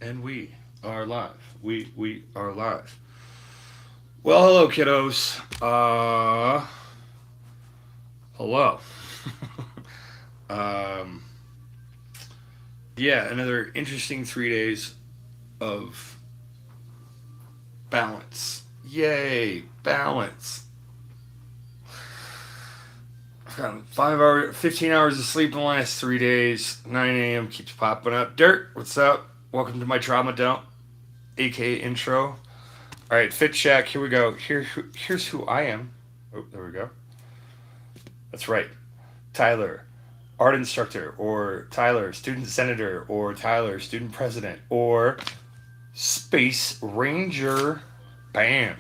And we are live. We are live. Well, hello, kiddos. Hello. um, yeah, another interesting 3 days of balance. Yay, balance. I've gotten 5 hours, 15 hours of sleep in the last 3 days. 9 a.m. keeps popping up. Dirt, what's up? Welcome to my trauma dump, aka intro. All right, fit check. Here we go. Here's who I am. Oh, there we go. That's right. Tyler, art instructor, or Tyler, student senator, or Tyler, student president, or space ranger. Bam.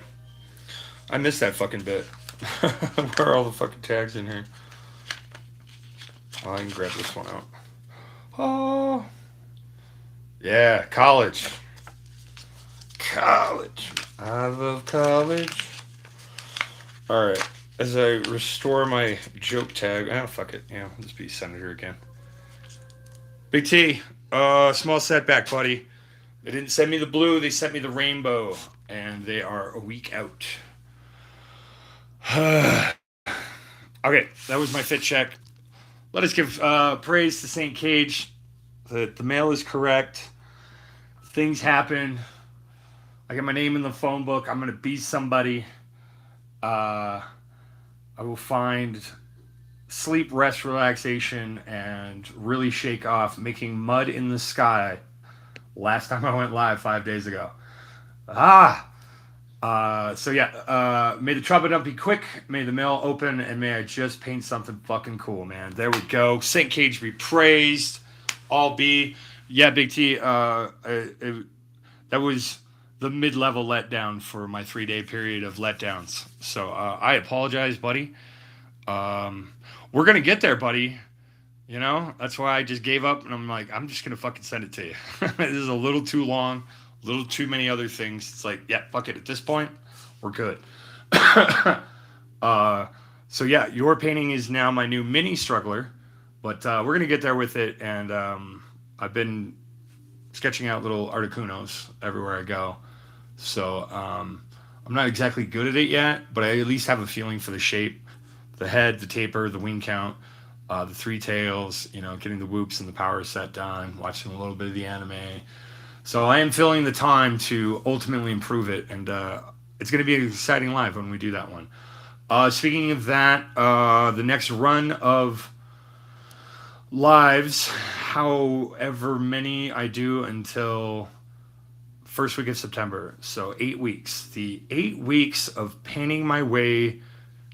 I missed that fucking bit. Where are all the fucking tags in here? Oh, I can grab this one out. Oh, yeah, college. College. I love college. All right. As I restore my joke tag, fuck it. Yeah, let's be senator again. Big T, small setback, buddy. They didn't send me the blue, they sent me the rainbow, and they are a week out. Okay, that was my fit check. Let us give praise to St. Cage that the mail is correct. Things happen. I get my name in the phone book. I'm going to be somebody. I will find sleep, rest, relaxation, and really shake off making mud in the sky. Last time I went live 5 days ago. May the trouble dump be quick, may the mail open, and may I just paint something fucking cool, man. There we go. St. Cage be praised. All be. Yeah, Big T, that was the mid-level letdown for my 3-day period of letdowns. So I apologize, buddy. We're going to get there, buddy. You know, that's why I just gave up, and I'm like, I'm just going to fucking send it to you. This is a little too long, a little too many other things. It's like, yeah, fuck it. At this point, we're good. So yeah, your painting is now my new mini struggler, but we're going to get there with it, and I've been sketching out little articunos everywhere I go. So I'm not exactly good at it yet, but I at least have a feeling for the shape, the head, the taper, the wing count, the three tails, you know, getting the whoops and the power set done, watching a little bit of the anime. So I am filling the time to ultimately improve it, and it's going to be an exciting live when we do that one. Speaking of that, the next run of lives, however many I do until first week of September. So 8 weeks. The 8 weeks of painting my way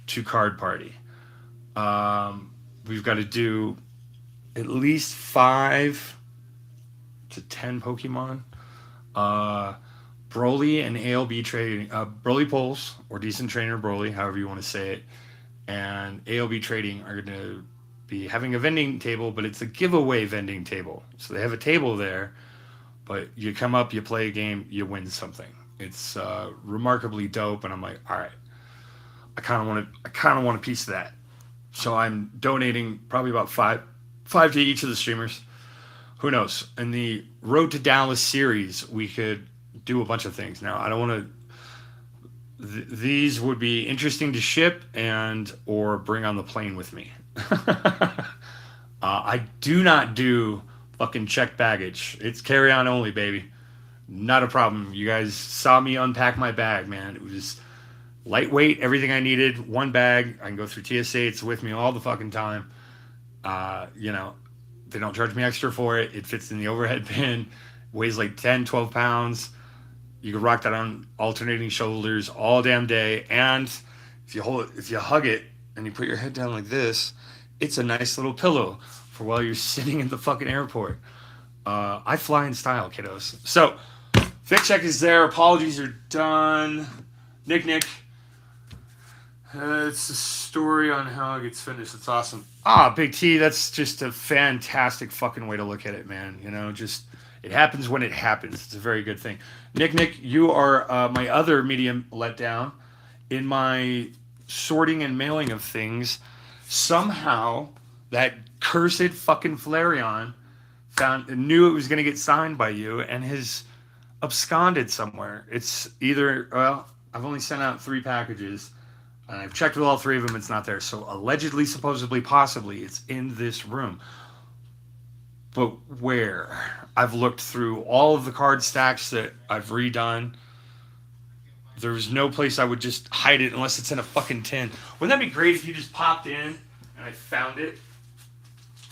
to card party. We've got to do at least 5 to 10 Pokemon. Broly and ALB trading, BrolyPullz or DecentTrainerBroly, however you want to say it, and ALB trading are going to be having a vending table, but it's a giveaway vending table. So they have a table there, but you come up, you play a game, you win something. It's remarkably dope, and I'm like, all right, I kind of want a piece of that. So I'm donating probably about five to each of the streamers. Who knows? In the Road to Dallas series, we could do a bunch of things. Now, I don't want to. These would be interesting to ship and or bring on the plane with me. I do not do fucking checked baggage. It's carry on only, baby. Not a problem. You guys saw me unpack my bag, man. It was lightweight, everything I needed, one bag. I can go through TSA. It's with me all the fucking time. You know, they don't charge me extra for it. It fits in the overhead bin. Weighs like 10, 12 pounds. You can rock that on alternating shoulders all damn day. And if you hug it and you put your head down like this, it's a nice little pillow for while you're sitting in the fucking airport. I fly in style, kiddos. So, fit check is there. Apologies are done. Nick. It's a story on how it gets finished. It's awesome. Big T, that's just a fantastic fucking way to look at it, man. You know, just it happens when it happens. It's a very good thing. Nick, you are my other medium letdown in my sorting and mailing of things. Somehow, that cursed fucking Flareon knew it was going to get signed by you and has absconded somewhere. It's either, well, I've only sent out 3 packages and I've checked with all 3 of them. It's not there. So allegedly, supposedly, possibly, it's in this room. But where? I've looked through all of the card stacks that I've redone. There's no place I would just hide it unless it's in a fucking tin. Wouldn't that be great if you just popped in and I found it?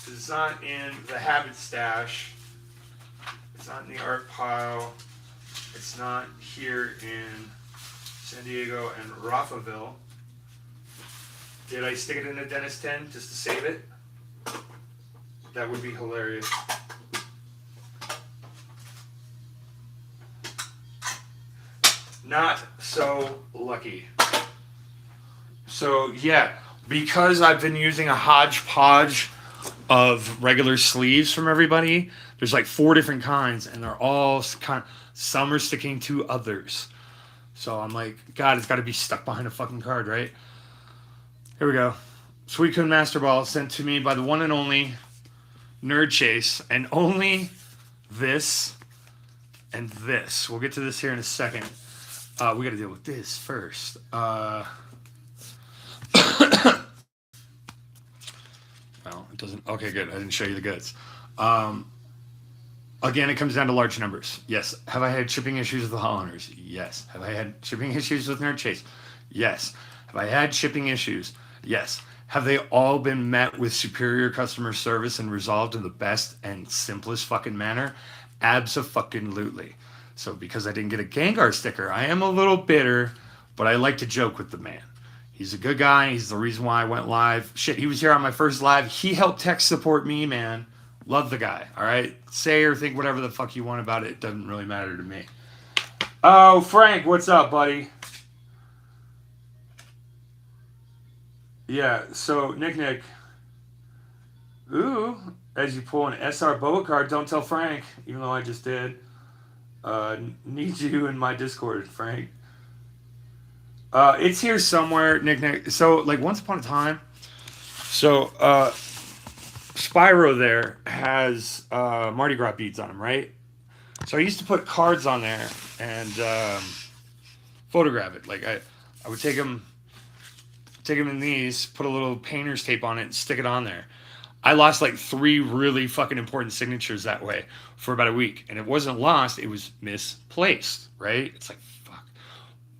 It's not in the habit stash. It's not in the art pile. It's not here in San Diego and Raffaville. Did I stick it in a dentist tin just to save it? That would be hilarious. Not so lucky. So yeah, because I've been using a hodgepodge of regular sleeves from everybody, there's like 4 different kinds and they're all some are sticking to others. So I'm like, God, it's got to be stuck behind a fucking card, right? Here we go. Suicune Master Ball sent to me by the one and only Nerd Chase, and only this and this. We'll get to this here in a second. We got to deal with this first. Well, it doesn't. Okay, good. I didn't show you the goods. Again, it comes down to large numbers. Yes. Have I had shipping issues with the Hollanders? Yes. Have I had shipping issues with Nerd Chase? Yes. Have I had shipping issues? Yes. Have they all been met with superior customer service and resolved in the best and simplest fucking manner? Abso-fucking-lutely. So because I didn't get a Gengar sticker, I am a little bitter, but I like to joke with the man. He's a good guy. He's the reason why I went live. Shit, he was here on my first live. He helped tech support me, man. Love the guy, all right? Say or think whatever the fuck you want about it. It doesn't really matter to me. Oh, Frank, what's up, buddy? Yeah, so, Nick. Ooh, as you pull an SR Boa card, don't tell Frank, even though I just did. Need you in my Discord, Frank. It's here somewhere, Nick. So, like, once upon a time, so, Spyro there has Mardi Gras beads on him, right? So I used to put cards on there and photograph it. Like, I would take them in these, put a little painter's tape on it, and stick it on there. I lost like 3 really fucking important signatures that way for about a week. And it wasn't lost, it was misplaced, right? It's like, fuck.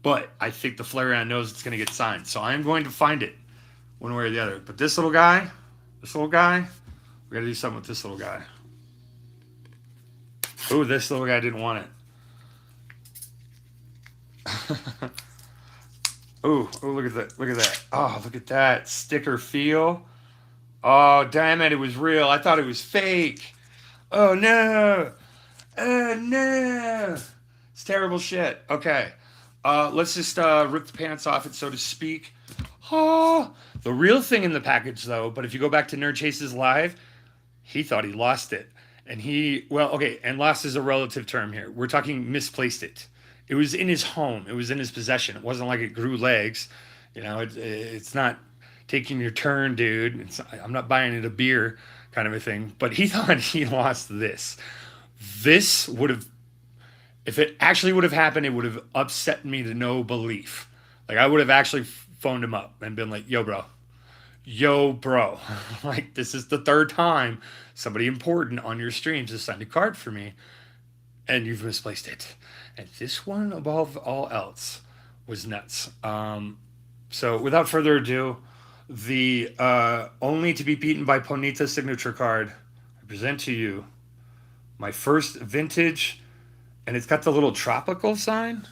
But I think the Flareon knows it's going to get signed. So I'm going to find it one way or the other. But this little guy, we got to do something with this little guy. Ooh, this little guy didn't want it. Ooh, look at that. Look at that. Oh, look at that sticker feel. Oh, damn it. It was real. I thought it was fake. Oh, no. Oh, no. It's terrible shit. Okay. Let's just rip the pants off it, so to speak. Oh, the real thing in the package, though, but if you go back to Nerd Chase's live, he thought he lost it. And and lost is a relative term here. We're talking misplaced it. It was in his home. It was in his possession. It wasn't like it grew legs. You know, it's not taking your turn, dude. I'm not buying it a beer kind of a thing. But he thought he lost this. This would have, if it actually would have happened, it would have upset me to no belief. Like, I would have actually phoned him up and been like, yo, bro. Like, this is the 3rd time somebody important on your streams has signed a card for me, and you've misplaced it. And this one, above all else, was nuts. So without further ado, the only to be beaten by Ponyta signature card, I present to you my first vintage, and it's got the little tropical sign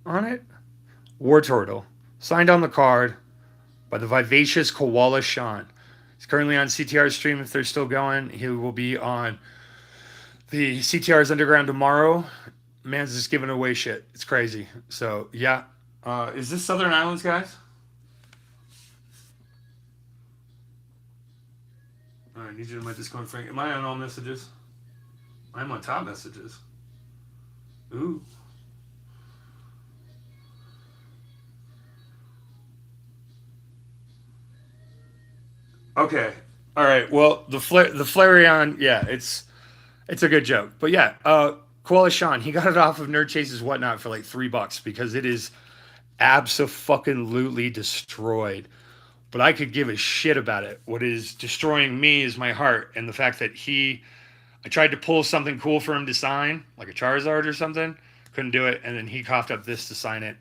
on it. War Turtle, signed on the card by the vivacious Koala Sean. He's currently on CTR's stream if they're still going. He will be on the CTR's Underground tomorrow. Man's just giving away shit. It's crazy. So, yeah. Is this Southern Islands, guys? All right, I need you to my Discord, Frank. Am I on all messages? I'm on top messages. Ooh. Okay. All right. Well, the Flareon, yeah, it's It's a good joke. But yeah, Koala Sean, he got it off of Nerd Chase's Whatnot for like $3 because it is abso-fucking-lutely destroyed. But I could give a shit about it. What is destroying me is my heart and the fact that I tried to pull something cool for him to sign, like a Charizard or something. Couldn't do it. And then he coughed up this to sign it.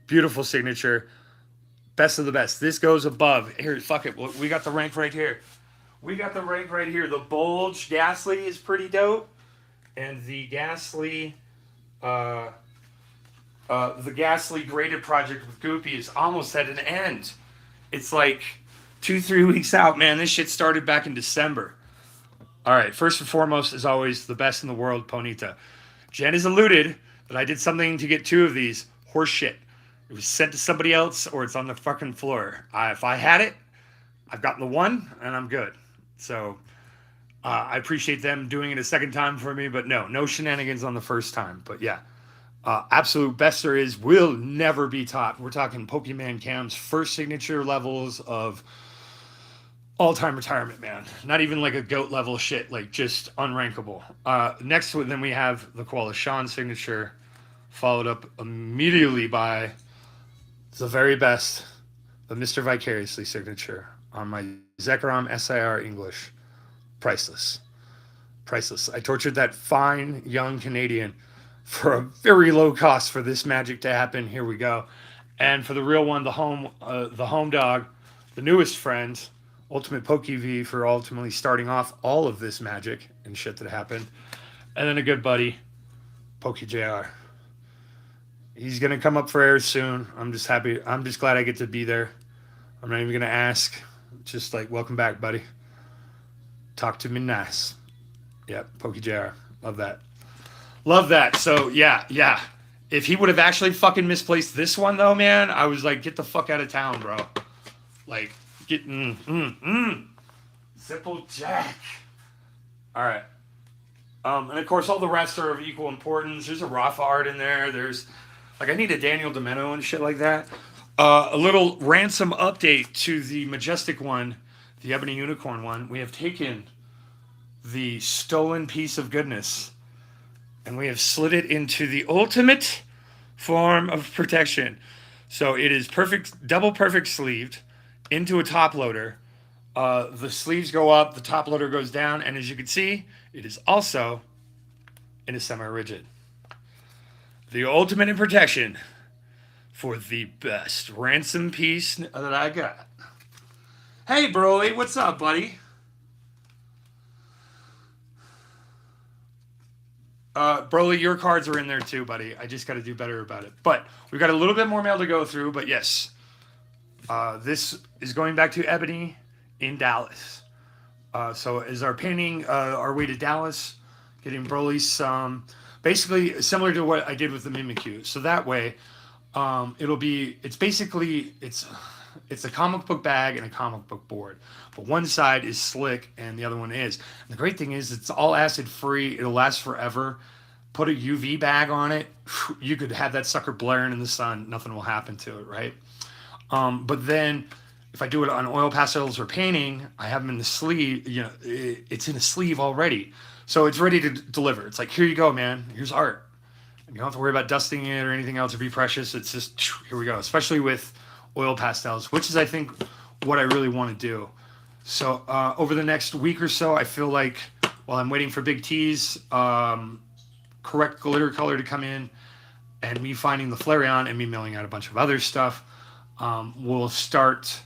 Beautiful signature. Best of the best. This goes above. Here, fuck it. We got the rank right here. We got the rank right here. The Bulge Ghastly is pretty dope. And the Ghastly graded project with Goopy is almost at an end. It's like 2-3 weeks out, man. This shit started back in December. All right, first and foremost, as always, the best in the world, Ponyta. Jen has alluded that I did something to get 2 of these. Horse shit. It was sent to somebody else or it's on the fucking floor. If I had it, I've gotten the 1 and I'm good. So I appreciate them doing it a second time for me, but no shenanigans on the first time. But yeah, absolute best there is will never be topped. We're talking Pokemon Cam's first signature levels of all-time retirement, man. Not even like a GOAT level shit, like just unrankable. Next to it, then we have the Koala Sean signature, followed up immediately by the very best, the Mr. Vicariously signature on my Zekrom SIR English. Priceless. Priceless. I tortured that fine young Canadian for a very low cost for this magic to happen. Here we go. And for the real one, the home dog, the newest friend, Ultimate PokeV for ultimately starting off all of this magic and shit that happened. And then a good buddy, PokeJac. He's going to come up for air soon. I'm just happy. I'm just glad I get to be there. I'm not even going to ask. Just like, welcome back, buddy. Talk to me nice. Yep, PokeJac. Love that. Love that. So, yeah. If he would have actually fucking misplaced this one, though, man, I was like, get the fuck out of town, bro. Like, Simple Jack. All right. And of course, all the rest are of equal importance. There's a Rafa art in there. There's, like, I need a Daniel Domeno and shit like that. A little ransom update to the Majestic one, the Ebony Unicorn one. We have taken the stolen piece of goodness and we have slid it into the ultimate form of protection. So it is perfect, double perfect sleeved into a top loader. The sleeves go up, the top loader goes down, and as you can see, it is also in a semi-rigid. The ultimate in protection for the best ransom piece that I got. Hey, Broly, what's up, buddy? Broly, your cards are in there too, buddy. I just got to do better about it. But we've got a little bit more mail to go through, but yes. This is going back to Ebony in Dallas. So as our painting our way to Dallas, getting Broly some, basically similar to what I did with the Mimikyu. So that way, it's a comic book bag and a comic book board. But one side is slick and the other one is. And the great thing is it's all acid free. It'll last forever. Put a UV bag on it. You could have that sucker blaring in the sun. Nothing will happen to it, right? But then if I do it on oil pastels or painting, I have them in the sleeve, it's in a sleeve already. So it's ready to deliver. It's like, here you go, man. Here's art. And you don't have to worry about dusting it or anything else or be precious. It's just, here we go. Especially with oil pastels, which is, I think, what I really want to do. So over the next week or so, I feel like while I'm waiting for Big T's correct glitter color to come in and me finding the Flareon and me milling out a bunch of other stuff, we'll start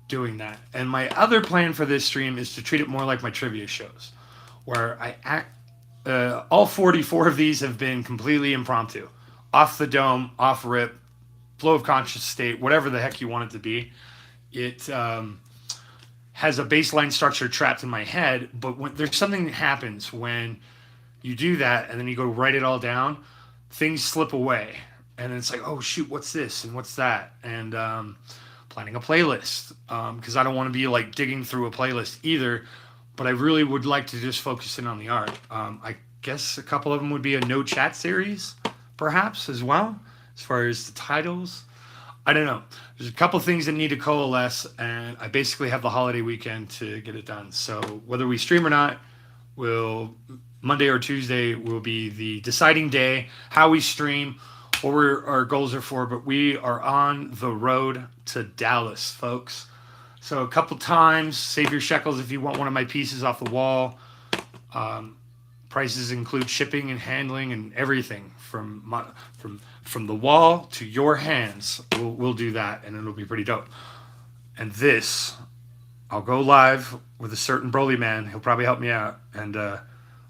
doing that. And my other plan for this stream is to treat it more like my trivia shows, where all 44 of these have been completely impromptu, off the dome, off rip, flow of conscious state, whatever the heck you want it to be. It has a baseline structure trapped in my head, but when there's something that happens when you do that and then you go write it all down, things slip away. And then it's like, oh, shoot, what's this and what's that? And planning a playlist, because I don't want to be like digging through a playlist either, but I really would like to just focus in on the art. I guess a couple of them would be a no chat series, perhaps, as well, as far as the titles. I don't know. There's a couple things that need to coalesce, and I basically have the holiday weekend to get it done. So whether we stream or not will Monday or Tuesday will be the deciding day, how we stream, what our goals are for. But we are on the road to Dallas, folks. So a couple times, save your shekels if you want one of my pieces off the wall. Prices include shipping and handling and everything from the wall to your hands. We'll do that, and it'll be pretty dope. And this, I'll go live with a certain Broly man. He'll probably help me out, and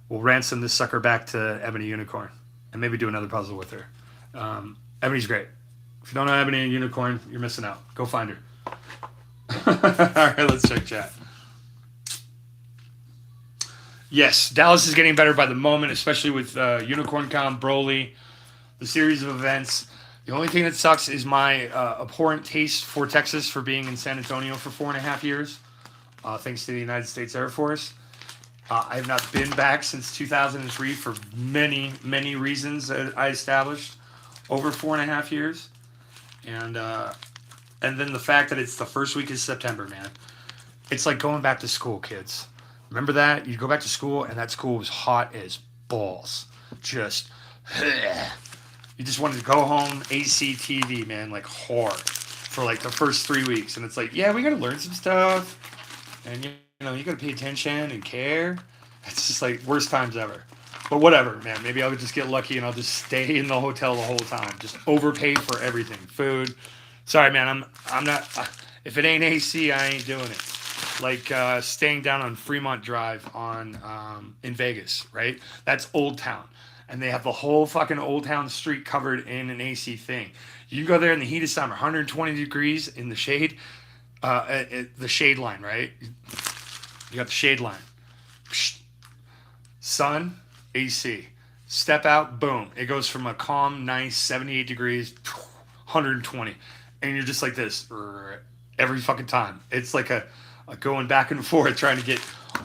we'll ransom this sucker back to Ebony Unicorn, and maybe do another puzzle with her. Ebony's great. If you don't know Ebony Unicorn, you're missing out. Go find her. All right, let's check chat. Yes, Dallas is getting better by the moment, especially with UnicornCon, Broly, the series of events. The only thing that sucks is my abhorrent taste for Texas for being in San Antonio for 4.5 years, thanks to the United States Air Force. I have not been back since 2003 for many, many reasons that I established over 4.5 years. And then the fact that it's the first week of September, man. It's like going back to school, kids. Remember that? You go back to school, and that school was hot as balls. Just, you just wanted to go home, AC, TV, man, like hard for like the first 3 weeks. And it's like, yeah, we got to learn some stuff. And, you know, you got to pay attention and care. It's just like worst times ever. But whatever, man. Maybe I'll just get lucky and I'll just stay in the hotel the whole time. Just overpay for everything. Food. Sorry, man. I'm not. If it ain't AC, I ain't doing it. Like staying down on Fremont Drive in Vegas, right? That's Old Town, and they have the whole fucking Old Town street covered in an AC thing. You go there in the heat of summer, 120 degrees in the shade, the shade line, right? You got the shade line. Sun, AC. Step out, boom. It goes from a calm, nice 78 degrees, 120. And you're just like this every fucking time. It's like a going back and forth trying to get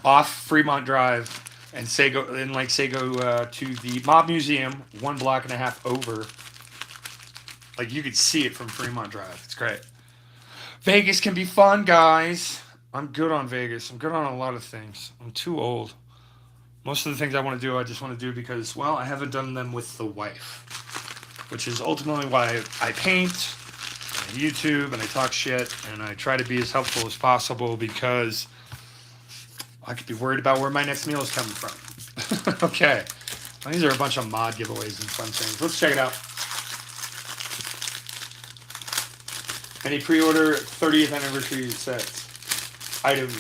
off Fremont Drive and go to the Mob Museum 1.5 blocks over. Like you could see it from Fremont Drive. It's great. Vegas can be fun, guys. I'm good on Vegas. I'm good on a lot of things. I'm too old. Most of the things I want to do, I just want to do because, well, I haven't done them with the wife, which is ultimately why I paint. YouTube and I talk shit and I try to be as helpful as possible because I could be worried about where my next meal is coming from. Okay. Well, these are a bunch of mod giveaways and fun things. Let's check it out. Any pre-order 30th anniversary sets items?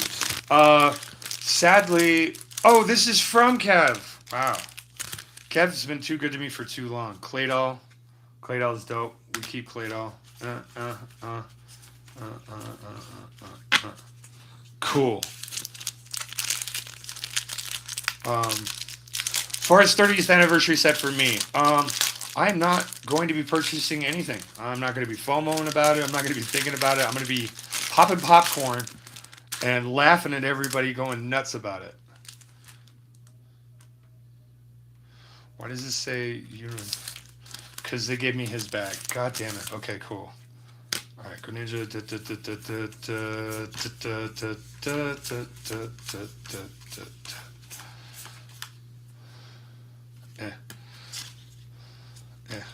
Sadly, oh, this is from Kev. Wow. Kev's been too good to me for too long. Claydol. Claydol's dope. We keep Claydol. Cool. As far as 30th anniversary set for me, I'm not going to be purchasing anything. I'm not going to be FOMOing about it. I'm not going to be thinking about it. I'm going to be popping popcorn and laughing at everybody going nuts about it. Why does this say because they gave me his bag. God damn it. Okay, cool. All right, Greninja. Yeah.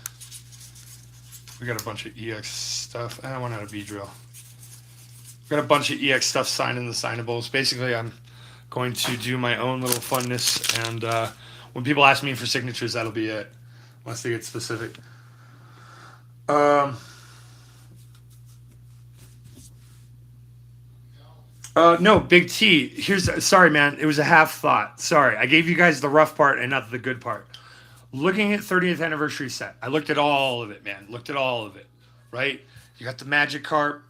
We got a bunch of EX stuff. I want out a B-drill. We got a bunch of EX stuff signed in the signables. Basically, I'm going to do my own little funness, and when people ask me for signatures, that'll be it. Unless they get specific. No, Big T. Sorry, man. It was a half thought. Sorry. I gave you guys the rough part and not the good part. Looking at 30th anniversary set, I looked at all of it, man. Looked at all of it, right? You got the Magikarp.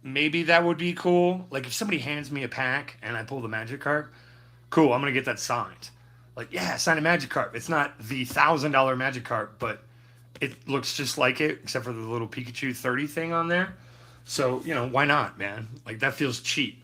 Maybe that would be cool. Like if somebody hands me a pack and I pull the Magikarp, cool. I'm going to get that signed. Like, yeah, sign a Magikarp. It's not the $1,000 Magikarp, but it looks just like it, except for the little Pikachu 30 thing on there. So, you know, why not, man? Like, that feels cheap.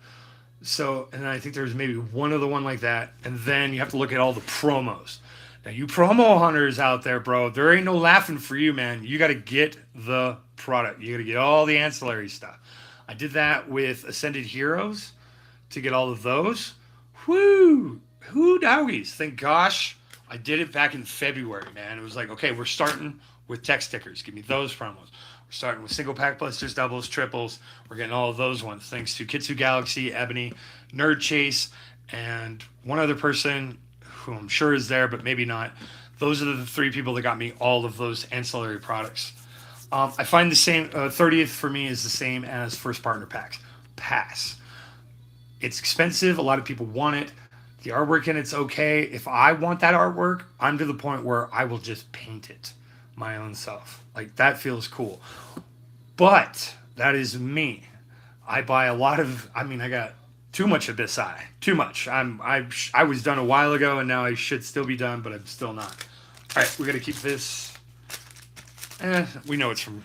So, and I think there's maybe one other one like that. And then you have to look at all the promos. Now, you promo hunters out there, bro, there ain't no laughing for you, man. You got to get the product. You got to get all the ancillary stuff. I did that with Ascended Heroes to get all of those. Whoo! Whoo doggies. Thank gosh I did it back in February, man. It was like, okay, we're starting with tech stickers. Give me those promos. We're starting with single pack blisters, doubles, triples. We're getting all of those ones thanks to Kitsu Galaxy, Ebony, Nerd Chase, and one other person who I'm sure is there, but maybe not. Those are the 3 people that got me all of those ancillary products. I find the same, 30th for me is the same as first partner packs. Pass. It's expensive. A lot of people want it. The artwork in it's okay. If I want that artwork, I'm to the point where I will just paint it my own self. Like, that feels cool. But that is me. I buy a lot of, I got too much Abyss Eye. Too much. I was done a while ago, and now I should still be done, but I'm still not. All right, we got to keep this. We know it's from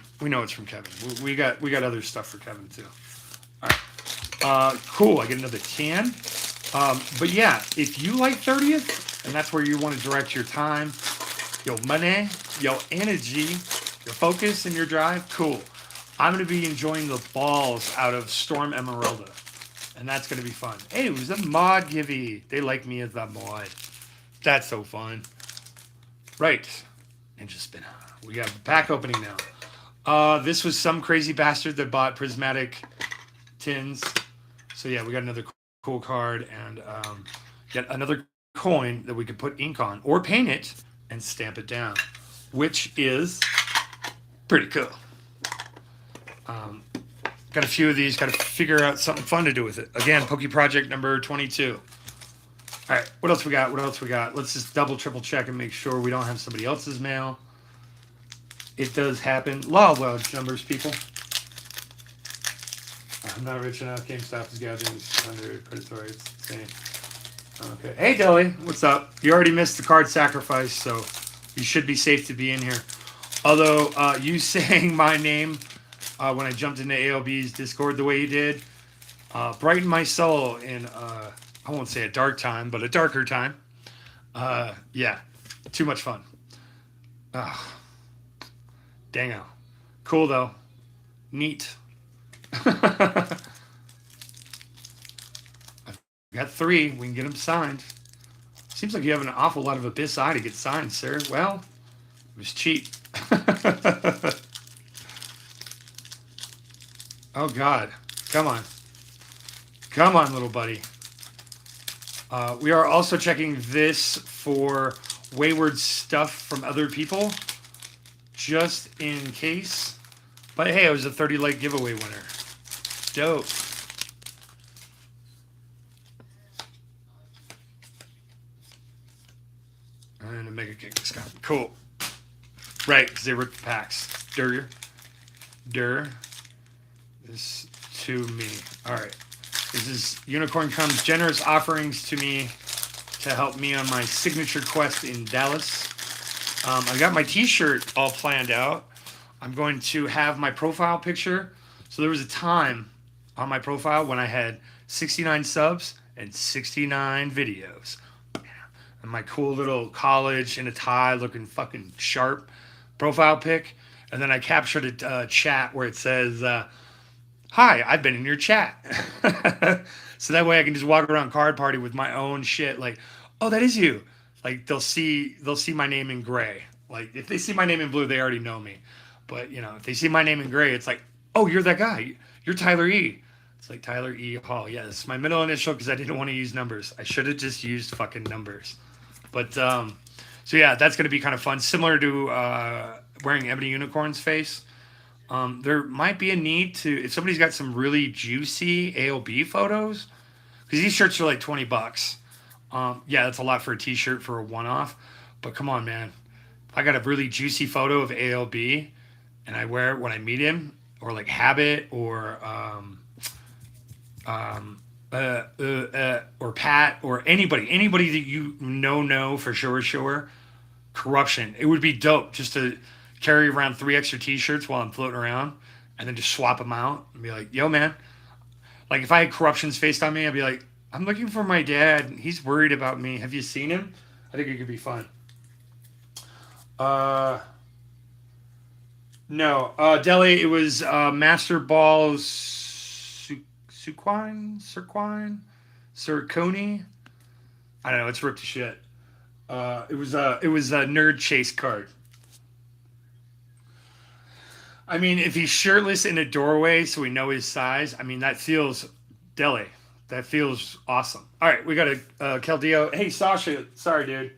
Kevin. We got other stuff for Kevin too. All right. Cool. I get another can. But yeah, if you like 30th, and that's where you want to direct your time, your money, your energy, your focus, and your drive, cool. I'm going to be enjoying the balls out of Storm Emeralda, and that's going to be fun. Hey, it was a mod givey. They like me as that mod. That's so fun. Right. Ninja Spinner. We got a pack opening now. This was some crazy bastard that bought prismatic tins. So yeah, we got another cool card and yet another coin that we could put ink on or paint it and stamp it down, which is pretty cool. Got a few of these. Got to figure out something fun to do with it. Again, Poke Project number 22. All right, what else we got? Let's just double, triple check and make sure we don't have somebody else's mail. It does happen. Law of large numbers, people. I'm not rich enough. GameStop is gathering 100 predatory. It's insane. Okay. Hey, Deli. What's up? You already missed the card sacrifice, so you should be safe to be in here. Although, you saying my name when I jumped into ALB's Discord the way you did brightened my soul in, I won't say a dark time, but a darker time. Yeah. Too much fun. Dango. Cool, though. Neat. I've got 3. We can get them signed. Seems like you have an awful lot of Abyss Eye to get signed, sir. Well, it was cheap. Oh, God. Come on. Come on, little buddy. We are also checking this for wayward stuff from other people, just in case. But hey, it was a 30 like giveaway winner. Dope. And a Mega Kick this guy. Cool. Right, because they ripped the packs. This to me. All right. This is Unicorn comes generous offerings to me to help me on my signature quest in Dallas. I got my t-shirt all planned out. I'm going to have my profile picture. So there was a time on my profile when I had 69 subs and 69 videos. And my cool little college in a tie looking fucking sharp profile pic. And then I captured a chat where it says, hi, I've been in your chat. So that way I can just walk around Card Party with my own shit. Like, oh, that is you. Like they'll see my name in gray. Like if they see my name in blue, they already know me. But you know, if they see my name in gray, it's like, oh, you're that guy. You're Tyler E. It's like Tyler E. Hall. Yeah, it's my middle initial because I didn't want to use numbers. I should have just used fucking numbers. But so yeah, that's gonna be kind of fun. Similar to wearing Ebony Unicorn's face. There might be a need to, if somebody's got some really juicy AOB photos, because these shirts are like $20. Yeah, that's a lot for a t-shirt for a one-off, but come on, man. If I got a really juicy photo of ALB and I wear it when I meet him, or like Habit, or Pat, or anybody that you know for sure, Corruption, it would be dope just to carry around 3 extra t-shirts while I'm floating around and then just swap them out and be like, yo, man. Like if I had Corruption's face on me, I'd be like, I'm looking for my dad. He's worried about me. Have you seen him? I think it could be fun. No. Deli, it was Master Ball Surquine? I don't know. It's ripped to shit. It was a nerd chase card. I mean, if he's shirtless in a doorway, so we know his size. I mean, that feels deli. That feels awesome. All right, we got a Keldeo. Hey, Sasha. Sorry, dude.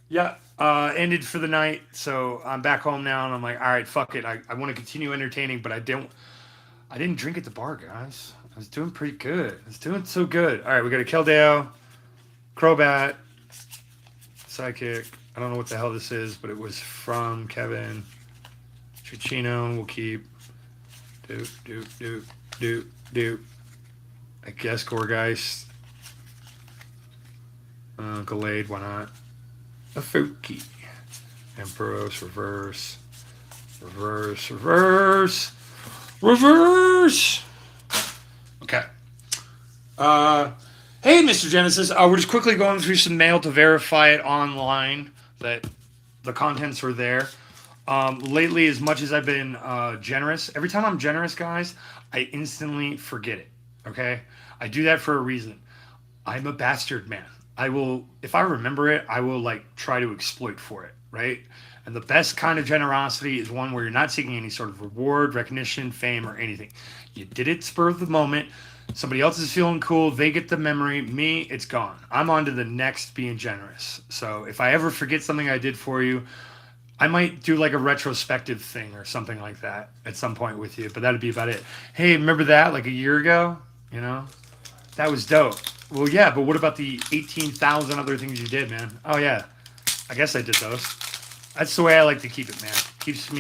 Yeah, ended for the night, so I'm back home now, and I'm like, all right, fuck it. I want to continue entertaining, but I didn't drink at the bar, guys. I was doing pretty good. I was doing so good. All right, we got a Keldeo, Crobat, Sidekick. I don't know what the hell this is, but it was from Kevin. Chicino, we'll keep. Do. I guess Gorgeist. Gallade, why not? A Fuki. Emperos, reverse. Okay. Hey, Mr. Genesis. We're just quickly going through some mail to verify it online that the contents were there. Lately, as much as I've been generous, every time I'm generous, guys, I instantly forget it. Okay? I do that for a reason. I'm a bastard man. I will, if I remember it, I will try to exploit for it, right? And the best kind of generosity is one where you're not seeking any sort of reward, recognition, fame, or anything. You did it spur of the moment. Somebody else is feeling cool. They get the memory. Me, it's gone. I'm on to the next being generous. So if I ever forget something I did for you, I might do a retrospective thing or something like that at some point with you, but that'd be about it. Hey, remember that a year ago? You know? That was dope. Well, yeah, but what about the 18,000 other things you did, man? Oh, yeah. I guess I did those. That's the way I like to keep it, man. Keeps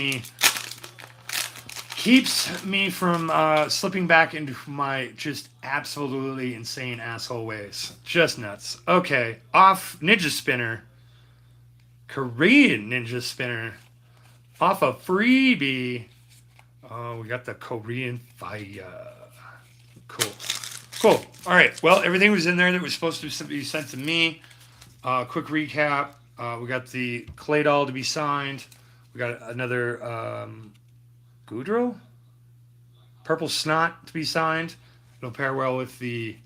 me from slipping back into my just absolutely insane asshole ways. Just nuts. Okay, off Ninja Spinner. Korean Ninja Spinner. Off a freebie. Oh, we got the Korean fire. Cool. All right. Well, everything was in there that was supposed to be sent to me. Quick recap. We got the clay doll to be signed. We got another Goodrow? Purple Snot to be signed. It'll pair well with the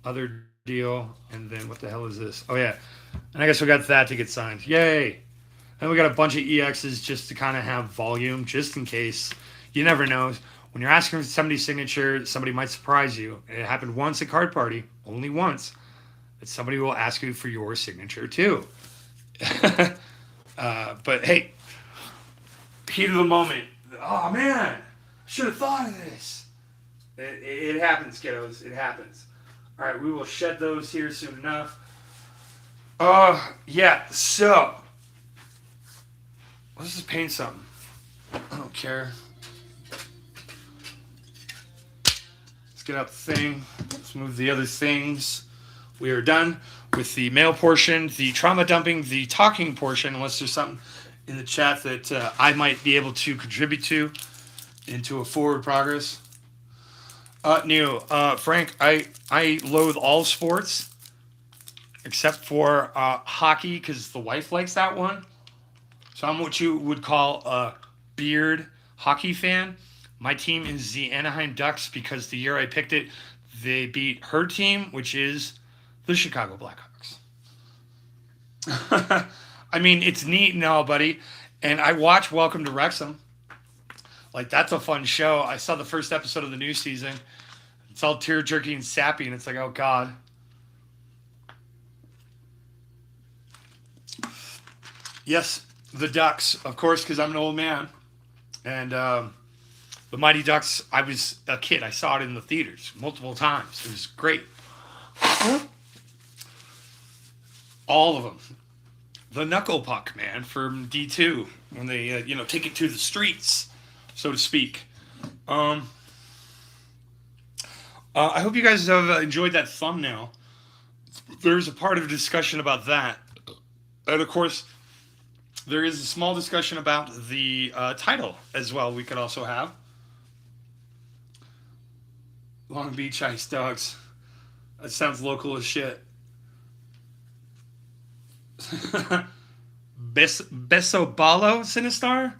other deal. And then what the hell is this? Oh, yeah. And I guess we got that to get signed. Yay. And we got a bunch of EXs just to kind of have volume, just in case. You never know. When you're asking for somebody's signature, somebody might surprise you. And it happened once at Card Party, only once, that somebody will ask you for your signature too. But hey, heat of the moment. Oh man, I should have thought of this. It happens, kiddos. It happens. All right, we will shed those here soon enough. Yeah, so let's just paint something. I don't care. Get out the thing. Let's move the other things. We are done with the mail portion, the trauma dumping, the talking portion, unless there's something in the chat that I might be able to contribute to into a forward progress. Frank, I loathe all sports except for hockey because the wife likes that one. So I'm what you would call a beard hockey fan. My team is the Anaheim Ducks because the year I picked it, they beat her team, which is the Chicago Blackhawks. I mean, it's neat and all, buddy. And I watch Welcome to Wrexham. That's a fun show. I saw the first episode of the new season. It's all tear-jerky and sappy, and it's like, oh, God. Yes, the Ducks, of course, because I'm an old man. And, the Mighty Ducks, I was a kid. I saw it in the theaters multiple times. It was great. All of them. The Knuckle Puck, man, from D2. When they, take it to the streets, so to speak. I hope you guys have enjoyed that thumbnail. There's a part of a discussion about that. And, of course, there is a small discussion about the title as well we could also have. Long Beach Ice Dogs. That sounds local as shit. Besobalo Sinistar?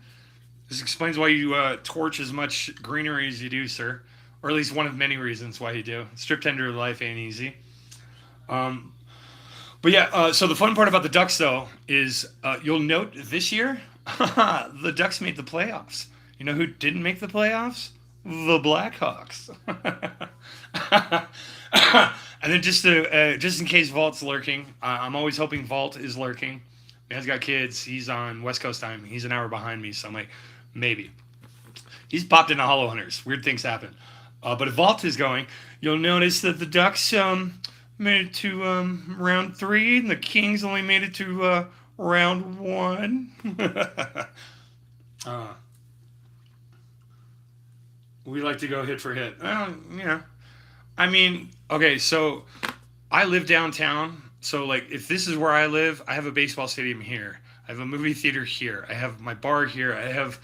This explains why you torch as much greenery as you do, sir. Or at least one of many reasons why you do. Strip tender life ain't easy. But But yeah, so the fun part about the Ducks, though, is you'll note this year, the Ducks made the playoffs. You know who didn't make the playoffs? The Blackhawks. And then just in case Vault's lurking, I'm always hoping Vault is lurking. Man's got kids. He's on West Coast time. He's an hour behind me, so I'm like, maybe. He's popped into Hollow Hunters. Weird things happen. But if Vault is going, you'll notice that the Ducks made it to round 3, and the Kings only made it to round 1. We like to go hit for hit. Yeah. I mean, okay, so I live downtown. So, like, if this is where I live, I have a baseball stadium here. I have a movie theater here. I have my bar here. I have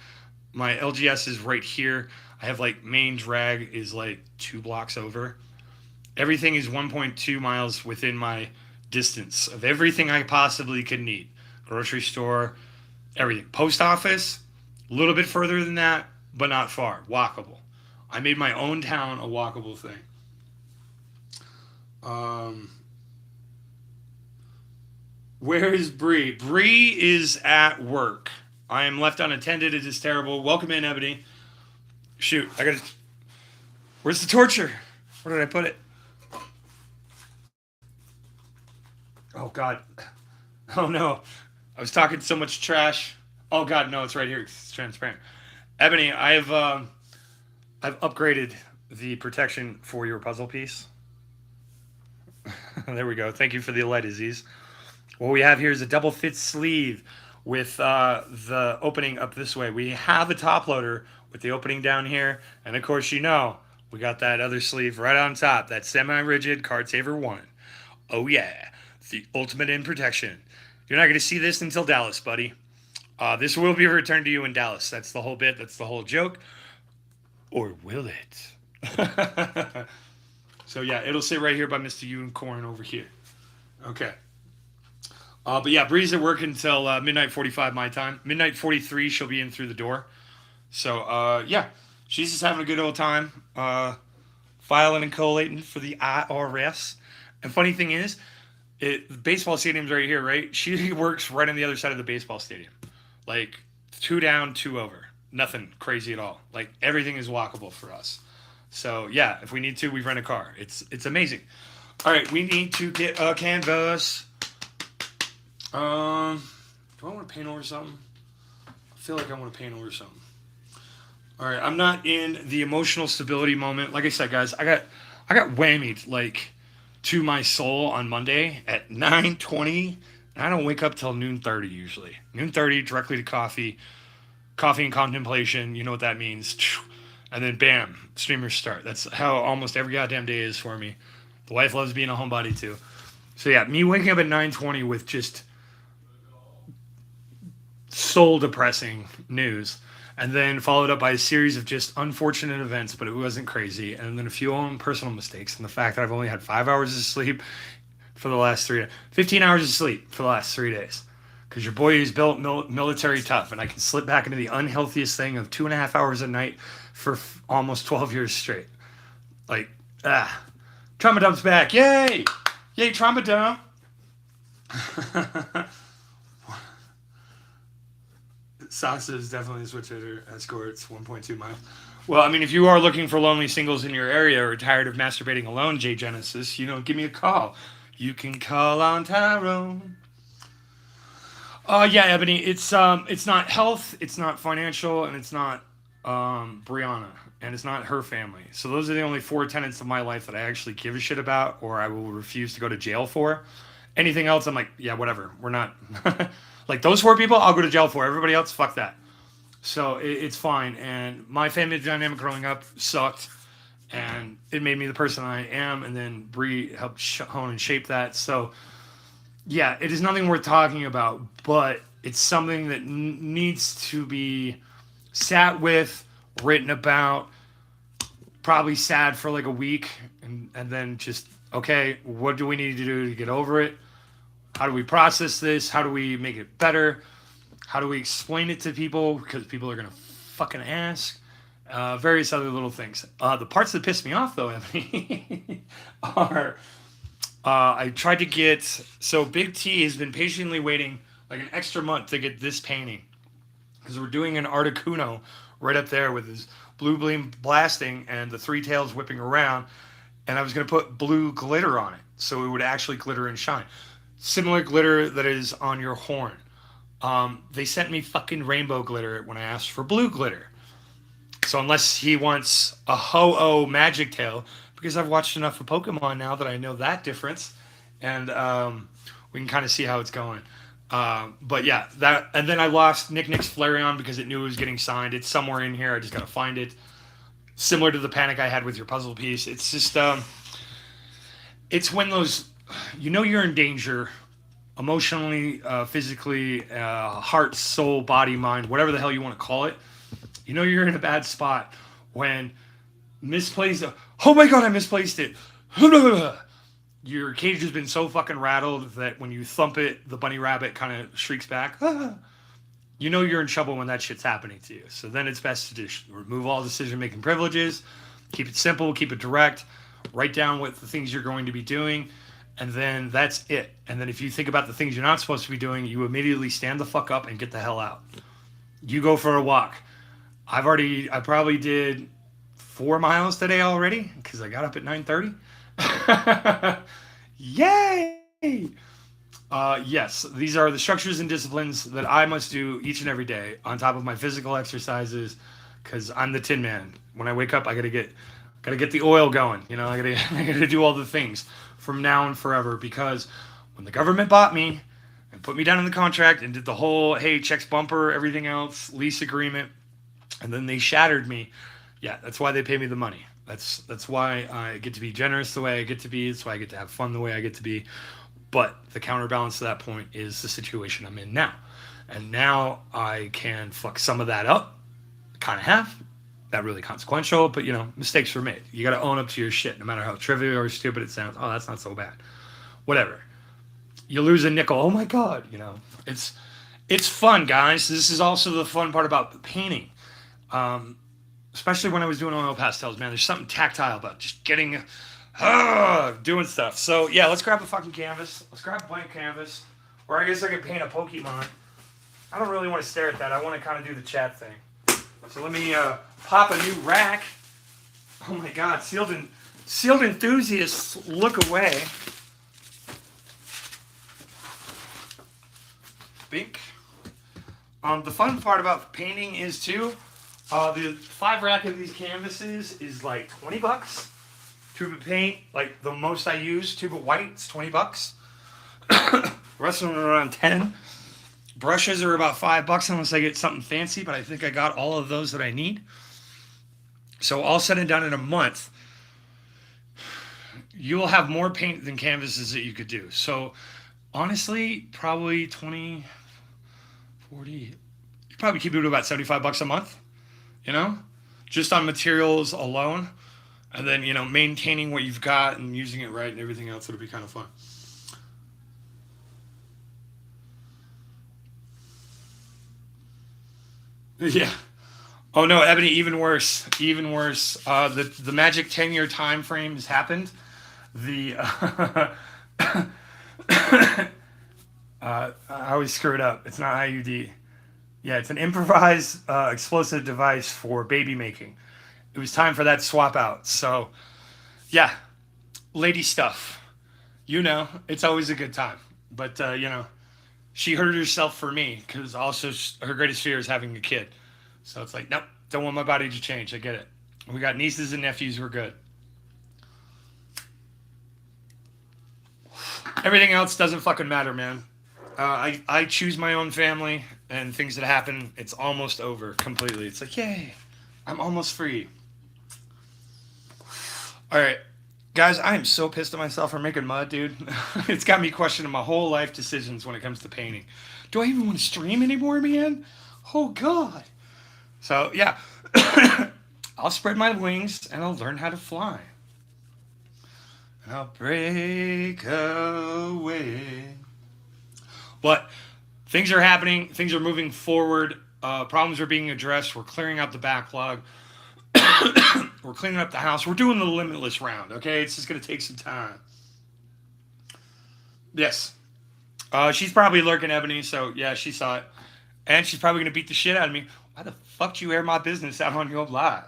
my LGS is right here. I have, like, main drag is, like, 2 blocks over. Everything is 1.2 miles within my distance of everything I possibly could need. Grocery store, everything. Post office, a little bit further than that, but not far. Walkable. I made my own town a walkable thing. Where is Bree? Bree is at work. I am left unattended. It is terrible. Welcome in, Ebony. Shoot, I gotta... Where's the torture? Where did I put it? Oh, God. Oh, no. I was talking so much trash. Oh, God, no, it's right here. It's transparent. Ebony, I've upgraded the protection for your puzzle piece. There we go. Thank you for the light disease. What we have here is a double fit sleeve with the opening up this way. We have a top loader with the opening down here. And, of course, you know, we got that other sleeve right on top, that semi-rigid Card Saver 1. Oh, yeah. The ultimate in protection. You're not going to see this until Dallas, buddy. This will be returned to you in Dallas. That's the whole bit. That's the whole joke. Or will it? So, yeah, it'll sit right here by Mr. Unicorn over here. Okay. But, yeah, Bree's at work until midnight 45 my time. Midnight 43, she'll be in through the door. So, yeah, she's just having a good old time filing and collating for the IRS. And funny thing is, the baseball stadium's right here, right? She works right on the other side of the baseball stadium. Like, 2 down, 2 over. Nothing crazy at all. Like, everything is walkable for us. So, yeah, if we need to, we rent a car. It's amazing. All right, we need to get a canvas. Do I want to paint over something? I feel like I want to paint over something. All right, I'm not in the emotional stability moment. Like I said, guys, I got whammied, like, to my soul on Monday at 9:20. I don't wake up till noon 30 usually. Noon 30, directly to coffee. Coffee and contemplation, you know what that means. And then bam, streamers start. That's how almost every goddamn day is for me. The wife loves being a homebody too. So yeah, me waking up at 9:20 with just soul depressing news, and then followed up by a series of just unfortunate events, but it wasn't crazy. And then a few own personal mistakes, and the fact that I've only had 5 hours of sleep for the last 3 days. 15 hours of sleep for the last 3 days. Because your boy is built military tough, and I can slip back into the unhealthiest thing of 2.5 hours a night for almost 12 years straight. Like, trauma dump's back. Yay! Yay, trauma dump. Sasa is definitely a switch hitter. Escorts 1.2 miles. Well, I mean, if you are looking for lonely singles in your area or tired of masturbating alone, J Genesis, give me a call. You can call on Tyrone. Yeah, Ebony, it's not health, it's not financial, and it's not Brianna, and it's not her family. So those are the only 4 tenets of my life that I actually give a shit about, or I will refuse to go to jail for. Anything else, I'm like, yeah, whatever. We're not like those 4 people, I'll go to jail for. Everybody else, fuck that. So it's fine. And my family dynamic growing up sucked, and it made me the person I am. And then Bree helped hone and shape that. So yeah, it is nothing worth talking about, but it's something that needs to be sat with, written about, probably sad for like a week, and then just, okay, what do we need to do to get over it? How do we process this? How do we make it better? How do we explain it to people? Because people are going to fucking ask. Various other little things. The parts that piss me off, though, Emily, are I tried to get, so Big T has been patiently waiting like an extra month to get this painting because we're doing an Articuno right up there with his blue beam blasting and the three tails whipping around, and I was going to put blue glitter on it so it would actually glitter and shine. Similar glitter that is on your horn. They sent me fucking rainbow glitter when I asked for blue glitter. So unless he wants a Ho-Oh Magic Tail, because I've watched enough of Pokemon now that I know that difference, and we can kind of see how it's going. But yeah, that, and then I lost Nick's Flareon because it knew it was getting signed. It's somewhere in here. I just gotta find it. Similar to the panic I had with your puzzle piece. It's just it's when those, you know, you're in danger, emotionally, physically, heart, soul, body, mind, whatever the hell you want to call it. You know you're in a bad spot when misplaced. Oh my god, I misplaced it. Your cage has been so fucking rattled that when you thump it, the bunny rabbit kind of shrieks back. You know you're in trouble when that shit's happening to you. So then it's best to just remove all decision-making privileges, keep it simple, keep it direct, write down what the things you're going to be doing, and then that's it. And then if you think about the things you're not supposed to be doing, you immediately stand the fuck up and get the hell out. You go for a walk. I probably did 4 miles today already because I got up at 9:30. Yay! Yes, these are the structures and disciplines that I must do each and every day on top of my physical exercises because I'm the Tin Man. When I wake up, I gotta get the oil going. You know, I gotta do all the things from now and forever because when the government bought me and put me down in the contract and did the whole, hey, checks bumper, everything else, lease agreement, and then they shattered me. Yeah, that's why they pay me the money. That's why I get to be generous the way I get to be. That's why I get to have fun the way I get to be. But the counterbalance to that point is the situation I'm in now. And now I can fuck some of that up. Kind of have. Not really consequential, but, you know, mistakes were made. You got to own up to your shit, no matter how trivial or stupid it sounds. Oh, that's not so bad. Whatever. You lose a nickel. Oh, my God. You know, it's fun, guys. This is also the fun part about painting. Especially when I was doing oil pastels, man. There's something tactile about just getting... doing stuff. So yeah, let's grab a fucking canvas. Let's grab a blank canvas. Or I guess I could paint a Pokemon. I don't really want to stare at that. I want to kind of do the chat thing. So let me pop a new rack. Oh my god, sealed enthusiasts, look away. Bink. The fun part about painting is too, the 5 rack of these canvases is like $20. Tube of paint, like the most I use, tube of white, it's $20. The rest of them are around 10. Brushes are about $5 unless I get something fancy, but I think I got all of those that I need. So all said and done in a month, you will have more paint than canvases that you could do. So honestly, probably 20, 40, you probably keep it to about $75 a month, you know, just on materials alone. And then, you know, maintaining what you've got and using it right and everything else, it'll be kind of fun. Yeah. Oh no, Ebony, even worse. Even worse. The magic 10-year time frame has happened. The I always screw it up. It's not IUD. Yeah, it's an improvised explosive device for baby making. It was time for that swap out. So, yeah, lady stuff. You know, it's always a good time. But, you know, she hurt herself for me because also her greatest fear is having a kid. So it's like, nope, don't want my body to change. I get it. We got nieces and nephews. We're good. Everything else doesn't fucking matter, man. I choose my own family and things that happen. It's almost over completely. It's like, yay, I'm almost free. All right, guys, I am so pissed at myself for making mud, dude. It's got me questioning my whole life decisions when it comes to painting. Do I even want to stream anymore, man? Oh, God. So, yeah, I'll spread my wings and I'll learn how to fly. And I'll break away. But things are happening. Things are moving forward. Problems are being addressed. We're clearing out the backlog. We're cleaning up the house. We're doing the limitless round, okay? It's just going to take some time. Yes. She's probably lurking, Ebony, so yeah, she saw it. And she's probably going to beat the shit out of me. Why the fuck do you air my business out on your live?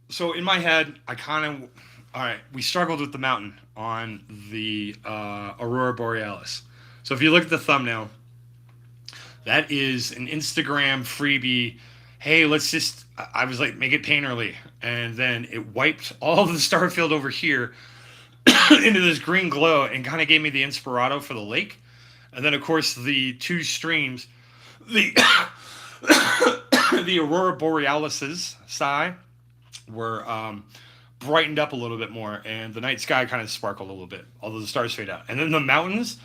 So in my head, I kind of, all right, we struggled with the mountain on the Aurora Borealis. So if you look at the thumbnail, that is an Instagram freebie. Hey, let's just, I was like, make it painterly. And then it wiped all of the star field over here into this green glow and kind of gave me the inspirato for the lake. And then, of course, the two streams, the the Aurora Borealis's side were brightened up a little bit more, and the night sky kind of sparkled a little bit, although the stars fade out. And then the mountains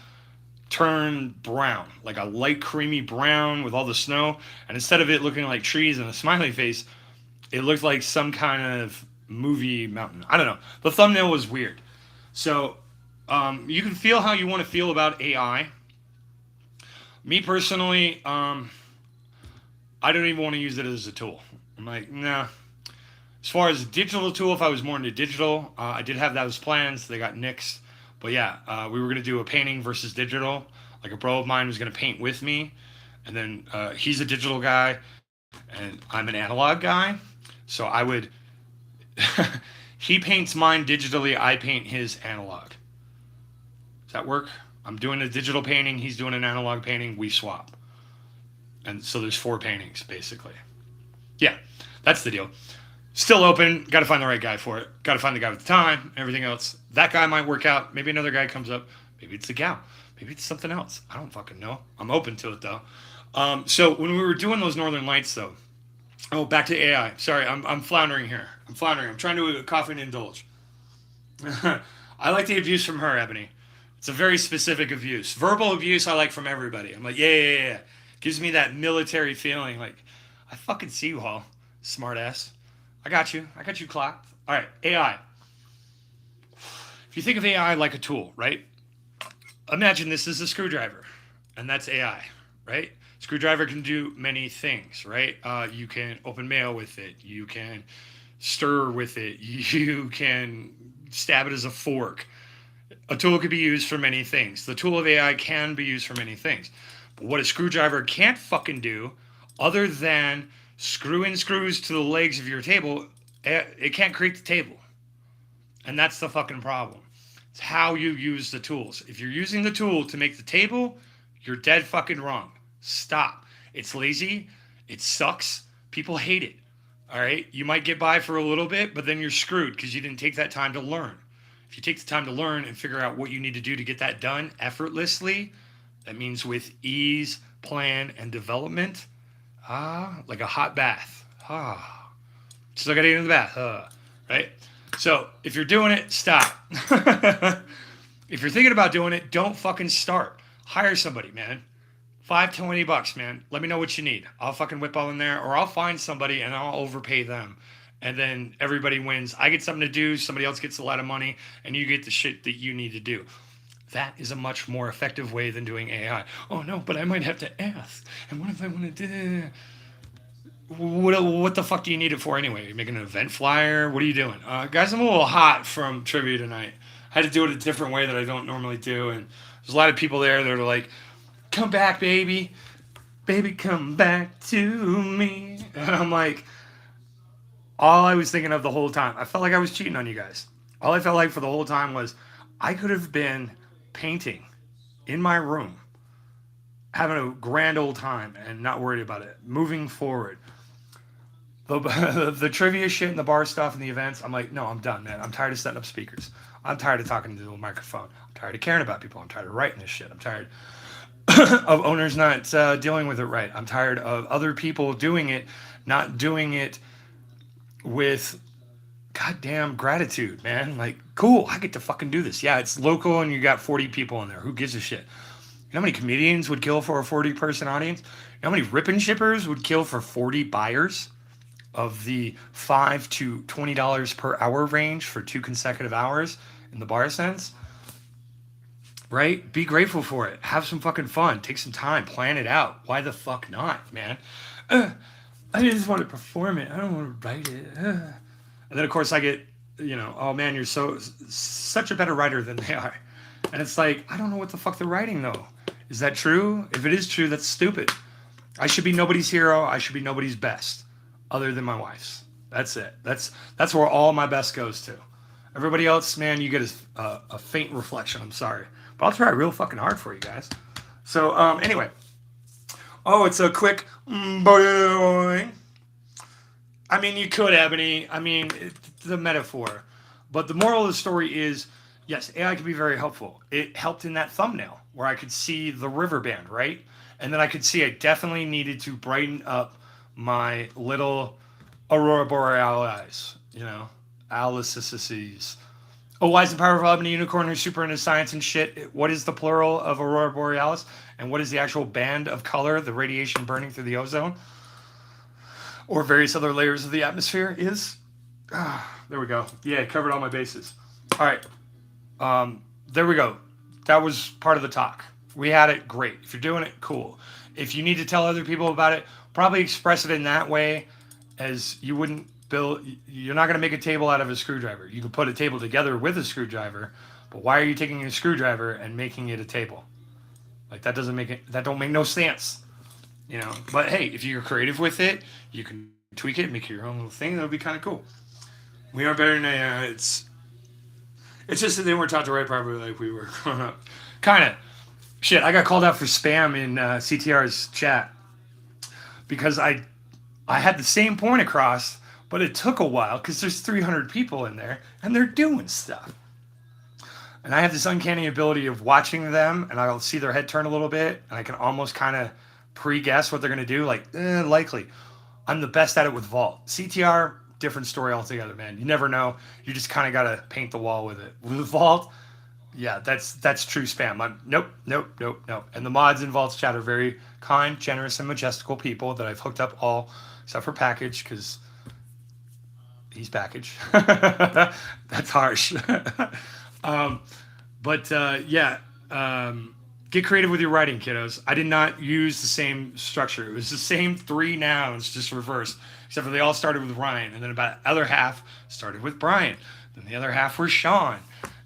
turn brown, like a light creamy brown with all the snow. And instead of it looking like trees and a smiley face, it looked like some kind of movie mountain. I don't know. The thumbnail was weird. So you can feel how you want to feel about AI. Me personally, I don't even want to use it as a tool. I'm like, nah. As far as a digital tool, if I was more into digital, I did have those plans. They got nixed. But yeah, we were going to do a painting versus digital. Like a bro of mine was going to paint with me. And then he's a digital guy, and I'm an analog guy. So I would... he paints mine digitally, I paint his analog. Does that work? I'm doing a digital painting, he's doing an analog painting, we swap. And so there's 4 paintings, basically. Yeah, that's the deal. Still open, got to find the right guy for it. Got to find the guy with the time, everything else. That guy might work out. Maybe another guy comes up. Maybe it's a gal. Maybe it's something else. I don't fucking know. I'm open to it, though. So when we were doing those Northern Lights, though, oh, back to AI. Sorry, I'm floundering here. I'm floundering. I'm trying to cough and indulge. I like the abuse from her, Ebony. It's a very specific abuse. Verbal abuse I like from everybody. I'm like, yeah. Gives me that military feeling. Like, I fucking see you all, smart ass. I got you, clocked. All right, AI. If you think of AI like a tool, right? Imagine this is a screwdriver, and that's AI, right? Screwdriver can do many things, right? You can open mail with it. You can stir with it. You can stab it as a fork. A tool could be used for many things. The tool of AI can be used for many things. But what a screwdriver can't fucking do, other than screw in screws to the legs of your table, it can't create the table. And that's the fucking problem. It's how you use the tools. If you're using the tool to make the table, you're dead fucking wrong. Stop. It's lazy. It sucks. People hate it. All right? You might get by for a little bit, but then you're screwed because you didn't take that time to learn. If you take the time to learn and figure out what you need to do to get that done effortlessly, that means with ease, plan, and development, like a hot bath. Still got to get in the bath. Right? So if you're doing it, stop. If you're thinking about doing it, don't fucking start. Hire somebody, man. $5 to $20, man. Let me know what you need. I'll fucking whip all in there, or I'll find somebody and I'll overpay them. And then everybody wins. I get something to do, somebody else gets a lot of money, and you get the shit that you need to do. That is a much more effective way than doing AI. Oh no, but I might have to ask. And what if I want to do? What the fuck do you need it for anyway? Are you making an event flyer? What are you doing? Guys, I'm a little hot from trivia tonight. I had to do it a different way that I don't normally do. And there's a lot of people there that are like, come back, baby. Baby, come back to me. And I'm like, all I was thinking of the whole time, I felt like I was cheating on you guys. All I felt like for the whole time was I could have been painting in my room, having a grand old time and not worried about it, moving forward. The trivia shit and the bar stuff and the events, I'm like, no, I'm done, man. I'm tired of setting up speakers. I'm tired of talking to the microphone. I'm tired of caring about people. I'm tired of writing this shit. I'm tired of owners not dealing with it right. I'm tired of other people doing it, not doing it with goddamn gratitude, man. Like, cool, I get to fucking do this. Yeah, it's local and you got 40 people in there. Who gives a shit? You know how many comedians would kill for a 40-person audience? You know how many rip and shippers would kill for 40 buyers of the $5 to $20 per hour range for 2 consecutive hours in the bar sense? Right? Be grateful for it. Have some fucking fun. Take some time. Plan it out. Why the fuck not, man? I just want to perform it. I don't want to write it. And then of course I get, oh man, you're such a better writer than they are. And it's like, I don't know what the fuck they're writing though. Is that true? If it is true, that's stupid. I should be nobody's hero. I should be nobody's best, other than my wife's. That's it. That's where all my best goes to. Everybody else, man, you get a faint reflection. I'm sorry, but I'll try real fucking hard for you guys. So anyway, it's a quick boing. I mean, you could, Ebony. I mean, it's a metaphor, but the moral of the story is, yes, AI can be very helpful. It helped in that thumbnail where I could see the river band, right? And then I could see I definitely needed to brighten up my little Aurora Borealis, Alices. Oh, wise and powerful Ebony Unicorn who's super into science and shit. What is the plural of Aurora Borealis? And what is the actual band of color, the radiation burning through the ozone? Or various other layers of the atmosphere is? There we go. Yeah, covered all my bases. All right. There we go. That was part of the talk. We had it, great. If you're doing it, cool. If you need to tell other people about it, probably express it in that way, as you wouldn't build. You're not going to make a table out of a screwdriver. You can put a table together with a screwdriver, but why are you taking a screwdriver and making it a table? Like that don't make no sense. But hey, if you're creative with it, you can tweak it, make your own little thing. That'll be kind of cool. We are better than AI. It's just that they weren't taught to write properly like we were growing up. Kind of. Shit, I got called out for spam in CTR's chat because I had the same point across, but it took a while because there's 300 people in there and they're doing stuff. And I have this uncanny ability of watching them, and I'll see their head turn a little bit, and I can almost kind of pre-guess what they're going to do, like, likely. I'm the best at it with Vault. CTR, different story altogether, man. You never know. You just kind of got to paint the wall with it. With Vault, yeah, that's true spam. Nope. And the mods in Vault's chat are very kind, generous, and majestical people that I've hooked up all, except for Package, because he's Package. That's harsh. Get creative with your writing, kiddos. I did not use the same structure. It was the same 3 nouns, just reversed, except for they all started with Ryan, and then about the other half started with Brian. Then the other half were Sean.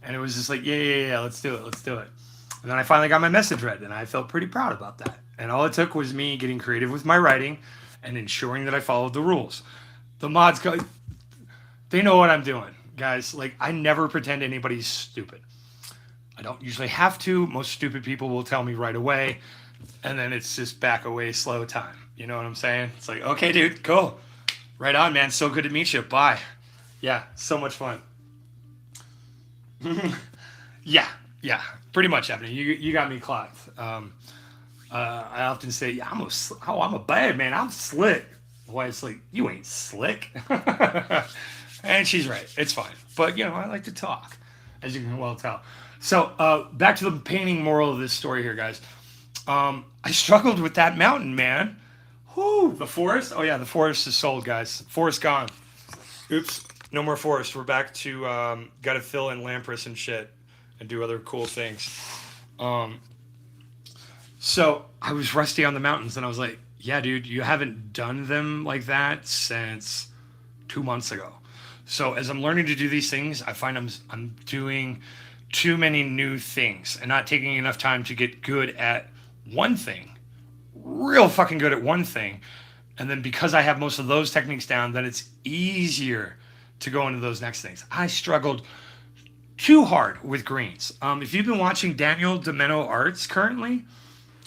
And it was just like, yeah, let's do it. And then I finally got my message read, and I felt pretty proud about that. And all it took was me getting creative with my writing and ensuring that I followed the rules. The mods, they know what I'm doing, guys. Like, I never pretend anybody's stupid. I don't usually have to. Most stupid people will tell me right away, and then it's just back away, slow time. You know what I'm saying? It's like, okay, dude, cool. Right on, man. So good to meet you. Bye. Yeah, so much fun. yeah, pretty much, Ebony. You got me clocked. I often say, yeah, I'm a bad man. I'm slick. Wife's like, you ain't slick. And she's right. It's fine. But, I like to talk, as you can well tell. So, back to the painting moral of this story here, guys. I struggled with that mountain, man. Whoo, the forest? Oh, yeah, the forest is sold, guys. Forest gone. Oops. No more forest. We're back to got to fill in Lampress and shit and do other cool things. So I was rusty on the mountains, and I was like, yeah, dude, you haven't done them like that since 2 months ago. So as I'm learning to do these things, I find I'm doing too many new things and not taking enough time to get good at one thing, real fucking good at one thing. And then because I have most of those techniques down, then it's easier to go into those next things. I struggled too hard with greens. If you've been watching Daniel Domeno Arts currently,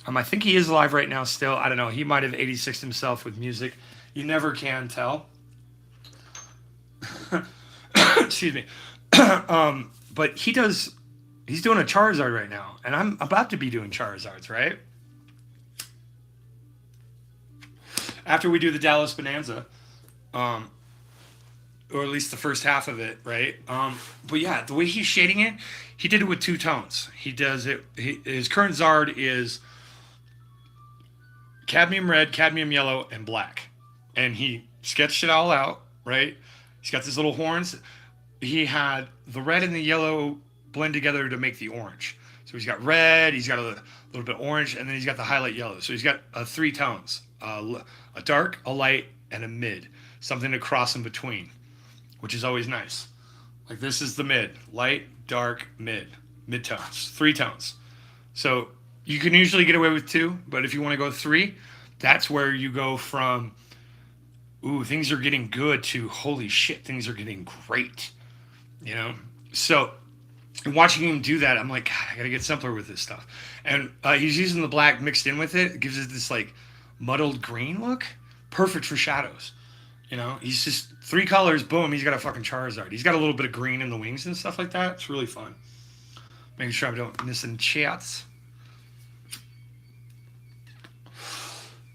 I think he is alive right now still. I don't know. He might have 86'd himself with music. You never can tell. Excuse me. But he's doing a Charizard right now. And I'm about to be doing Charizards, right? After we do the Dallas Bonanza. Or at least the first half of it, right? But yeah, the way he's shading it, he did it with 2 tones. He does it. His current Zard is cadmium red, cadmium yellow, and black. And he sketched it all out, right? He's got these little horns. He had the red and the yellow blend together to make the orange. So he's got red, he's got a little bit orange, and then he's got the highlight yellow. So he's got 3 tones, a dark, a light, and a mid, something to cross in between, which is always nice. Like this is the mid, light, dark, mid tones, 3 tones. So you can usually get away with 2, but if you want to go 3, that's where you go from, ooh, things are getting good to holy shit, things are getting great. You know? So watching him do that, I'm like, God, I gotta get simpler with this stuff. And he's using the black mixed in with it. It gives it this like muddled green look. Perfect for shadows. You know, he's just 3 colors, boom, he's got a fucking Charizard. He's got a little bit of green in the wings and stuff like that. It's really fun. Making sure I don't miss any chats.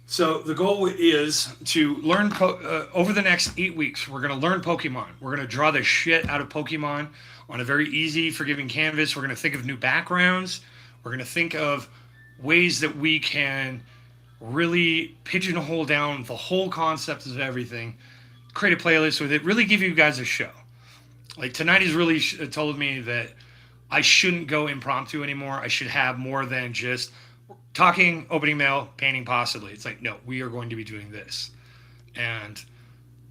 So the goal is to learn, over the next 8 weeks, we're going to learn Pokemon. We're going to draw the shit out of Pokemon on a very easy, forgiving canvas. We're going to think of new backgrounds. We're going to think of ways that we can really pigeonhole down the whole concept of everything, create a playlist with it, really give you guys a show. Like tonight has really told me that I shouldn't go impromptu anymore. I should have more than just talking, opening mail, painting possibly. It's like, no, we are going to be doing this. And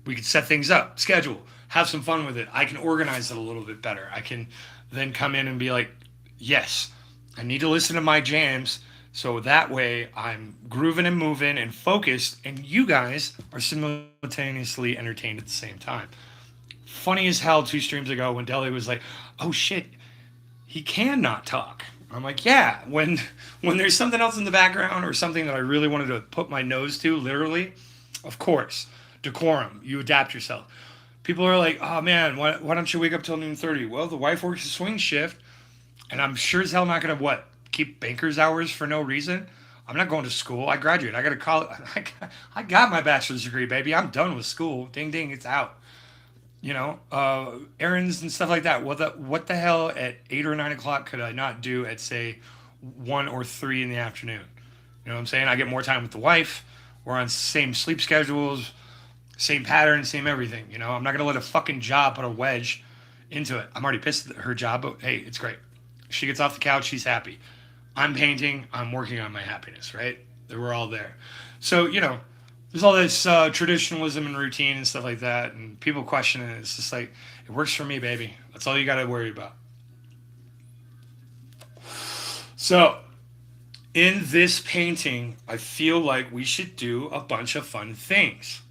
we can set things up, schedule, have some fun with it. I can organize it a little bit better. I can then come in and be like, yes, I need to listen to my jams. So that way I'm grooving and moving and focused, and you guys are simultaneously entertained at the same time. Funny as hell, 2 streams ago when Deli was like, oh shit, he cannot talk. I'm like, yeah, when there's something else in the background or something that I really wanted to put my nose to, literally, of course, decorum, you adapt yourself. People are like, oh man, why don't you wake up till noon 30? Well, the wife works a swing shift, and I'm sure as hell not going to, keep banker's hours for no reason. I'm not going to school. I graduate. I got to college. I got my bachelor's degree, baby. I'm done with school. Ding, ding, it's out. You know, errands and stuff like that. What the hell at 8 or 9 o'clock could I not do at, say, 1 or 3 in the afternoon? You know what I'm saying? I get more time with the wife. We're on same sleep schedules, same pattern, same everything. You know, I'm not going to let a fucking job put a wedge into it. I'm already pissed at her job, but hey, it's great. She gets off the couch, she's happy. I'm painting, I'm working on my happiness, right? We're all there. So, you know, there's all this traditionalism and routine and stuff like that, and people question it. It's just like, it works for me, baby. That's all you got to worry about. So, in this painting, I feel like we should do a bunch of fun things.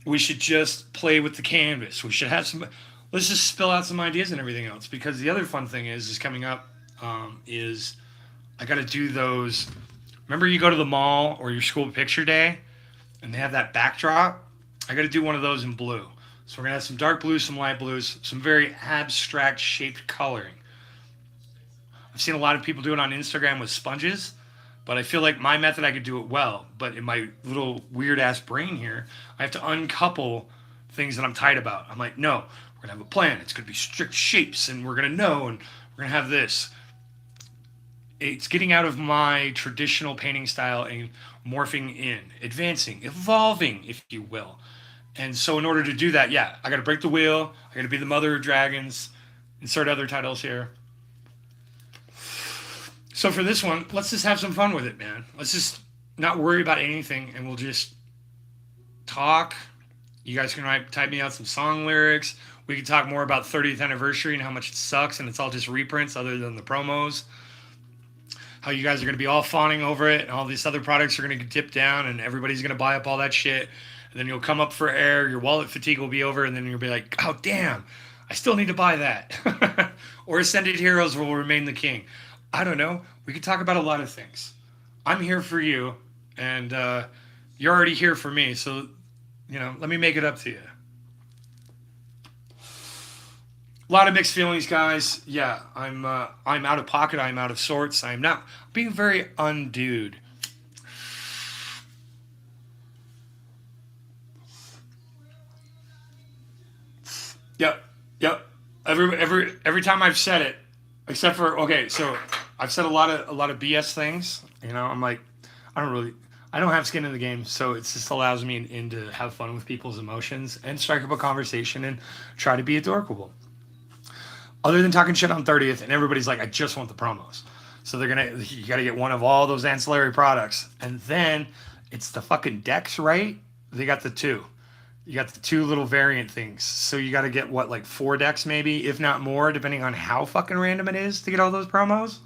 We should just play with the canvas. We should have some... Let's just spill out some ideas and everything else, because the other fun thing is coming up is I got to do those. Remember you go to the mall or your school picture day and they have that backdrop? I got to do one of those in blue. So we're going to have some dark blues, some light blues, some very abstract shaped coloring. I've seen a lot of people do it on Instagram with sponges, but I feel like my method, I could do it well. But in my little weird ass brain here, I have to uncouple things that I'm tight about. I'm like, no, we're going to have a plan. It's going to be strict shapes, and we're going to know, and we're going to have this. It's getting out of my traditional painting style and morphing in, advancing, evolving, if you will. And so in order to do that, yeah, I got to break the wheel. I got to be the mother of dragons. Insert other titles here. So for this one, let's just have some fun with it, man. Let's just not worry about anything, and we'll just talk. You guys can type me out some song lyrics. We can talk more about 30th anniversary and how much it sucks, and it's all just reprints other than the promos. How you guys are going to be all fawning over it, and all these other products are going to get dipped down, and everybody's going to buy up all that shit. And then you'll come up for air, your wallet fatigue will be over, and then you'll be like, oh, damn, I still need to buy that. Or Ascended Heroes will remain the king. I don't know. We could talk about a lot of things. I'm here for you, and you're already here for me, so, you know, let me make it up to you. A lot of mixed feelings, guys. Yeah, I'm out of pocket. I'm out of sorts. I'm not being very undued. Yep. Every time I've said it, except for, okay, so I've said a lot of BS things. You know, I'm like, I don't have skin in the game, so it just allows me in to have fun with people's emotions and strike up a conversation and try to be adorable. Other than talking shit on 30th, and everybody's like, I just want the promos. So you got to get one of all those ancillary products. And then It's the fucking decks, right? They got the two. You got the two little variant things. So you got to get what, like 4 decks maybe, if not more, depending on how fucking random it is to get all those promos.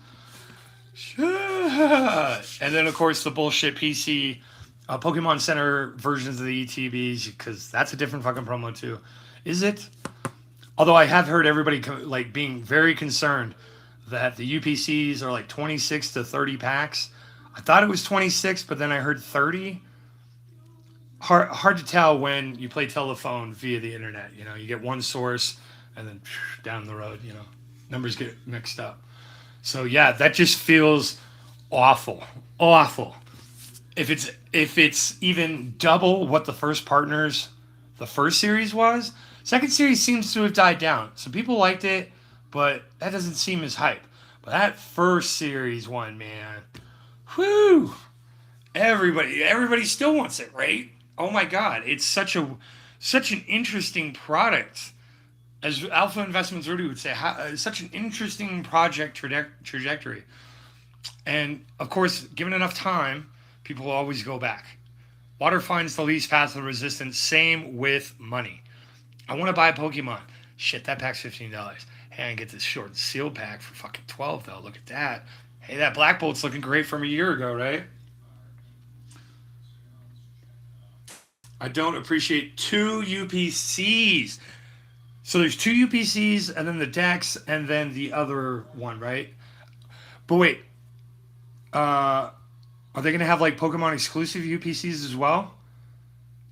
And then of course the bullshit PC Pokemon Center versions of the ETBs, because that's a different fucking promo too. Is it? Although I have heard everybody like being very concerned that the UPCs are like 26 to 30 packs. I thought it was 26, but then I heard 30. Hard to tell when you play telephone via the internet. You know, you get one source and then down the road, you know, numbers get mixed up. So yeah, that just feels awful. Awful. If it's even double what the first series was, second series seems to have died down. Some people liked it, but that doesn't seem as hype. But that first series one, man, whoo! Everybody still wants it, right? Oh my god, it's such an interesting product. As Alpha Investments Rudy would say, such an interesting project trajectory. And of course, given enough time, people will always go back. Water finds the least path of resistance. Same with money. I want to buy a Pokemon. Shit, that pack's $15. Hey, I can get this short and sealed pack for fucking 12 though. Look at that. Hey, that Black Bolt's looking great from a year ago, right? I don't appreciate 2 UPCs. So there's 2 UPCs and then the decks and then the other one, right? But wait, are they gonna have like Pokemon exclusive UPCs as well?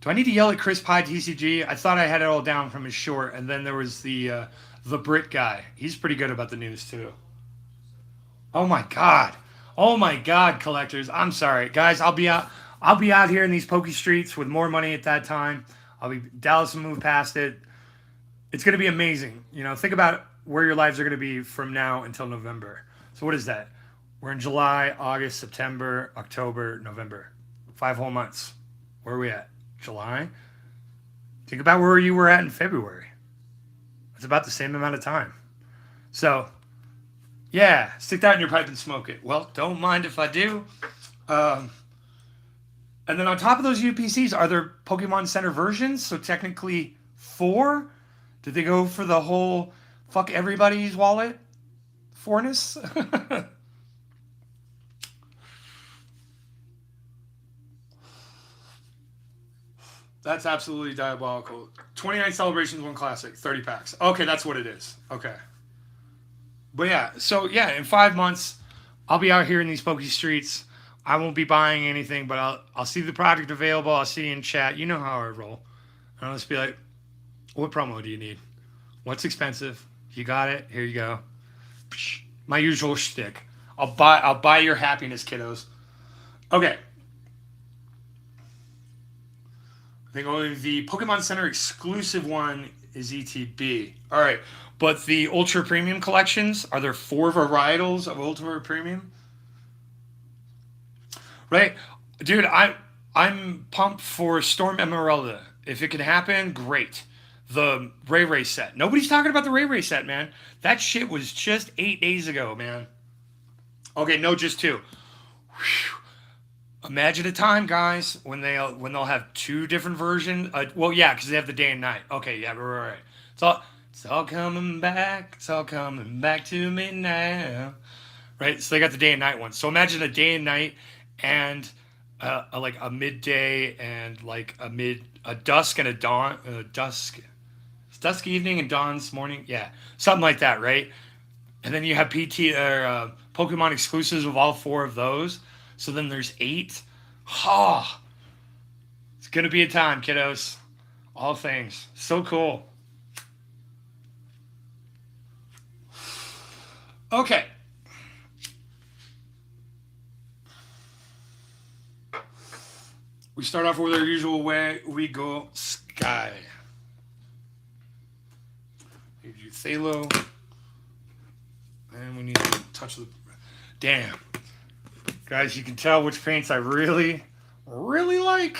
Do I need to yell at Chris Pye TCG? I thought I had it all down from his short, and then there was the Brit guy. He's pretty good about the news too. Oh my god. Oh my god, collectors. I'm sorry. Guys, I'll be out here in these pokey streets with more money at that time. Dallas will move past it. It's going to be amazing. You know, think about where your lives are going to be from now until November. So what is that? We're in July, August, September, October, November. 5 whole months. Where are we at? July? Think about where you were at in February. It's about the same amount of time. So, yeah, stick that in your pipe and smoke it. Well, don't mind if I do. And then on top of those UPCs, are there Pokemon Center versions? So technically 4? Did they go for the whole fuck everybody's wallet? Fourness? That's absolutely diabolical. 29 celebrations, 1 classic, 30 packs. Okay, that's what it is. Okay. But yeah, so yeah, in 5 months, I'll be out here in these pokey streets. I won't be buying anything, but I'll see the product available. I'll see you in chat. You know how I roll. And I'll just be like, what promo do you need? What's expensive? You got it. Here you go. My usual shtick. I'll buy your happiness, kiddos. Okay. I think only the Pokemon Center exclusive one is ETB. All right. But the Ultra Premium collections, are there 4 varietals of Ultra Premium? Right? Dude, I'm pumped for Storm Emeralda. If it can happen, great. The Ray set. Nobody's talking about the Ray set, man. That shit was just 8 days ago, man. Okay, no, just 2. Whew. Imagine a time, guys, when they'll have 2 different versions. Well, yeah, because they have the day and night. Okay, yeah, right. It's all coming back. It's all coming back to me now. Right? So they got the day and night one. So imagine a day and night and like a midday and like a dusk and a dawn, dusk evening and dawn's morning. Yeah, something like that, right? And then you have Pokemon exclusives of all 4 of those. So then there's 8. Oh, it's going to be a time, kiddos. All things. So cool. Okay. We start off with our usual way. We go Sky. Need to do Thalo. And we need to touch the... Damn. Guys, you can tell which paints I really, really like.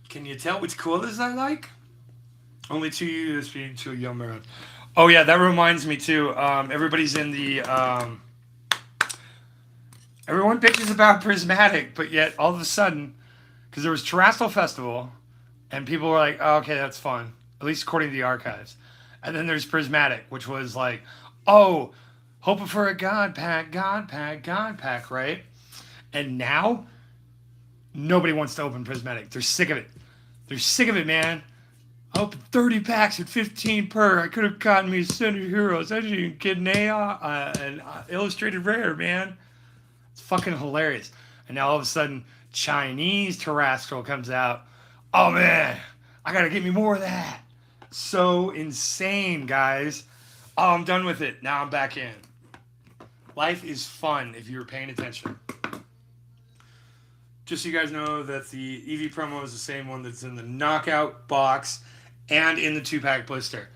Can you tell which colors I like? Only 2 USB, 2 Yelmer. Oh yeah, that reminds me too. Everybody's in the Everyone bitches about Prismatic, but yet all of a sudden, because there was Terrestrial Festival, and people were like, oh, okay, that's fun, at least according to the archives. And then there's Prismatic, which was like, oh, hoping for a God Pack, right? And now, nobody wants to open Prismatic. They're sick of it. They're sick of it, man. I opened 30 packs at 15 per. I could have gotten me Center Heroes. I didn't even get an illustrated rare, man. It's fucking hilarious. And now all of a sudden, Chinese Terrestrial comes out. Oh, man, I got to get me more of that. So insane, guys. Oh, I'm done with it. Now I'm back in. Life is fun if you're paying attention. Just so you guys know that the EV promo is the same one that's in the knockout box and in the 2-pack blister.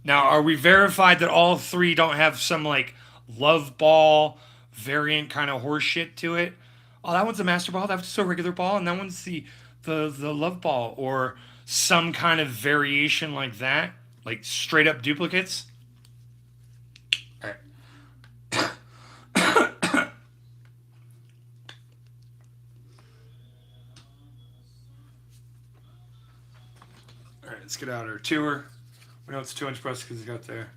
Now, are we verified that all 3 don't have some like love ball variant kind of horse shit to it? Oh, that one's a master ball. That's just a regular ball, and that one's the love ball, or some kind of variation like that, like straight up duplicates. All right. All right, let's get out our tour. We know it's 2-inch press because it's got there.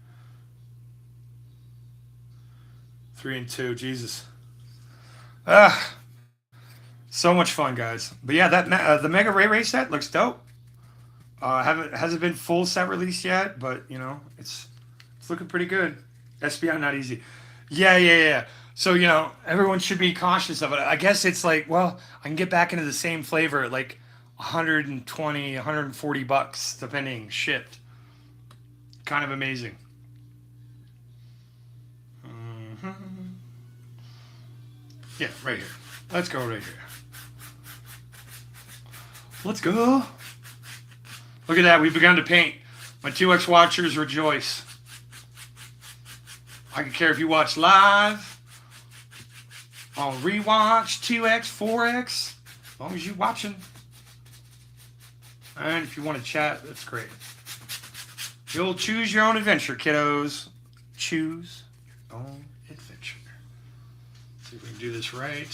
3 and 2, Jesus. So much fun, guys. But yeah, that the Mega Ray Ray set looks dope. Hasn't been full set released yet, but you know it's looking pretty good. SBI not easy. Yeah. So you know everyone should be cautious of it. I guess it's like, well, I can get back into the same flavor at like 120, 140 bucks depending shipped. Kind of amazing. Yeah, right here. Let's go right here. Let's go. Look at that. We've begun to paint. My 2X watchers rejoice. I could care if you watch live, on rewatch, 2X, 4X, as long as you're watching. And if you want to chat, that's great. You'll choose your own adventure, kiddos. Choose your own adventure. Let's see if we can do this right.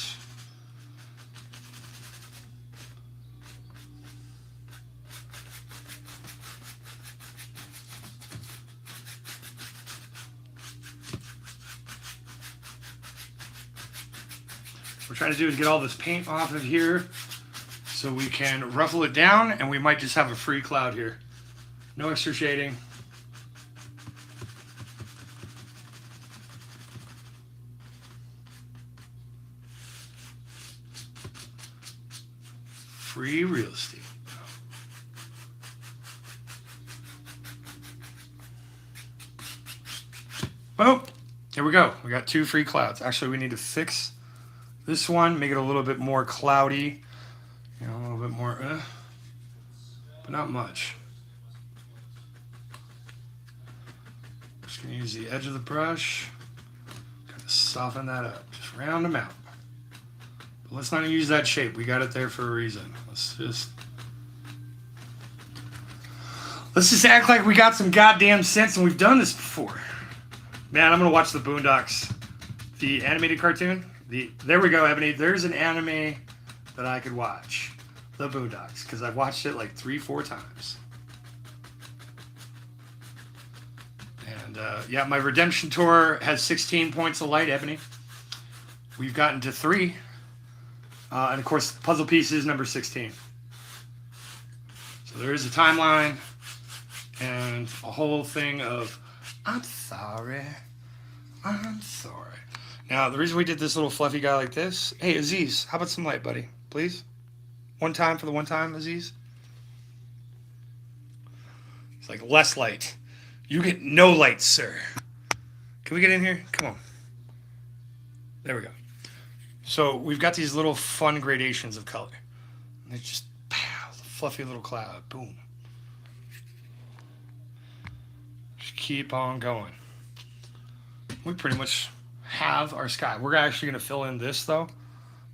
What we're trying to do is get all this paint off of here so we can ruffle it down, and we might just have a free cloud here. No extra shading. Free real estate. Boom. Here we go. We got 2 free clouds. Actually, we need to fix this one, make it a little bit more cloudy. You know, a little bit more, but not much. Just gonna use the edge of the brush, kind of soften that up, just round them out. But let's not use that shape. We got it there for a reason. Let's just act like we got some goddamn sense and we've done this before. Man, I'm gonna watch the Boondocks, the animated cartoon. There we go, Ebony. There's an anime that I could watch, the Boondocks, because I've watched it like 3-4 times. And yeah, my redemption tour has 16 points of light, Ebony. We've gotten to 3, and of course, puzzle pieces number 16. So there is a timeline and a whole thing of I'm sorry. Now, the reason we did this little fluffy guy like this... Hey, Aziz, how about some light, buddy? Please? One time for the one time, Aziz? It's like, less light. You get no light, sir. Can we get in here? Come on. There we go. So, we've got these little fun gradations of color. And it's just, pow, fluffy little cloud. Boom. Just keep on going. We pretty much have our sky. We're actually going to fill in this, though.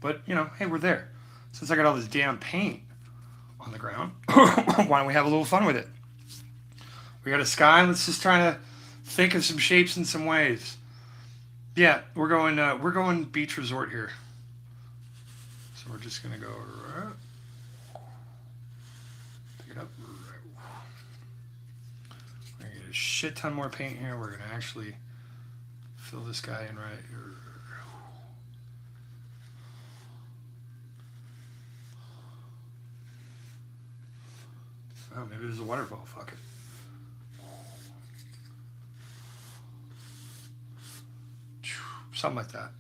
But, you know, hey, we're there. Since I got all this damn paint on the ground, why don't we have a little fun with it? We got a sky. Let's just try to think of some shapes and some waves. Yeah, we're going beach resort here. So we're just gonna go right, pick it up. We're gonna get a shit ton more paint here. We're gonna actually fill this guy in right here. Oh, maybe there's a waterfall. Fuck it. Something like that.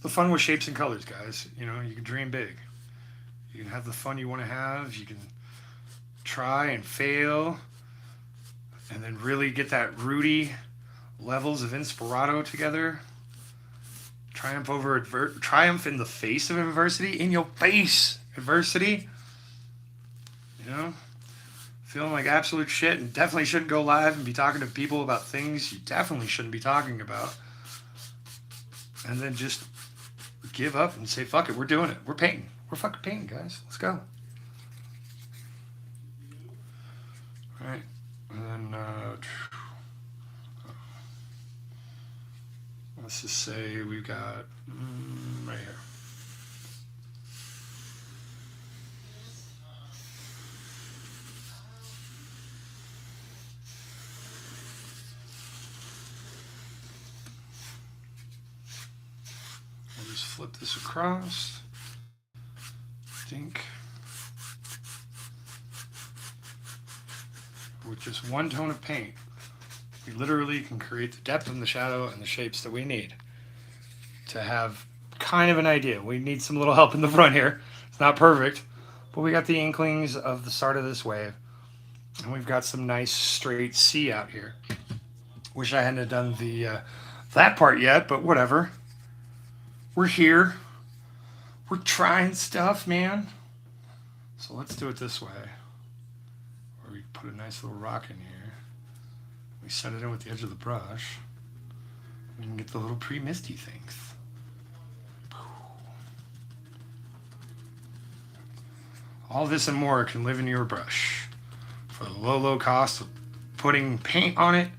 The fun with shapes and colors, guys. You know, you can dream big. You can have the fun you want to have. You can try and fail. And then really get that Rudy levels of Inspirato together. Triumph in the face of adversity. In your face, adversity. You know? Feeling like absolute shit and definitely shouldn't go live and be talking to people about things you definitely shouldn't be talking about. And then just give up and say, fuck it, we're doing it. We're painting. We're fucking painting, guys. Let's go. All right. And then, let's just say we've got right here. Flip this across. Think. With just one tone of paint, we literally can create the depth and the shadow and the shapes that we need to have kind of an idea. We need some little help in the front here. It's not perfect, but we got the inklings of the start of this wave. And we've got some nice straight C out here. Wish I hadn't done the that part yet, but whatever. We're here. We're trying stuff, man. So let's do it this way. Where we put a nice little rock in here. We set it in with the edge of the brush. We can get the little pre-misty things. All this and more can live in your brush for the low cost of putting paint on it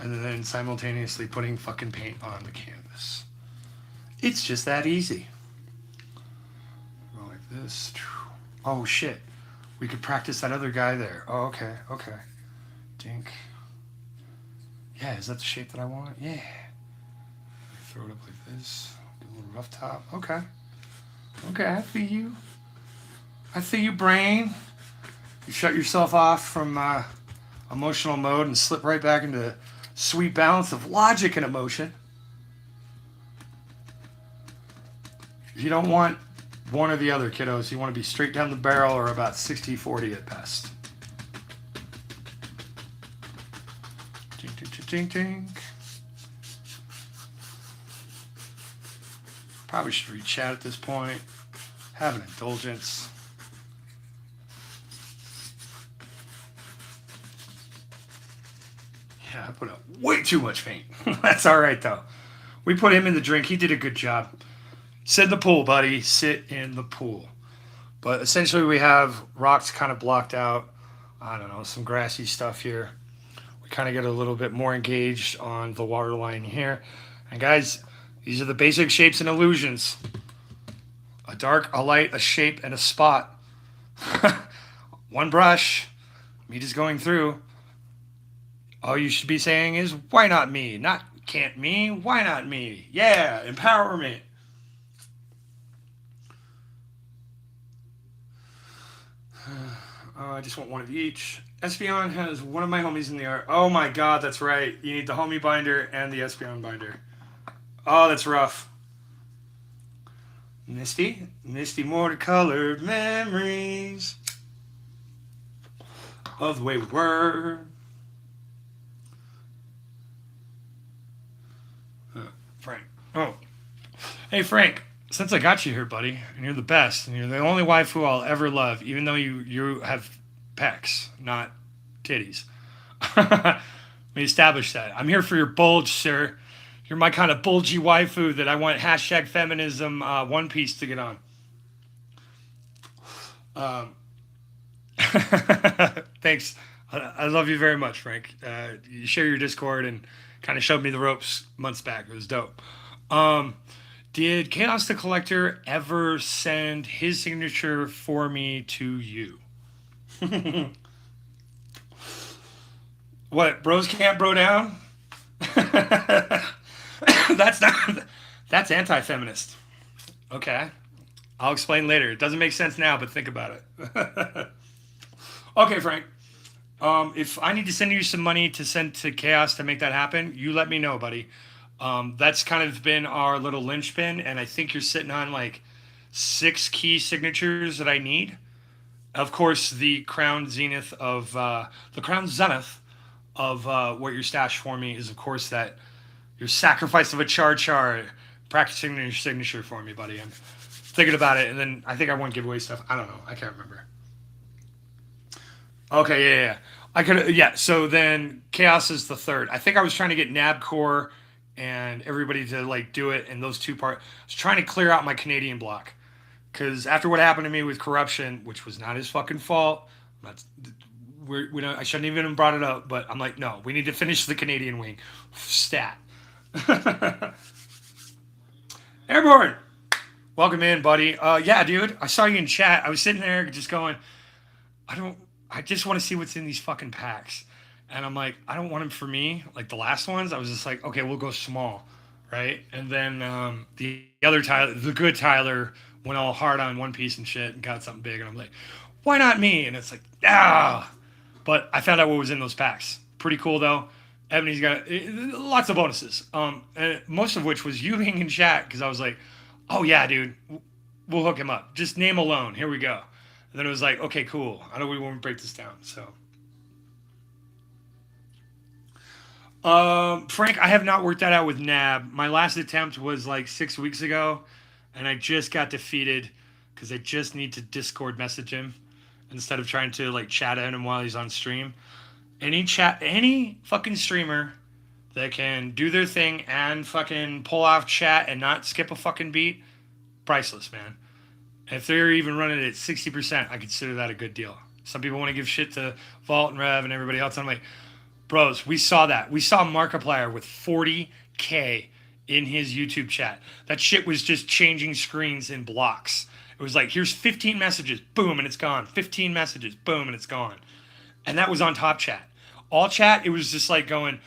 and then simultaneously putting fucking paint on the canvas. It's just that easy. Go like this. Oh shit. We could practice that other guy there. Oh, okay. Dink. Yeah, is that the shape that I want? Yeah. Throw it up like this. Do a little rough top. Okay, I feel you. I feel you, brain. You shut yourself off from emotional mode and slip right back into sweet balance of logic and emotion. You don't want one or the other, kiddos. You want to be straight down the barrel or about 60-40 at best. Tink, tink, tink, tink. Probably should read chat at this point. Have an indulgence. Yeah, I put up way too much paint. That's all right, though. We put him in the drink. He did a good job. Sit in the pool, buddy. Sit in the pool. But essentially we have rocks kind of blocked out. I don't know, some grassy stuff here. We kind of get a little bit more engaged on the water line here. And guys, these are the basic shapes and illusions. A dark, a light, a shape, and a spot. One brush. Me just going through. All you should be saying is, why not me? Not can't me. Why not me? Yeah, empowerment. I just want one of each. Espeon has one of my homies in the art. Oh my god, that's right. You need the homie binder and the Espeon binder. Oh, that's rough. Misty watercolored memories of the way we were. Frank. Oh. Hey, Frank. Since I got you here, buddy, and you're the best, and you're the only waifu I'll ever love, even though you have pecs, not titties. We established that. I'm here for your bulge, sir. You're my kind of bulgy waifu that I want #feminism One Piece to get on. Thanks. I love you very much, Frank. You share your Discord and kind of showed me the ropes months back. It was dope. Did Chaos the Collector ever send his signature for me to you? What, bros can't bro down? That's not. That's anti-feminist. Okay, I'll explain later. It doesn't make sense now, but think about it. Okay, Frank. If I need to send you some money to send to Chaos to make that happen, you let me know, buddy. That's kind of been our little linchpin, and I think you're sitting on like 6 key signatures that I need. Of course, the crown zenith of what you're stashed for me is, of course, that your sacrifice of a char practicing your signature for me, buddy. I'm thinking about it, and then I think I want giveaway stuff. I don't know. I can't remember. Okay, yeah. I could, yeah. So then Chaos is the third. I think I was trying to get Nabcore and everybody to like do it, and those two parts. I was trying to clear out my Canadian block because after what happened to me with corruption, which was not his fucking fault. We don't, I shouldn't even have brought it up, but I'm like, no, we need to finish the Canadian wing. Stat. Airborne, welcome in, buddy. Yeah, dude, I saw you in chat. I was sitting there just going, I just want to see what's in these fucking packs. And I'm like, I don't want them for me. Like the last ones, I was just like, okay, we'll go small, right? And then the other Tyler, the good Tyler, went all hard on One Piece and shit and got something big. And I'm like, why not me? And it's like, ah. But I found out what was in those packs. Pretty cool, though. Ebony's got lots of bonuses. And most of which was you being in chat because I was like, oh, yeah, dude, we'll hook him up. Just name alone. Here we go. And then it was like, okay, cool. I know we won't break this down. So, Frank, I have not worked that out with Nab. My last attempt was like 6 weeks ago, and I just got defeated because I just need to Discord message him instead of trying to like chat at him while he's on stream. Any fucking streamer that can do their thing and fucking pull off chat and not skip a fucking beat, priceless, man. If they're even running it at 60%, I consider that a good deal. Some people want to give shit to Vault and Rev and everybody else. I'm like, bros, we saw that. We saw Markiplier with 40K in his YouTube chat. That shit was just changing screens in blocks. It was like, here's 15 messages, boom, and it's gone. 15 messages, boom, and it's gone. And that was on top chat. All chat, it was just like going,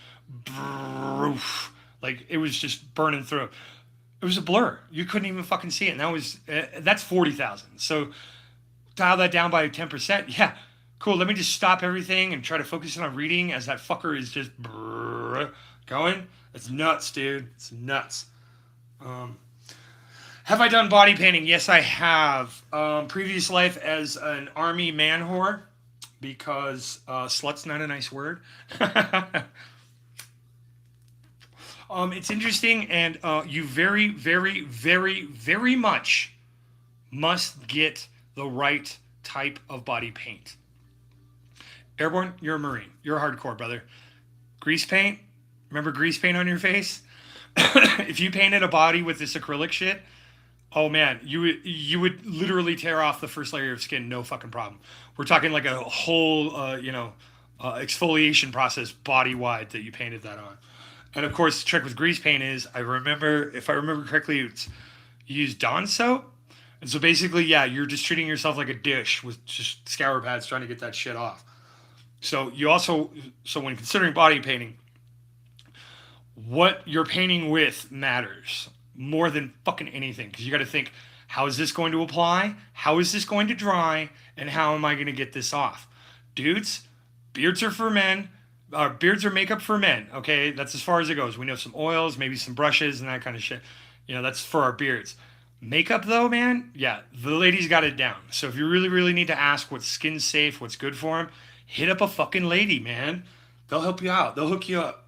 like it was just burning through. It was a blur. You couldn't even fucking see it. And that's 40,000. So dial that down by 10%. Yeah, cool. Let me just stop everything and try to focus on reading as that fucker is just going. It's nuts, dude. It's nuts. Have I done body painting? Yes, I have. Previous life as an army man whore, because slut's not a nice word. It's interesting, and you very, very, very, very much must get the right type of body paint. Airborne, you're a Marine. You're a hardcore, brother. Grease paint? Remember grease paint on your face? If you painted a body with this acrylic shit, oh man, you would literally tear off the first layer of skin, no fucking problem. We're talking like a whole, exfoliation process body-wide that you painted that on. And of course, the trick with grease paint is, if I remember correctly, you use Dawn soap. And so basically, yeah, you're just treating yourself like a dish with just scour pads trying to get that shit off. So when considering body painting, what you're painting with matters more than fucking anything. Because you got to think, how is this going to apply? How is this going to dry? And how am I going to get this off? Dudes, beards are for men. Beards are makeup for men, okay? That's as far as it goes. We know some oils, maybe some brushes and that kind of shit. That's for our beards. Makeup, though, man, yeah, the ladies got it down. So if you really, really need to ask what's skin safe, what's good for them, hit up a fucking lady, man. They'll help you out. They'll hook you up.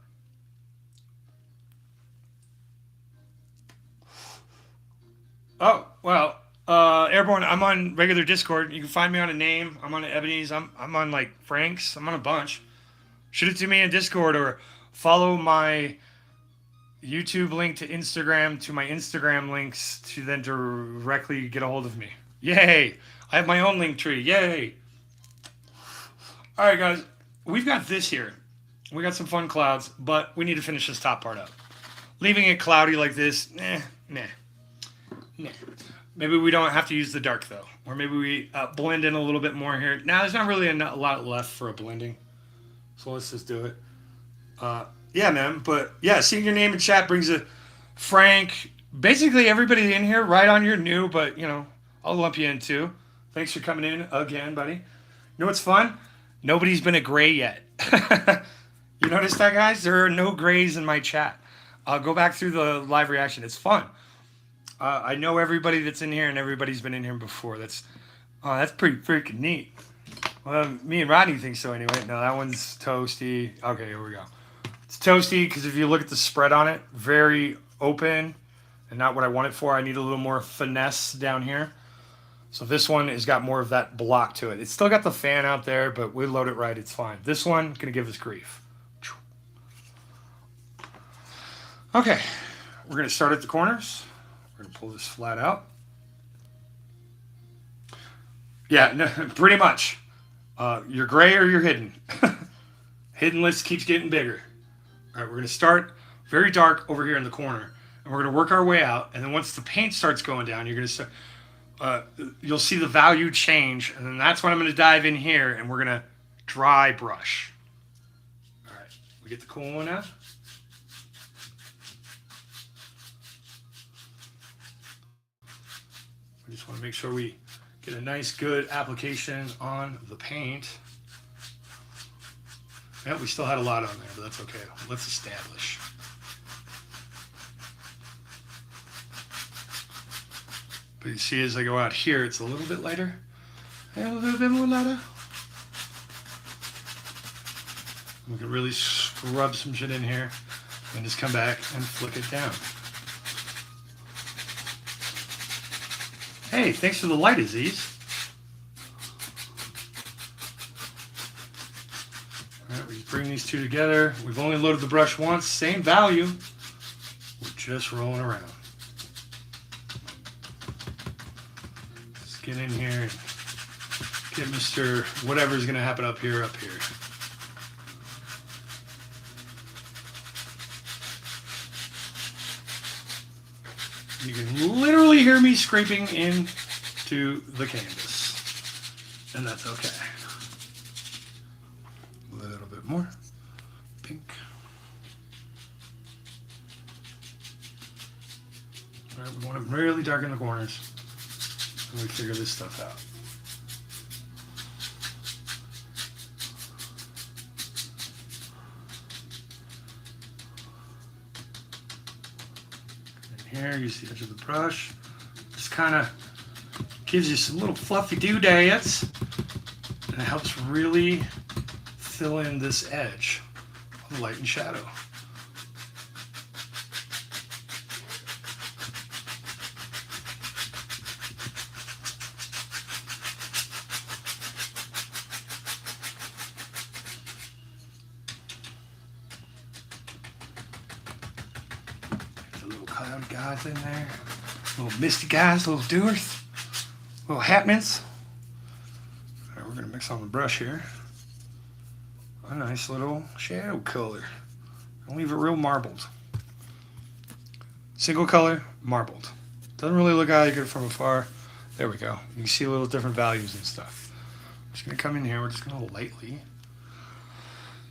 Oh, well, Airborne, I'm on regular Discord. You can find me on a name. I'm on Ebony's. I'm on, like, Frank's. I'm on a bunch. Shoot it to me in Discord or follow my YouTube link to Instagram to my Instagram links to then directly get a hold of me. Yay! I have my own link tree. Yay! All right, guys. We've got this here. We got some fun clouds, but we need to finish this top part up. Leaving it cloudy like this, nah. Nah. Maybe we don't have to use the dark though, or maybe we blend in a little bit more here. Now there's not really a lot left for a blending, so let's just do it. Yeah, man. But yeah, seeing your name in chat brings a Frank. Basically everybody in here, right on, you're new, but you know I'll lump you in too. Thanks for coming in again, buddy. You know what's fun? Nobody's been a gray yet. You notice that, guys? There are no grays in my chat. Go back through the live reaction. It's fun. I know everybody that's in here, and everybody's been in here before. That's pretty freaking neat. Well, me and Rodney think so anyway. No, that one's toasty. Okay, here we go. It's toasty because if you look at the spread on it, very open and not what I want it for. I need a little more finesse down here. So this one has got more of that block to it. It's still got the fan out there, but we load it right. It's fine. This one, going to give us grief. Okay, we're going to start at the corners. We're going to pull this flat out. Yeah, no, pretty much. You're gray or you're hidden. Hidden list keeps getting bigger. All right, we're going to start very dark over here in the corner. And we're going to work our way out. And then once the paint starts going down, you're going to start... you'll see the value change, and then that's when I'm going to dive in here, and we're going to dry brush. All right, we get the cool one out. We just want to make sure we get a nice, good application on the paint. Yeah, we still had a lot on there, but that's okay. Let's establish. But you see as I go out here, it's a little bit lighter. And a little bit more lighter. We can really scrub some shit in here and just come back and flick it down. Hey, thanks for the light, Aziz. All right, we just bring these two together. We've only loaded the brush once, same value. We're just rolling around. Get in here and get Mr. Whatever's going to happen up here. You can literally hear me scraping into the canvas. And that's okay. A little bit more pink. All right, we want to really darken the corners. And we figure this stuff out. And here, use the edge of the brush. Just kind of gives you some little fluffy doodads. And it helps really fill in this edge of light and shadow. Guys in there, little misty guys, little doers, little hatmans. All right, we're gonna mix on the brush here. A nice little shadow color. I'll leave it real marbled. Single color, marbled. Doesn't really look that good from afar. There we go. You can see a little different values and stuff. I'm just gonna come in here. We're just gonna lightly,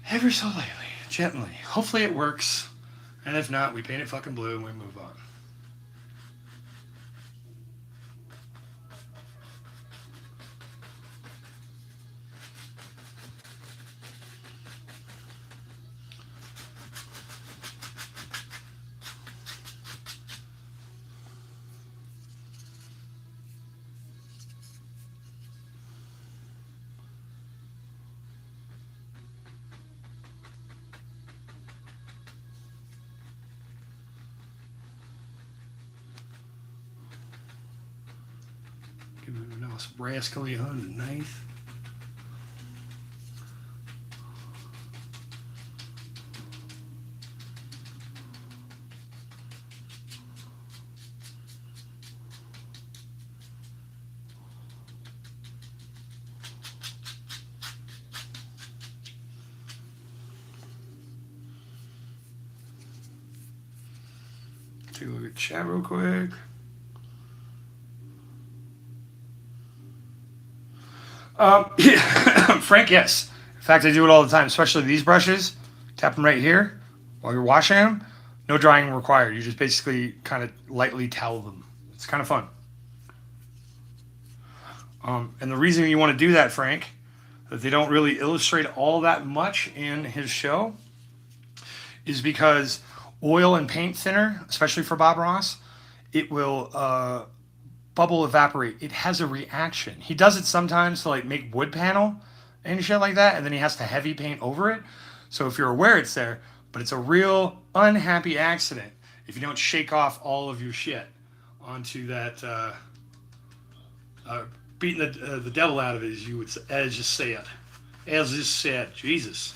ever so lightly, gently. Hopefully it works. And if not, we paint it fucking blue and we move on. Give it a nice rascally on the knife. Take a look at chat real quick. Yeah, Frank, yes. In fact, I do it all the time, especially these brushes. Tap them right here while you're washing them. No drying required. You just basically kind of lightly towel them. It's kind of fun. And the reason you want to do that, Frank, that they don't really illustrate all that much in his show, is because oil and paint thinner, especially for Bob Ross, it will bubble evaporate. It has a reaction. He does it sometimes to like make wood panel and shit like that, and then he has to heavy paint over it. So if you're aware it's there, but it's a real unhappy accident if you don't shake off all of your shit onto that beating the devil out of it, as you would, as just said, as just said, Jesus.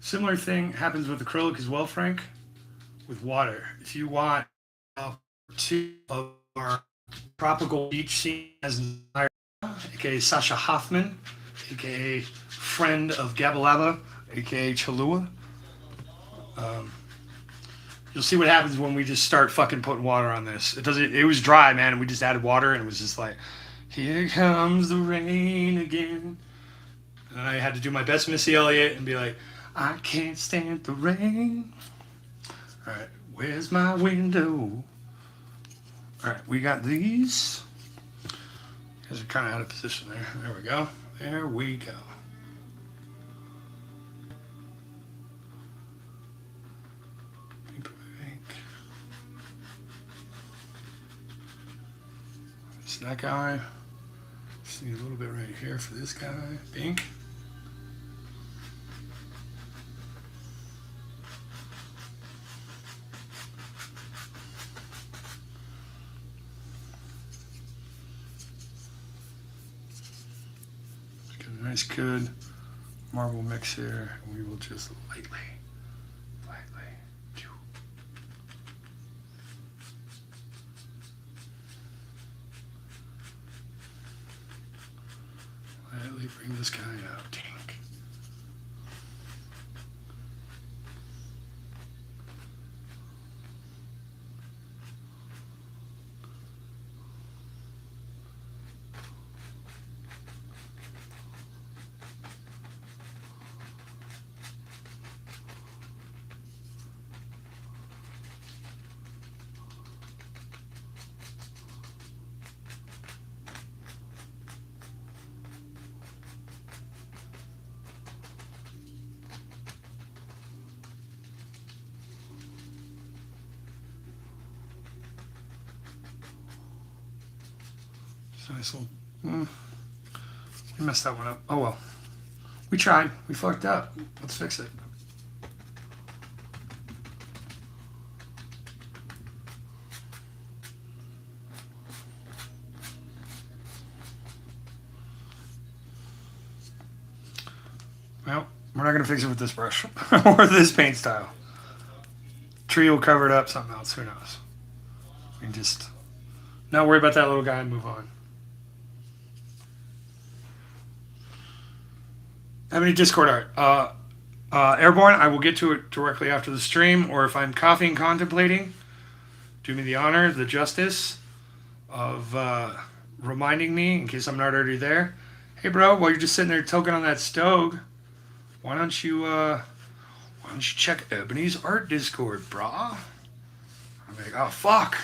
Similar thing happens with acrylic as well, Frank, with water. If you want two of our tropical beach scene as aka Sasha Hoffman, aka friend of Gabalaba, aka Chalua, you'll see what happens when we just start fucking putting water on this. It was dry, man, and we just added water, and it was just like, here comes the rain again. And I had to do my best Missy Elliott and be like, I can't stand the rain. All right, where's my window? All right, we got these. These are kind of out of position there. There we go. There we go. It's that guy. Just need a little bit right here for this guy. Pink. Nice good marble mix here, and we will just lightly bring this guy out. Tink. Nice little. We messed that one up. Oh well. We tried. We fucked up. Let's fix it. Well, we're not going to fix it with this brush or this paint style. Tree will cover it up. Something else. Who knows? We can just not worry about that little guy and move on. Ebony Discord art. Airborne, I will get to it directly after the stream, or if I'm coughing contemplating, do me the honor, the justice of reminding me, in case I'm not already there. Hey bro, while you're just sitting there toking on that stove, why don't you check Ebony's art Discord, brah? I'm like, oh fuck.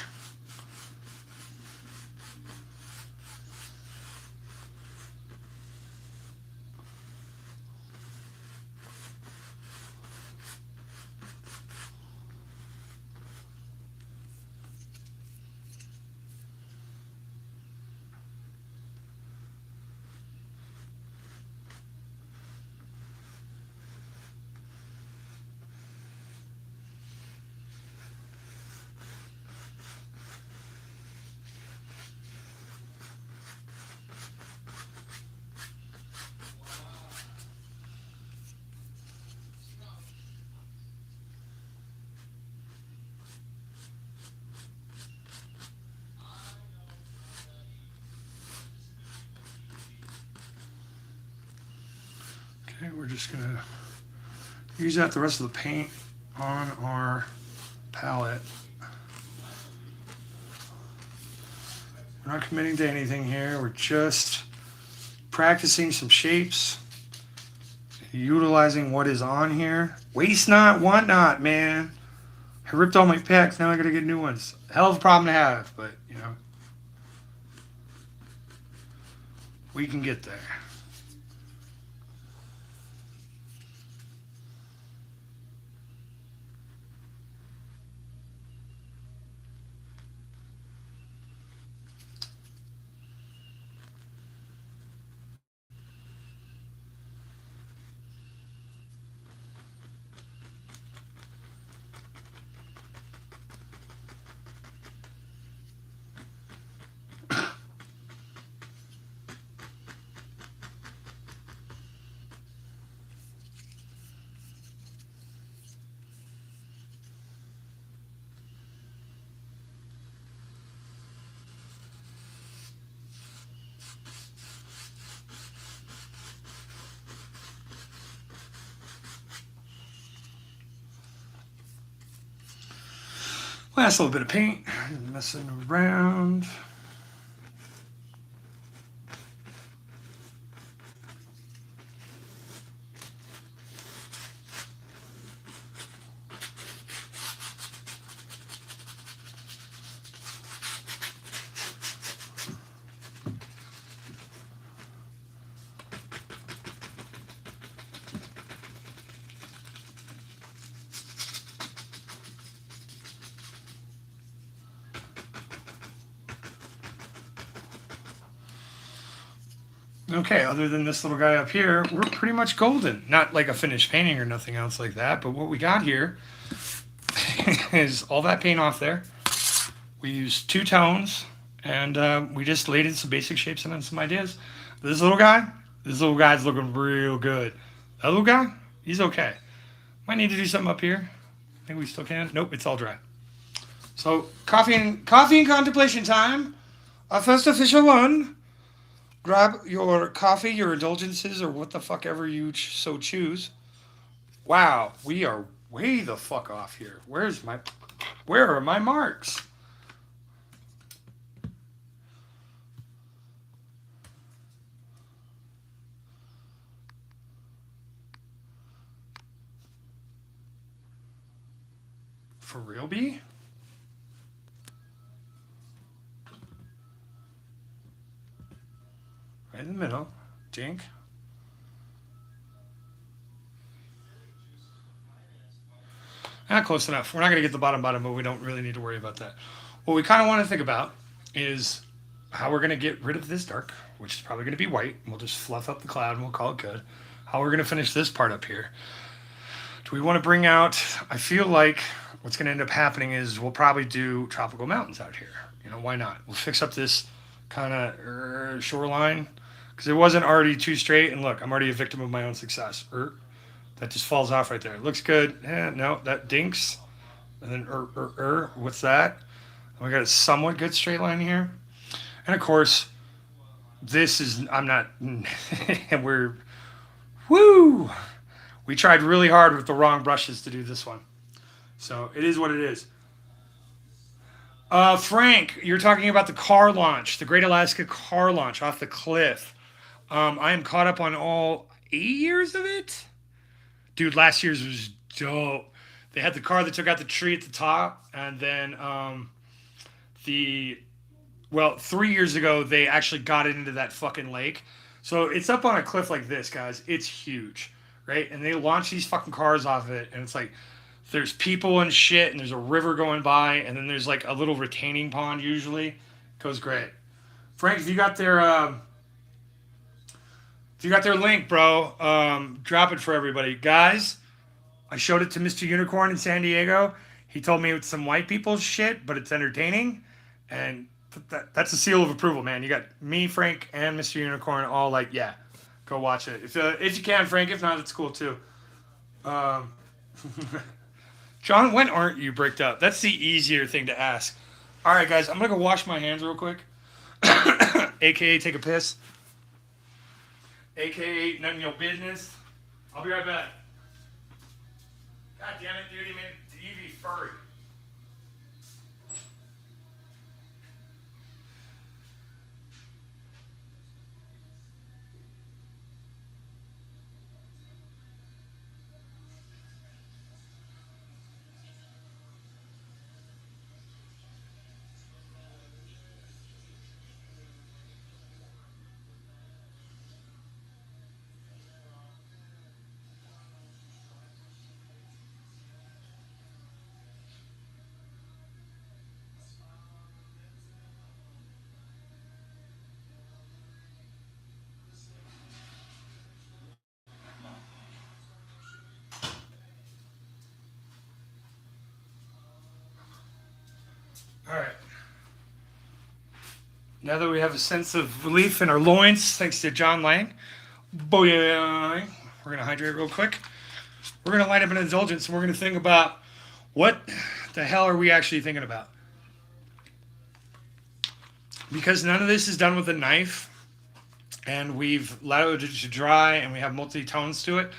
Okay, we're just gonna use out the rest of the paint on our palette. We're not committing to anything here. We're just practicing some shapes, utilizing what is on here. Waste not, want not, man. I ripped all my packs. Now I gotta get new ones. Hell of a problem to have, but you know, we can get there. Last little bit of paint, messing around. Okay, other than this little guy up here, we're pretty much golden. Not like a finished painting or nothing else like that, but what we got here is all that paint off there. We used 2 tones, and we just laid in some basic shapes and then some ideas. This little guy's looking real good. That little guy, he's okay. Might need to do something up here. I think we still can. Nope, it's all dry. So coffee and contemplation time. Our first official one. Grab your coffee, your indulgences, or what the fuck ever you so choose. Wow, we are way the fuck off here. Where are my marks? For real, B? Right in the middle. Dink. Close enough. We're not going to get the bottom, but we don't really need to worry about that. What we kind of want to think about is how we're going to get rid of this dark, which is probably going to be white. We'll just fluff up the cloud and we'll call it good. How we're going to finish this part up here. Do we want to bring out, I feel like what's going to end up happening is we'll probably do tropical mountains out here. You know, why not? We'll fix up this kind of shoreline because it wasn't already too straight. And look, I'm already a victim of my own success. That just falls off right there. It looks good. No, that dinks. And then what's that? We got a somewhat good straight line here. And of course, this is, I'm not, and we tried really hard with the wrong brushes to do this one. So it is what it is. Frank, you're talking about the car launch, the Great Alaska car launch off the cliff. I am caught up on all 8 years of it. Dude, last year's was dope. They had the car that took out the tree at the top, and then 3 years ago, they actually got it into that fucking lake. So it's up on a cliff like this, guys. It's huge, right? And they launch these fucking cars off it, and it's like there's people and shit, and there's a river going by, and then there's like a little retaining pond usually. It goes great. Frank, if you got their link, bro, drop it for everybody. Guys, I showed it to Mr. Unicorn in San Diego. He told me it's some white people's shit, but it's entertaining. And that's a seal of approval, man. You got me, Frank, and Mr. Unicorn all like, yeah, go watch it. If you can, Frank. If not, it's cool too. John, when aren't you bricked up? That's the easier thing to ask. All right, guys, I'm going to go wash my hands real quick. AKA take a piss. AKA none of your business. I'll be right back. God damn it, dude, he made the Eevee furry. All right. Now that we have a sense of relief in our loins, thanks to John Lang, boing, we're going to hydrate real quick. We're going to line up an indulgence, and we're going to think about what the hell are we actually thinking about? Because none of this is done with a knife, and we've allowed it to dry, and we have multi-tones to it.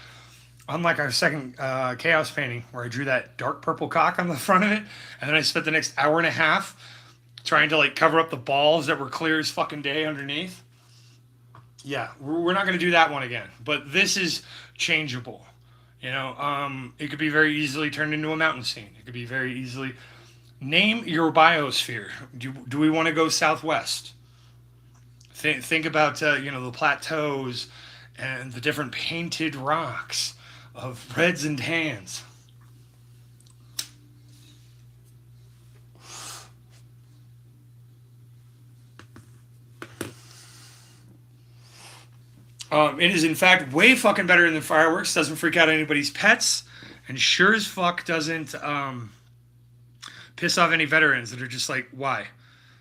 Unlike our second chaos painting, where I drew that dark purple cock on the front of it, and then I spent the next hour and a half trying to like cover up the balls that were clear as fucking day underneath. Yeah, we're not going to do that one again. But this is changeable. You know, it could be very easily turned into a mountain scene. It could be very easily... Name your biosphere. Do we want to go southwest? Think about, you know, the plateaus and the different painted rocks of reds and tans. It is, in fact, way fucking better than fireworks. Doesn't freak out anybody's pets. And sure as fuck doesn't piss off any veterans that are just like, why?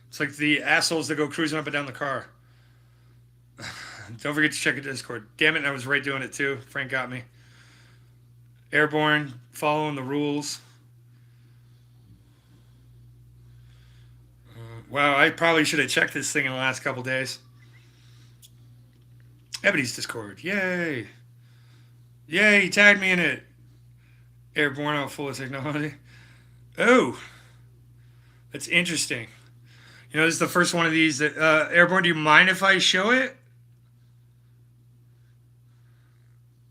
It's like the assholes that go cruising up and down the car. Don't forget to check the Discord. Damn it, I was right doing it too. Frank got me. Airborne, following the rules. Wow, I probably should have checked this thing in the last couple days. Ebony's Discord. Yay. Yay, he tagged me in it. Airborne out full of technology. Oh. That's interesting. You know, this is the first one of these that... Airborne, do you mind if I show it?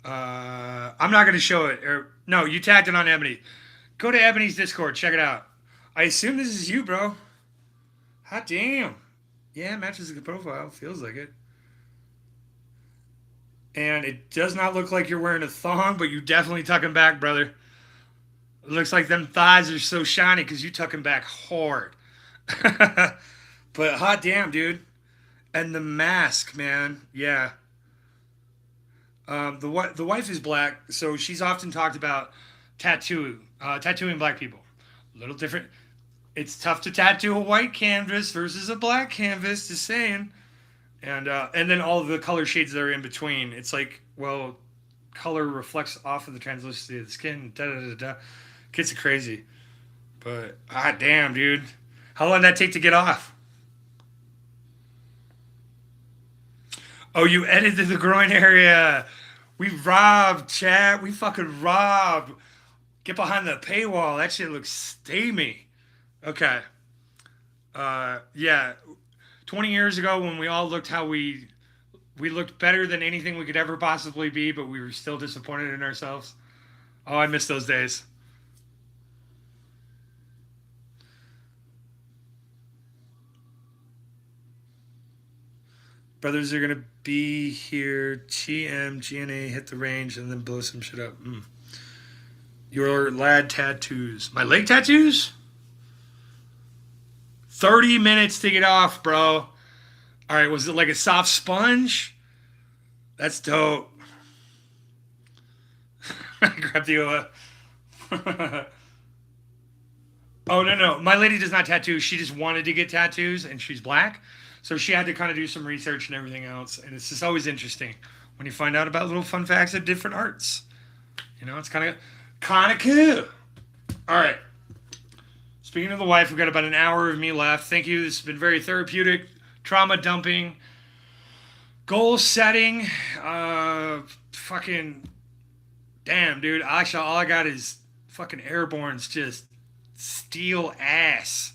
I'm not going to show it. No, you tagged it on Ebony. Go to Ebony's Discord. Check it out. I assume this is you, bro. Hot damn. Yeah, matches the profile. Feels like it. And it does not look like you're wearing a thong, but you definitely tucking back, brother. It looks like them thighs are so shiny because you tucking back hard. But hot damn, dude. And the mask, man. Yeah. The wife is black, so she's often talked about tattooing black people. A little different. It's tough to tattoo a white canvas versus a black canvas, just saying. And then all the color shades that are in between. It's like, well, color reflects off of the translucency of the skin. Gets it crazy. But, damn, dude. How long did that take to get off? Oh, you edited the groin area. We robbed, chat. We fucking robbed. Get behind the paywall. That shit looks steamy. Okay. Yeah. 20 years ago when we all looked how we looked better than anything we could ever possibly be, but we were still disappointed in ourselves. Oh, I miss those days. Brothers are going to be here. TM, GNA, hit the range, and then blow some shit up. Your lad tattoos. My leg tattoos? 30 minutes to get off, bro. All right, was it like a soft sponge? That's dope. I grabbed you. Oh, no. My lady does not tattoo. She just wanted to get tattoos, and she's black. So she had to kind of do some research and everything else. And it's just always interesting when you find out about little fun facts of different arts. You know, it's kind of cool. All right. Speaking of the wife, we've got about an hour of me left. Thank you. This has been very therapeutic, trauma dumping, goal setting, fucking Damn, dude. Actually, all I got is fucking Airborne's just steel ass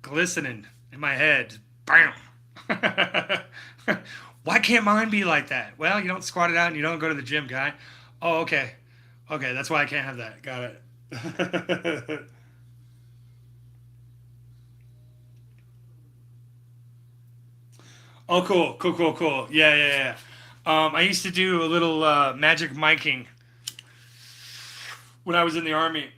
glistening in my head. Bam. Why can't mine be like that? Well, you don't squat it out and you don't go to the gym, guy. Oh, okay. Okay, that's why I can't have that. Got it. Oh, cool, cool, cool, cool. Yeah, yeah, yeah. I used to do a little magic miking when I was in the army,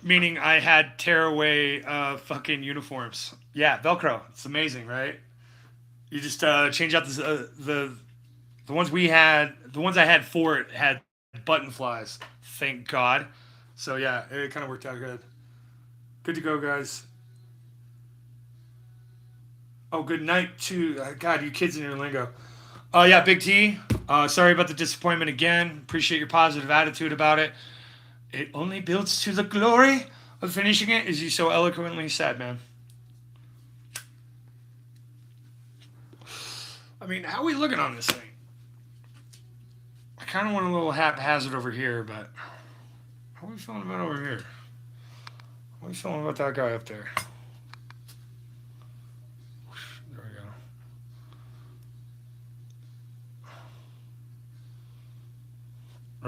meaning I had tearaway fucking uniforms. Yeah, Velcro. It's amazing, right? You just change out the ones we had. The ones I had for it had button flies. Thank God. So yeah, it kind of worked out good. Good to go, guys. Oh, good night to God, you kids in your lingo. Yeah, Big T. Sorry about the disappointment again. Appreciate your positive attitude about it. It only builds to the glory of finishing it, as you so eloquently said, man. I mean, how are we looking on this thing? I kind of want a little haphazard over here, but how are we feeling about over here? How are we feeling about that guy up there? There we go.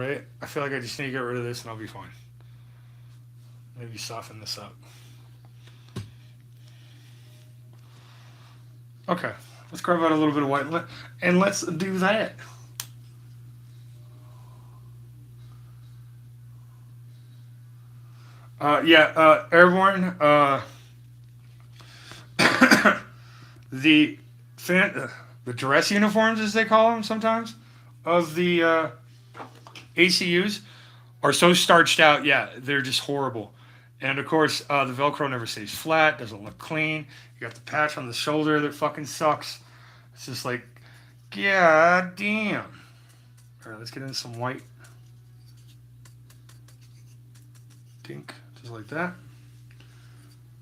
Right? I feel like I just need to get rid of this and I'll be fine. Maybe soften this up. Okay. Let's carve out a little bit of white and let's do that. Airborne. The the dress uniforms, as they call them sometimes, of the ACUs are so starched out. Yeah, they're just horrible. And of course, the Velcro never stays flat. Doesn't look clean. You got the patch on the shoulder that fucking sucks. It's just like, god damn. All right, let's get into some white. Dink, just like that.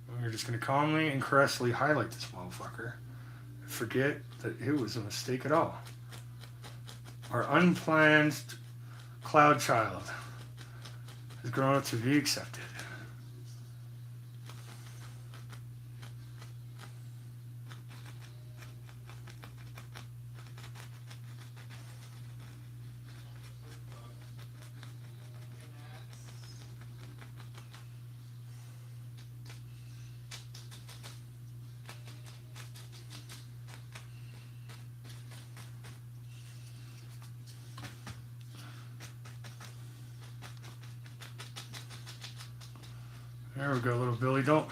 And we're just gonna calmly and caressingly highlight this motherfucker. Forget that it was a mistake at all. Our unplanned cloud child has grown up to be accepted. There we go, little Billy. Don't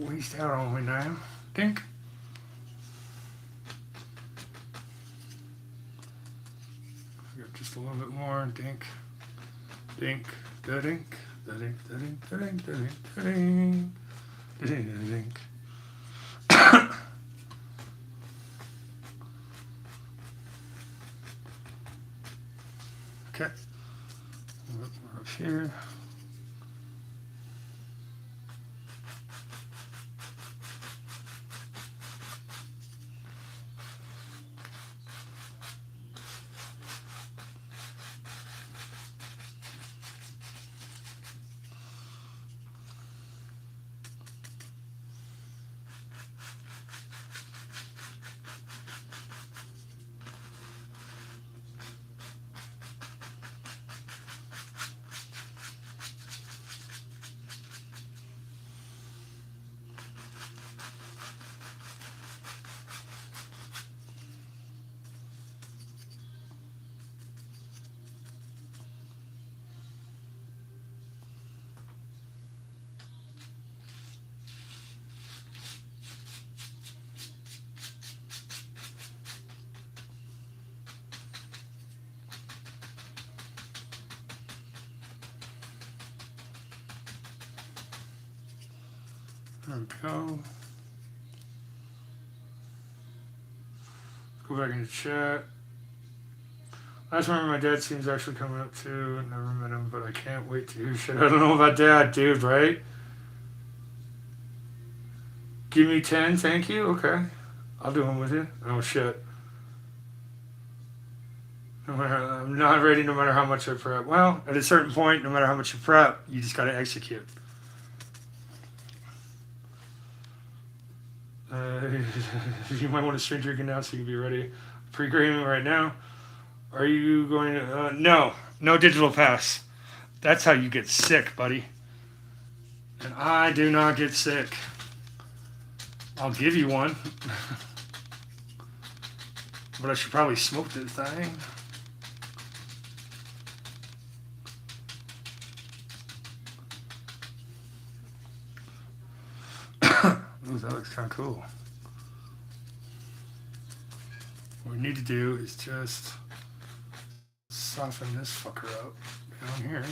waste out on me now. Dink. Got just a little bit more. Dink. Dink. Da dink. Da dink. Da dink. Da dink. Da dink. Da dink. Da dink. Da dink. Okay. We're up here. There we go. Let's go back into chat. Last remember my dad's team's actually coming up too. Never met him, but I can't wait to hear shit. I don't know about dad, dude, right? Give me 10, thank you? Okay. I'll do them with you. Oh, shit. I'm not ready no matter how much I prep. Well, at a certain point, no matter how much you prep, you just got to execute. You might want to string drinking now so you can be ready. Pre-gaming right now. Are you going to... no. No digital pass. That's how you get sick, buddy. And I do not get sick. I'll give you one. But I should probably smoke this thing. Ooh, that looks kind of cool. What we need to do is just soften this fucker up down here.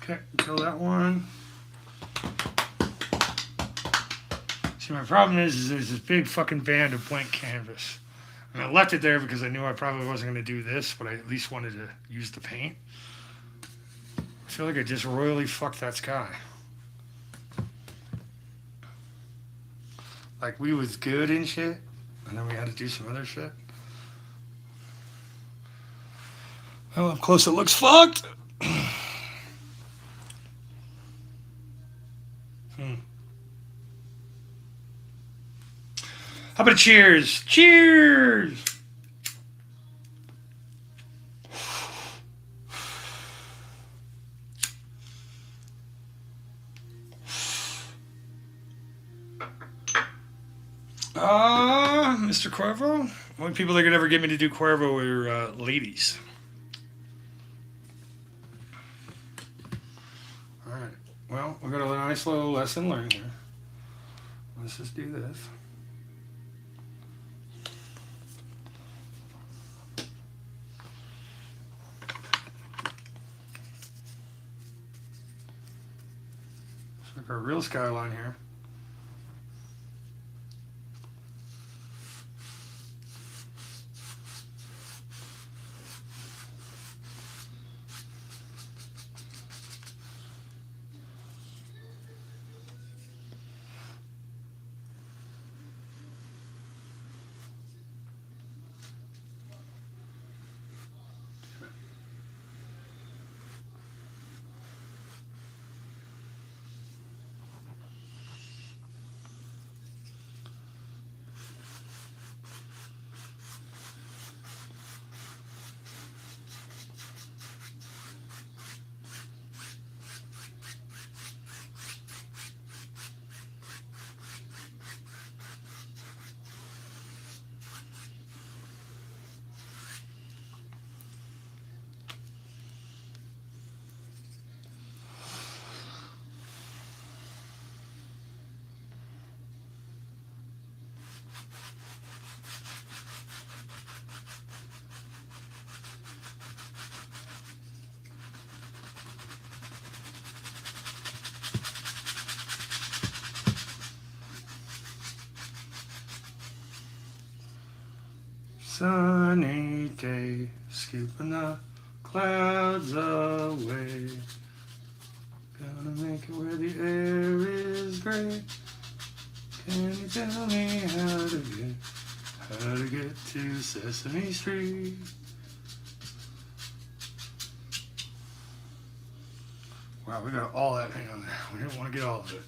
Okay, kill that one. See, my problem is there's this big fucking band of blank canvas. And I left it there because I knew I probably wasn't going to do this, but I at least wanted to use the paint. I feel like I just royally fucked that sky. Like, we was good and shit, and then we had to do some other shit. Well, up close it looks fucked. How about a cheers? Cheers! Mr. Cuervo? Only people that could ever get me to do Cuervo were ladies. Alright. Well, we got a nice little lesson learned here. Let's just do this. Like our real skyline here. Sunny day, scooping the clouds away. Gonna make it where the air is gray. Can you tell me how to get to Sesame Street? Wow, we got all that. Hang on, we didn't want to get all of it.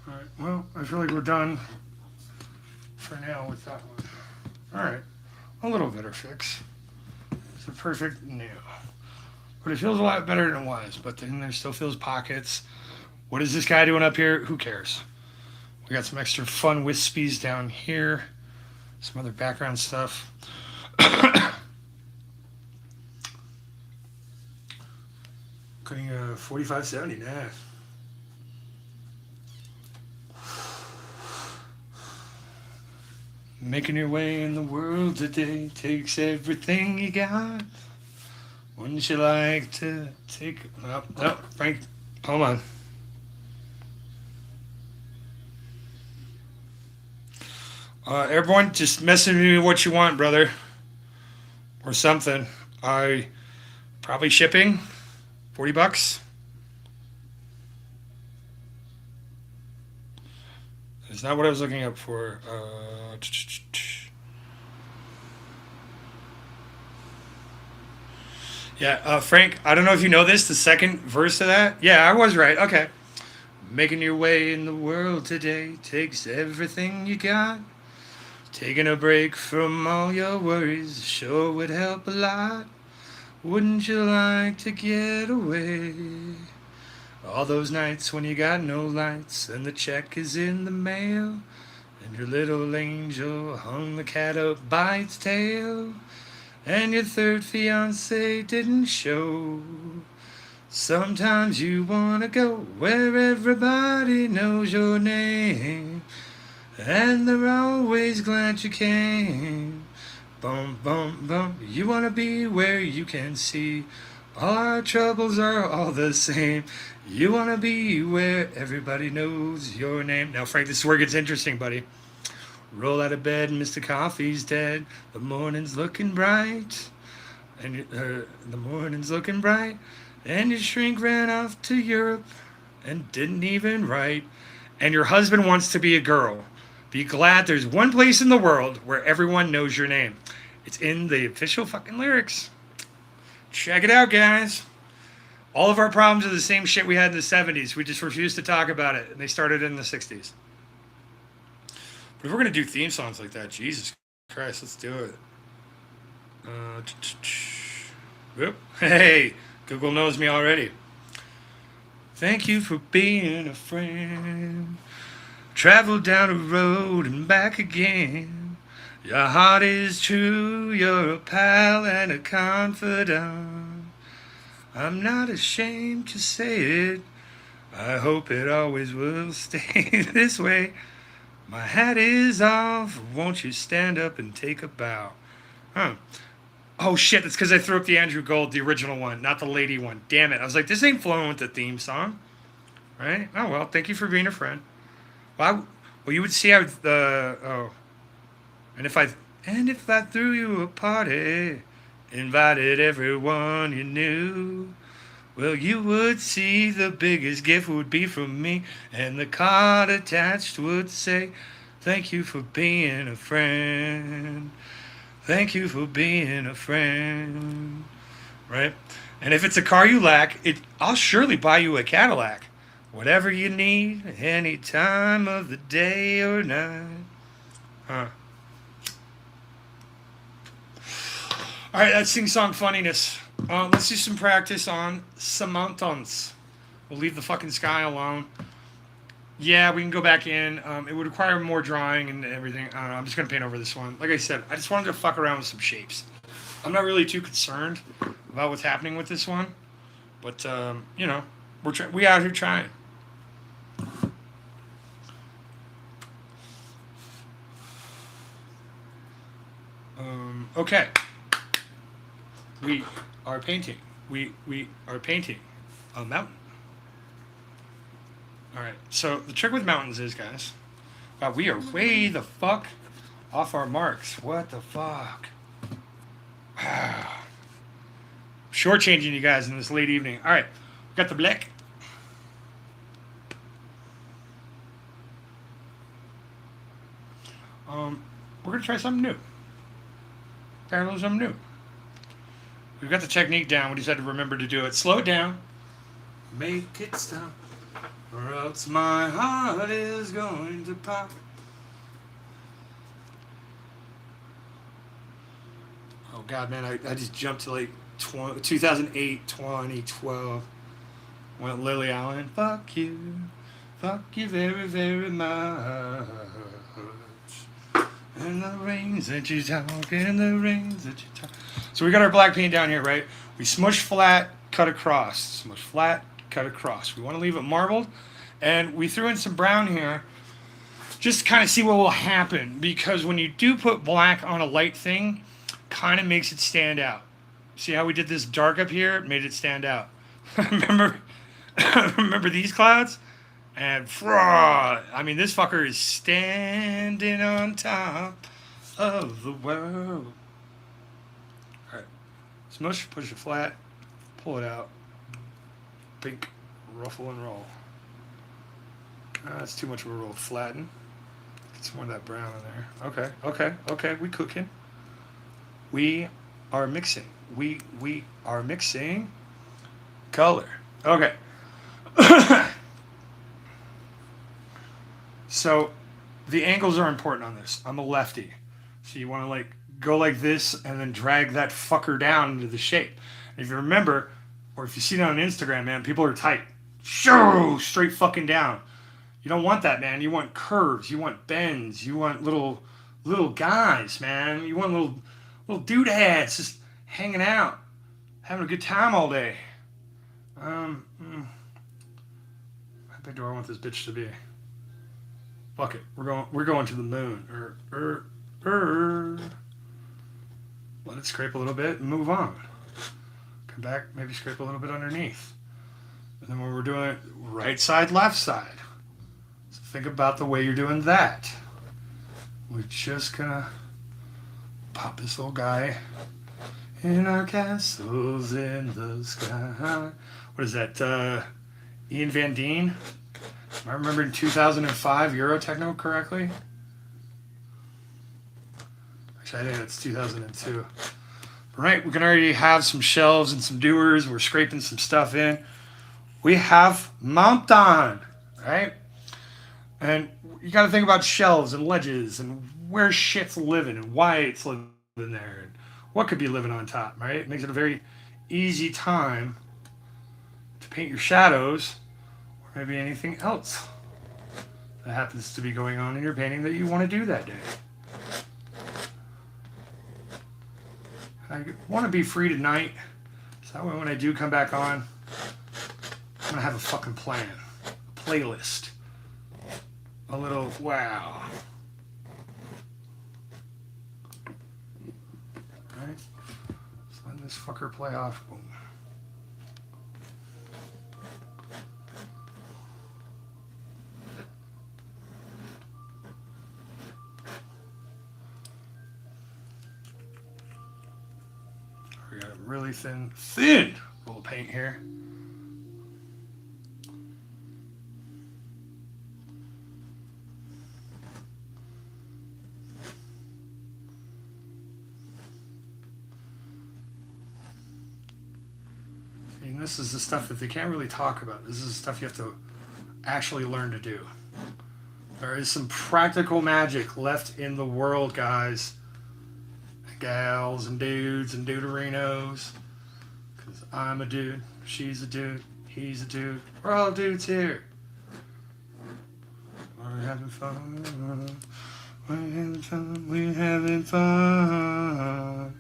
Alright, well, I feel like we're done for now with that one. Alright, a little better fix. It's a perfect new. But it feels a lot better than it was, but then there still feels pockets. What is this guy doing up here? Who cares? We got some extra fun wispies down here. Some other background stuff. Cutting a 4570 now. Making your way in the world today takes everything you got. Wouldn't you like to take... Oh, Frank, hold on. Everyone, just message me what you want, brother. Or something. Probably shipping. $40. It's not what I was looking up for. Yeah, Frank, I don't know if you know this, the second verse of that. Yeah, I was right. Okay. Making your way in the world today takes everything you got. Taking a break from all your worries sure would help a lot. Wouldn't you like to get away? All those nights when you got no lights and the check is in the mail, and your little angel hung the cat up by its tail, and your third fiance didn't show. Sometimes you wanna go where everybody knows your name, and they're always glad you came. Boom, boom, boom. You want to be where you can see all our troubles are all the same. You want to be where everybody knows your name. Now, Frank, this is where it gets interesting, buddy. Roll out of bed, Mr. Coffee's dead. The morning's looking bright. And the morning's looking bright. And your shrink ran off to Europe and didn't even write. And your husband wants to be a girl. Be glad there's one place in the world where everyone knows your name. It's in the official fucking lyrics. Check it out, guys. All of our problems are the same shit we had in the 70s. We just refused to talk about it. And they started in the 60s. But if we're going to do theme songs like that, Jesus Christ, let's do it. Whoop. Hey, Google knows me already. Thank you for being a friend. Travel down the road and back again. Your heart is true, you're a pal and a confidant. I'm not ashamed to say it. I hope it always will stay this way. My hat is off, won't you stand up and take a bow? Huh. Oh shit, that's because I threw up the Andrew Gold, the original one, not the lady one. Damn it. I was like, this ain't flowing with the theme song. Right? Oh well, thank you for being a friend. Well, you would see how and if I threw you a party, invited everyone you knew, well, you would see the biggest gift would be from me, and the card attached would say, thank you for being a friend. Thank you for being a friend. Right? And if it's a car you lack, I'll surely buy you a Cadillac. Whatever you need, any time of the day or night. Huh. All right, that's sing-song funniness. Let's do some practice on Samantons. We'll leave the fucking sky alone. Yeah, we can go back in. It would require more drawing and everything. I don't know. I'm just going to paint over this one. Like I said, I just wanted to fuck around with some shapes. I'm not really too concerned about what's happening with this one. But, you know, we out here trying. Okay. We are painting. We are painting a mountain. Alright, so the trick with mountains is, guys, wow, we are way the fuck off our marks. What the fuck? Wow. Shortchanging you guys in this late evening. Alright, we got the black. We're going to try something new. Something new. We've got the technique down. We just had to remember to do it. Slow it down. Make it stop. Or else my heart is going to pop. Oh, God, man. I just jumped to like 2008, 2012. Went Lily Allen. Fuck you. Fuck you very, very much. And the rains that you talk, and the rains that you talk. So we got our black paint down here, right? We smush flat, cut across. Smush flat, cut across. We want to leave it marbled. And we threw in some brown here just to kind of see what will happen. Because when you do put black on a light thing, kind of makes it stand out. See how we did this dark up here? It made it stand out. Remember these clouds? And fraud. I mean, this fucker is standing on top of the world. Alright. Smush, push it flat, pull it out. Pink, ruffle and roll. That's too much of a roll. Flatten. Get some more of that brown in there. Okay. We cooking. We are mixing. We are mixing color. Okay. So the angles are important on this. I'm a lefty. So you want to like go like this and then drag that fucker down into the shape. And if you remember, or if you see it on Instagram, man, people are tight. Shoo! Straight fucking down. You don't want that, man. You want curves. You want bends. You want little guys, man. You want little doodads just hanging out, having a good time all day. How big do I want this bitch to be? Fuck it. We're going to the moon. Let it scrape a little bit and move on. Come back, maybe scrape a little bit underneath. And then when we're doing it right side, left side. So think about the way you're doing that. We're just gonna pop this little guy in our castles in the sky. What is that? Ian Van Deen? Am I remembering 2005 Euro Techno correctly? Actually, I think that's 2002. Right, we can already have some shelves and some doers. We're scraping some stuff in. We have mountain, right? And you got to think about shelves and ledges and where shit's living and why it's living there and what could be living on top, right? It makes it a very easy time to paint your shadows or maybe anything else that happens to be going on in your painting that you want to do that day. I want to be free tonight, so that way when I do come back on, I'm going to have a fucking plan, a playlist, a little wow. All right, let's let this fucker play off. Boom. We got a really thin roll of paint here. And this is the stuff that they can't really talk about. This is the stuff you have to actually learn to do. There is some practical magic left in the world, guys. Gals and dudes and duderinos. Because I'm a dude, she's a dude, he's a dude. We're all dudes here. We're having fun. We're having fun. We're having fun.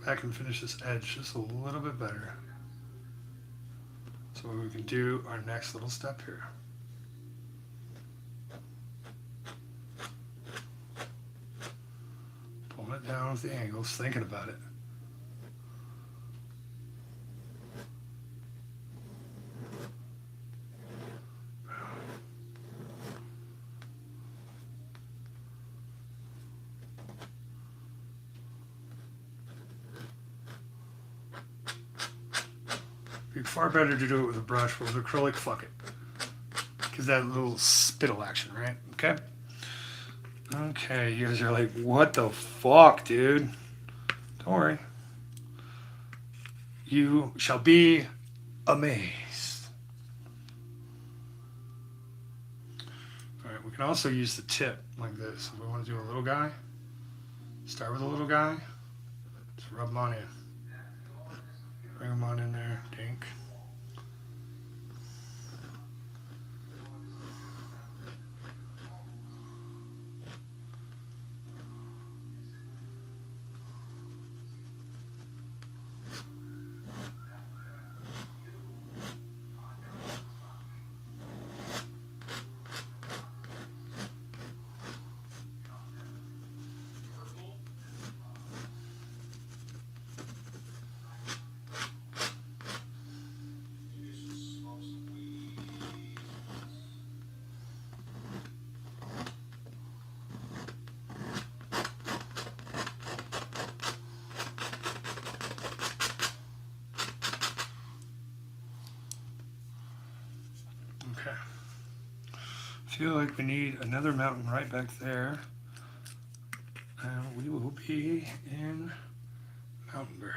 Back and finish this edge just a little bit better. So we can do our next little step here. Pulling it down with the angles, thinking about it. Be far better to do it with a brush, but with acrylic, fuck it. Gives that little spittle action, right? Okay. Okay, you guys are like, what the fuck, dude? Don't worry. You shall be amazed. All right, we can also use the tip like this. If we want to do a little guy, start with a little guy, just rub them on in. Bring them on in there, dink. Okay. Feel like we need another mountain right back there. And we will be in Mountainburg.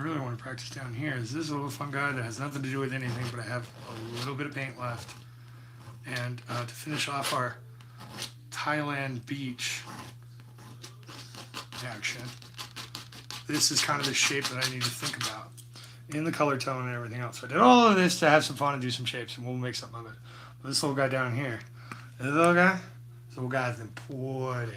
really want to practice down here is this little fun guy that has nothing to do with anything, but I have a little bit of paint left. And to finish off our Thailand beach action, this is kind of the shape that I need to think about in the color tone and everything else. So I did all of this to have some fun and do some shapes, and we'll make something of it. But this little guy down here, this little guy's important.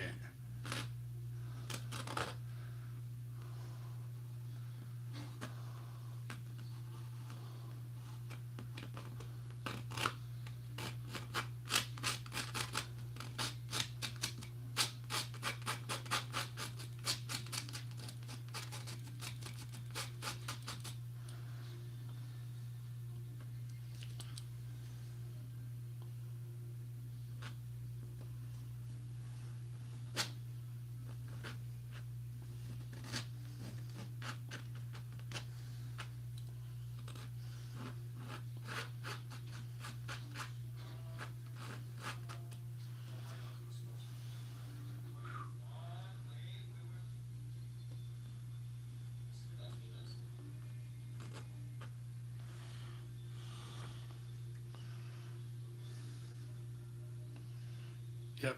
Yep.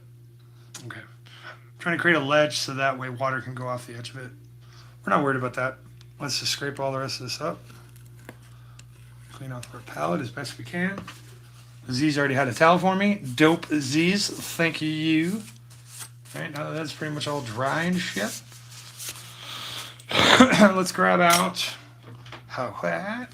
Okay. I'm trying to create a ledge so that way water can go off the edge of it. We're not worried about that. Let's just scrape all the rest of this up. Clean off our palette as best we can. Z's already had a towel for me. Dope Z's. Thank you. All right, now that that's pretty much all dry and shit. Let's grab out how that.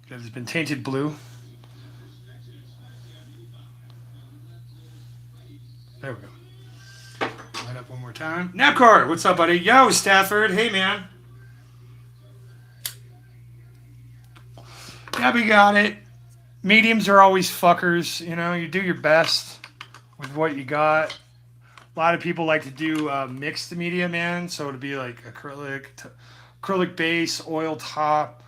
That has been tainted blue. There we go. Light up one more time. Napcar, what's up, buddy? Yo, Stafford. Hey, man. Yeah, we got it. Mediums are always fuckers. You know, you do your best with what you got. A lot of people like to do mixed media, man. So it'd be like acrylic base, oil top,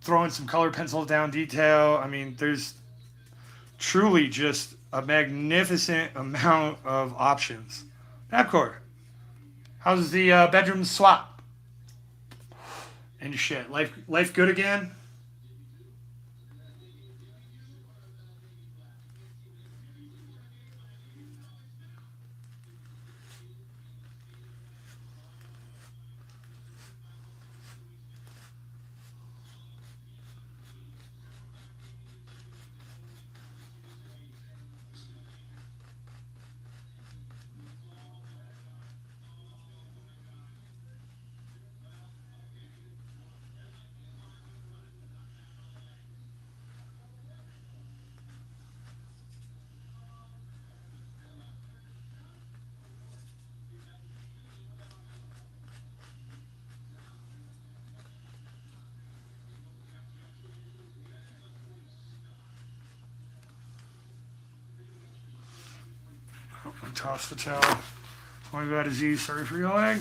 throwing some color pencil down detail. I mean, there's truly just a magnificent amount of options. Napcore, how's the bedroom swap? And shit, life good again? Toss the towel. Oh my God, Z, sorry for your leg.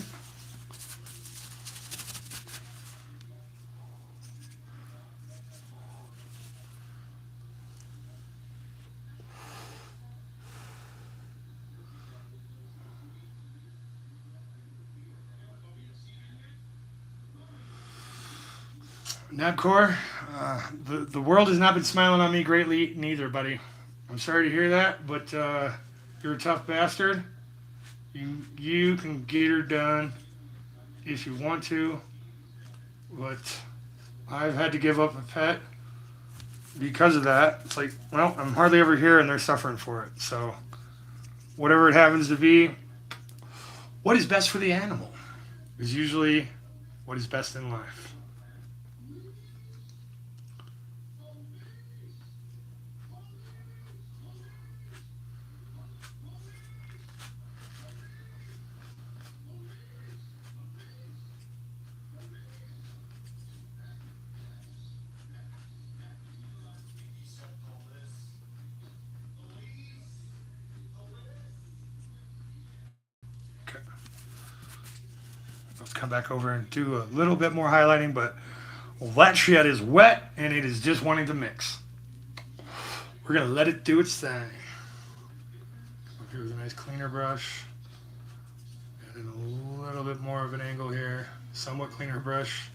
Nabcore, the world has not been smiling on me greatly neither, buddy. I'm sorry to hear that, but you're a tough bastard. You can get her done if you want to, but I've had to give up a pet because of that. It's like, well, I'm hardly ever here and they're suffering for it. So whatever it happens to be, what is best for the animal is usually what is best in life. Come back over and do a little bit more highlighting, but that shit is wet and it is just wanting to mix. We're going to let it do its thing. Here's a nice cleaner brush. Add in a little bit more of an angle here. Somewhat cleaner brush.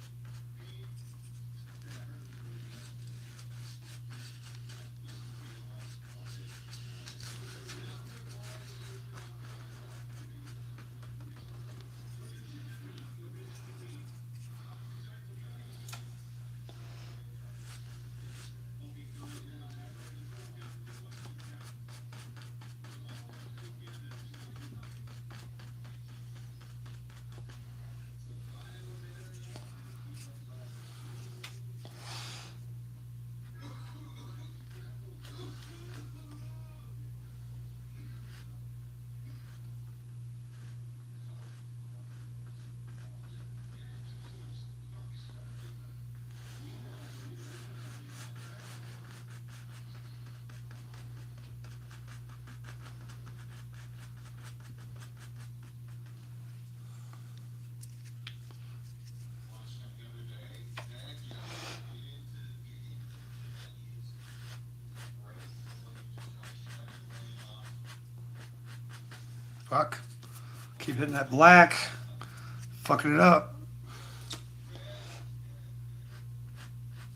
Fuck. Keep hitting that black. Fucking it up.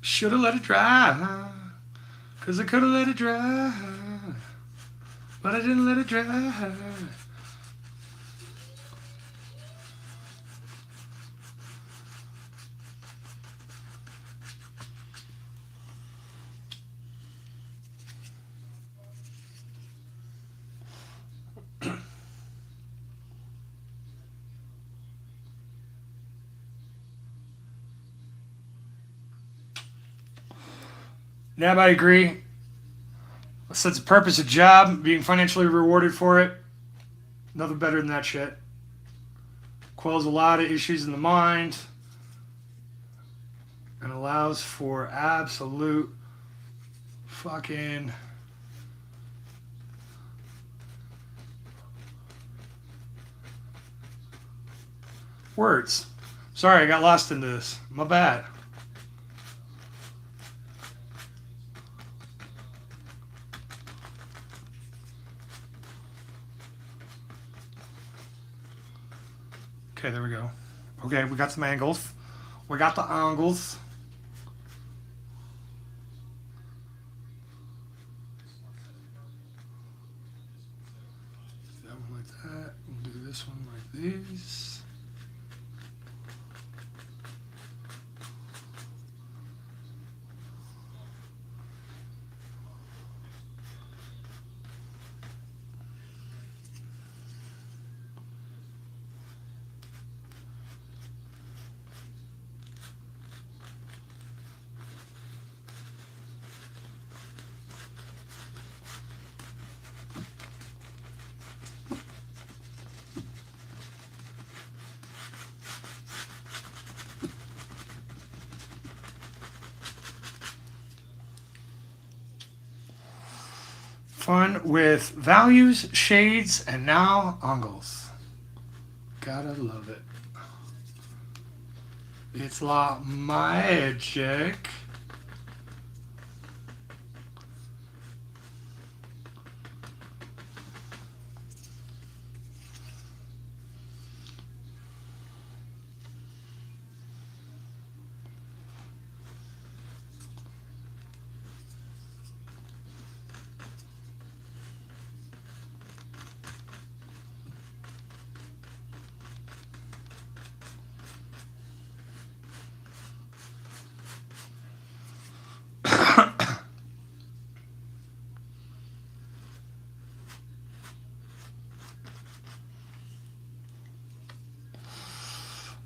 Should have let it dry. Because I could have let it dry. But I didn't let it dry. Nab, I agree. Sense of purpose, a job, being financially rewarded for it. Nothing better than that shit. Quells a lot of issues in the mind. And allows for absolute fucking words. Sorry, I got lost in this. My bad. Okay, there we go. Okay, we got some angles. We got the angles. That one like that. We'll do this one like this. Fun with values, shades, and now angles. Gotta love it. It's like magic.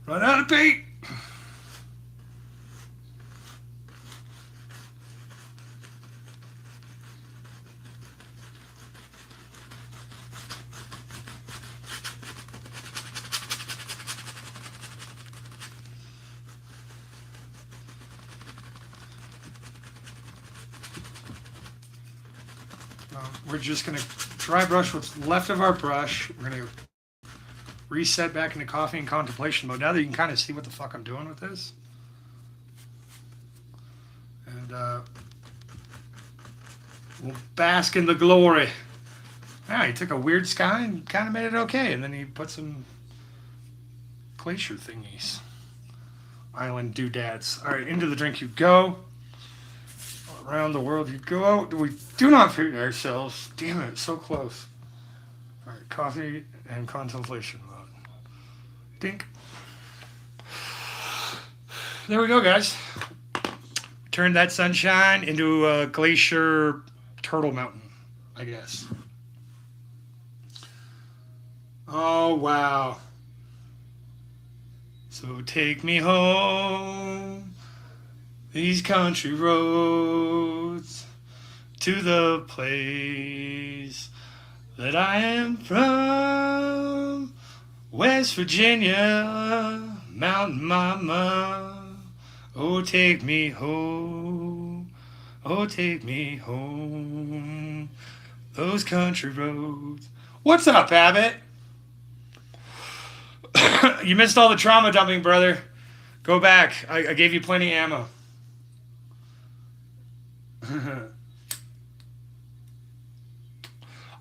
Run out of paint. We're just going to dry brush what's left of our brush. We're going to reset back into coffee and contemplation mode. Now that you can kind of see what the fuck I'm doing with this. And We'll bask in the glory. Yeah, he took a weird sky and kind of made it okay, and then he put some glacier thingies. Island doodads. All right, into the drink you go. Around the world you go. We do not feed ourselves. Damn it, so close. All right, coffee and contemplation mode. Dink. There we go, guys. Turned that sunshine into a glacier turtle mountain, I guess. Oh, wow. So take me home, these country roads, to the place that I am from, West Virginia, Mountain Mama. Oh, take me home, oh, take me home, those country roads. What's up, Abbott? You missed all the trauma dumping, brother. Go back. I gave you plenty of ammo.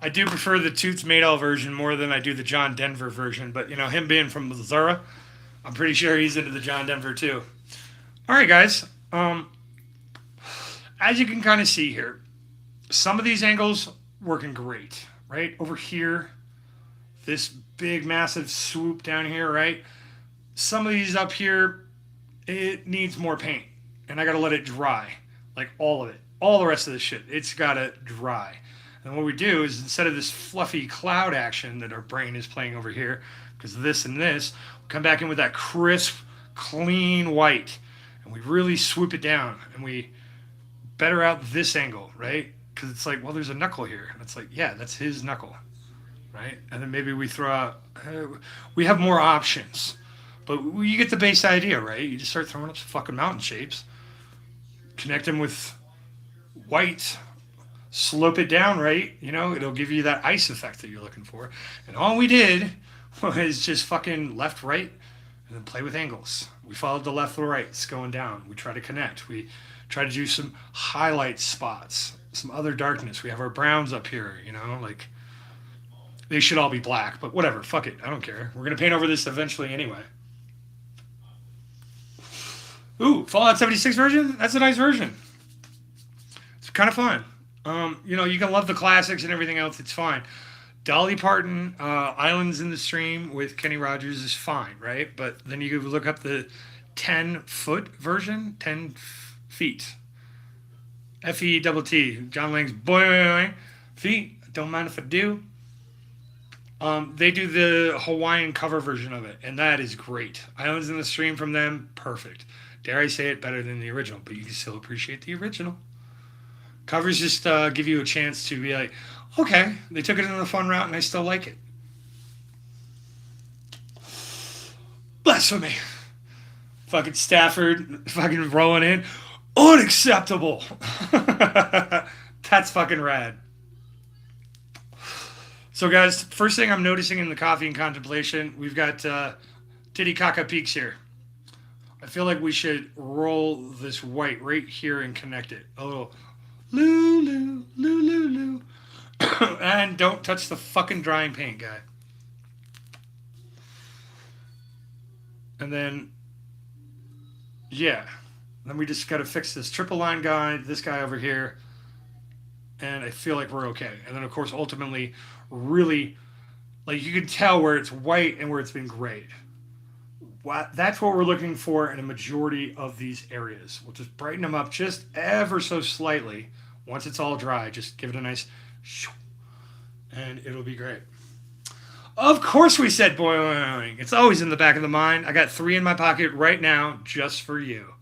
I do prefer the Toots Maydell version more than I do the John Denver version. But, you know, him being from Missouri, I'm pretty sure he's into the John Denver too. All right, guys. As you can kind of see here, some of these angles working great, right? Over here, this big, massive swoop down here, right? Some of these up here, it needs more paint. And I got to let it dry. Like all of it. All the rest of this shit. It's got to dry. And what we do is instead of this fluffy cloud action that our brain is playing over here, because this and this, we come back in with that crisp, clean white. And we really swoop it down. And we better out this angle, right? Because it's like, well, there's a knuckle here. And it's like, yeah, that's his knuckle. Right? And then maybe we throw out, we have more options. But you get the base idea, right? You just start throwing up some fucking mountain shapes. Connect them with white. Slope it down, right? You know, it'll give you that ice effect that you're looking for. And all we did was just fucking left, right, and then play with angles. We followed the left or rights going down. We try to connect. We try to do some highlight spots, some other darkness. We have our browns up here, you know, like... They should all be black, but whatever. Fuck it. I don't care. We're going to paint over this eventually anyway. Ooh, Fallout 76 version? That's a nice version. It's kind of fun. You know, you can love the classics and everything else. It's fine. Dolly Parton, Islands in the Stream with Kenny Rogers is fine, right? But then you could look up the 10-foot version. 10 feet. F-E-T-T. John Lang's boing. Feet. Don't mind if I do. They do the Hawaiian cover version of it, and that is great. Islands in the Stream from them, perfect. Dare I say it, better than the original, but you can still appreciate the original. Covers just give you a chance to be like, okay, they took it in a fun route, and I still like it. Blasphemy. Fucking Stafford, fucking rolling in. Unacceptable. That's fucking rad. So, guys, first thing I'm noticing in the coffee and contemplation, we've got Titicaca peaks here. I feel like we should roll this white right here and connect it. A little loo, loo, loo, loo, loo. And don't touch the fucking drying paint, guy. And then, yeah. Then we just got to fix this triple line guy, this guy over here. And I feel like we're okay. And then, of course, ultimately... really, like, you can tell where it's white and where it's been grayed. That's what we're looking for in a majority of these areas. We'll just brighten them up just ever so slightly. Once it's all dry, just give it a nice shoo, and it'll be great. Of course we said boing. It's always in the back of the mind. I got 3 in my pocket right now just for you.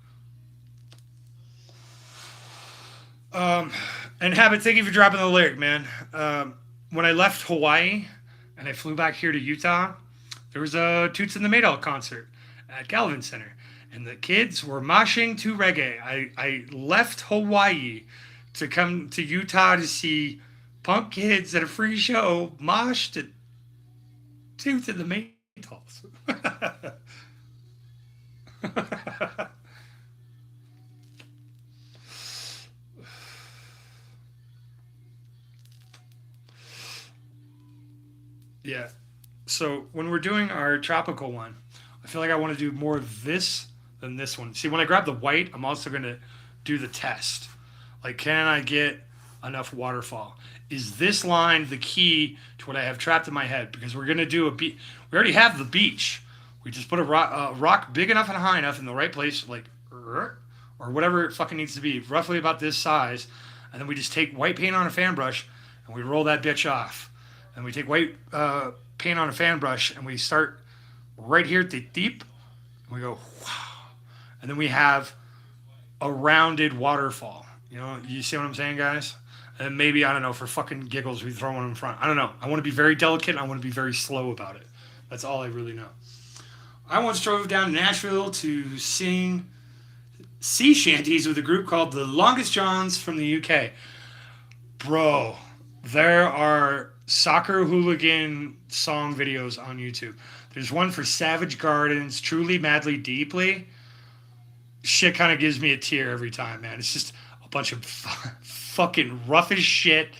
And Habit, thank you for dropping the lyric, man. When I left Hawaii and I flew back here to Utah, there was a Toots and the Maydell concert at Galvin Center. And the kids were moshing to reggae. I left Hawaii to come to Utah to see punk kids at a free show mosh to Toots and the Maydells. Yeah. So when we're doing our tropical one, I feel like I want to do more of this than this one. See, when I grab the white, I'm also going to do the test. Like, can I get enough waterfall? Is this line the key to what I have trapped in my head? Because we're going to do a beach. We already have the beach. We just put a rock big enough and high enough in the right place, like, or whatever it fucking needs to be, roughly about this size. And then we just take white paint on a fan brush and we roll that bitch off. And we take white paint on a fan brush and we start right here at the deep. And we go, wow. And then we have a rounded waterfall. You know, you see what I'm saying, guys? And maybe, I don't know, for fucking giggles, we throw one in front. I don't know. I want to be very delicate and I want to be very slow about it. That's all I really know. I once drove down to Nashville to sing sea shanties with a group called the Longest Johns from the UK. Bro, there are soccer hooligan song videos on YouTube. There's one for Savage Gardens, Truly Madly Deeply. Shit kind of gives me a tear every time, man. It's just a bunch of fucking rough as shit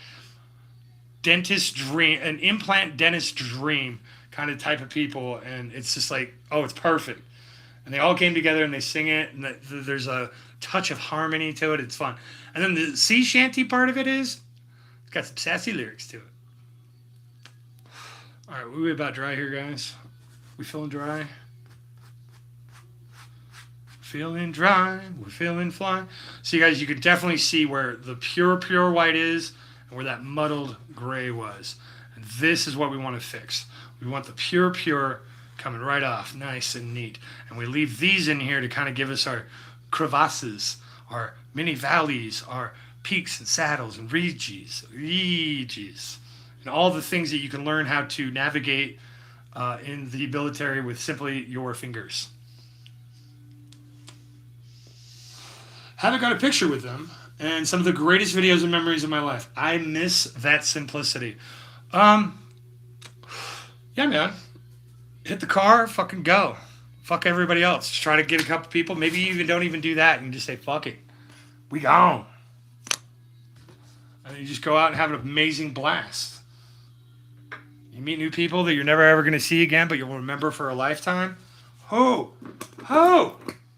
dentist dream, an implant dentist dream kind of type of people. And it's just like, oh, it's perfect. And they all came together and they sing it, and there's a touch of harmony to it. It's fun. And then the sea shanty part of it is, it's got some sassy lyrics to it. All right, we about dry here, guys. We feeling dry? Feeling dry. We're feeling fly. So, you guys, you can definitely see where the pure white is and where that muddled gray was. And this is what we want to fix. We want the pure coming right off, nice and neat. And we leave these in here to kind of give us our crevasses, our mini valleys, our peaks and saddles and ridges, and all the things that you can learn how to navigate in the military with simply your fingers. Haven't got a picture with them, and some of the greatest videos and memories of my life. I miss that simplicity. Um, yeah, man. Hit the car, fucking go. Fuck everybody else. Just try to get a couple people. Maybe you even don't even do that and just say, fuck it. We gone. And you just go out and have an amazing blast. You meet new people that you're never ever going to see again, but you'll remember for a lifetime. Ho!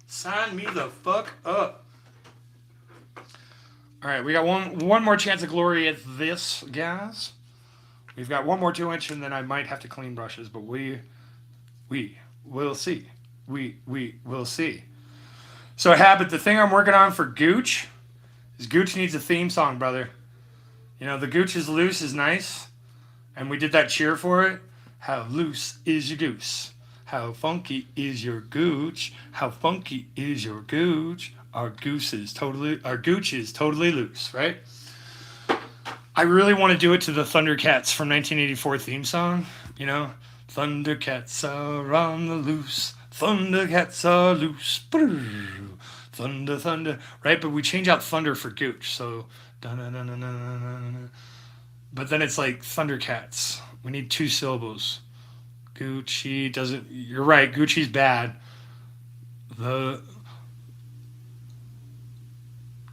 Sign me the fuck up. All right, we got one more chance of glory at this, guys. We've got one more 2-inch, and then I might have to clean brushes, but we will see. We will see. So, Habit, the thing I'm working on for Gooch is Gooch needs a theme song, brother. You know, the Gooch is loose is nice, and we did that cheer for it. How loose is your goose? How funky is your Gooch? How funky is your Gooch? Our Gooch is totally loose, right? I really want to do it to the Thundercats from 1984 theme song. You know, Thundercats are on the loose. Thundercats are loose. Thunder, right? But we change out thunder for Gooch, so but then it's like Thundercats. We need 2 syllables. Gucci doesn't. You're right. Gucci's bad. The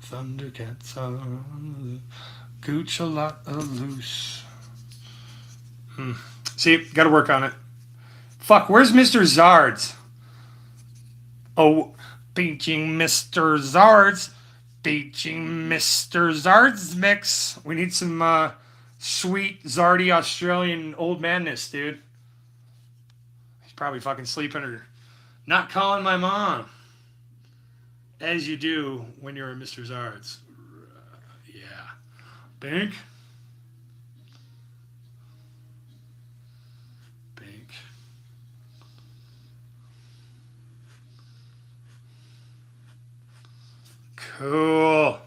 Thundercats are on the Gooch a lot of loose. See, got to work on it. Fuck, where's Mr. Zards? Oh, beaching Mr. Zards. Beaching Mr. Zards mix. We need some sweet, zardy Australian old madness, dude. He's probably fucking sleeping or not calling my mom. As you do when you're a Mr. Zards. Yeah. Bink. Cool.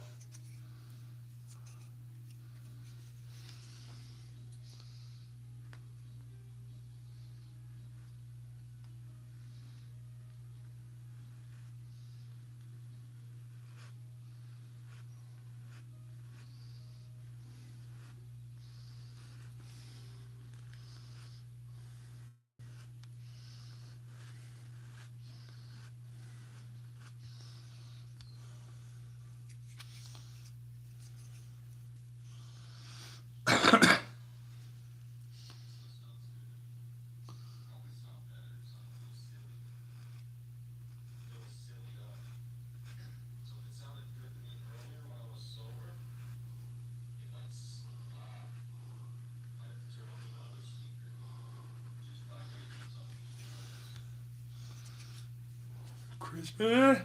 crispy.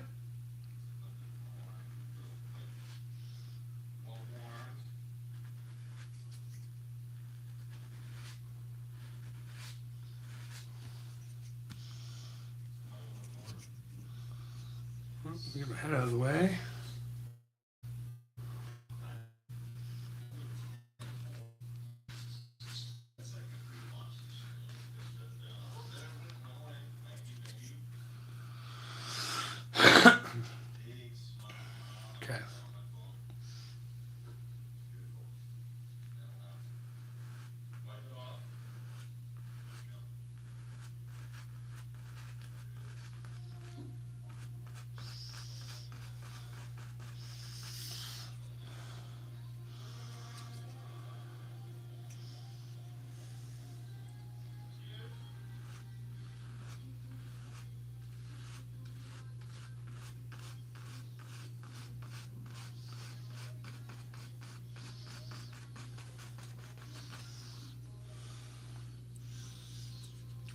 Get my head out of the way. Okay.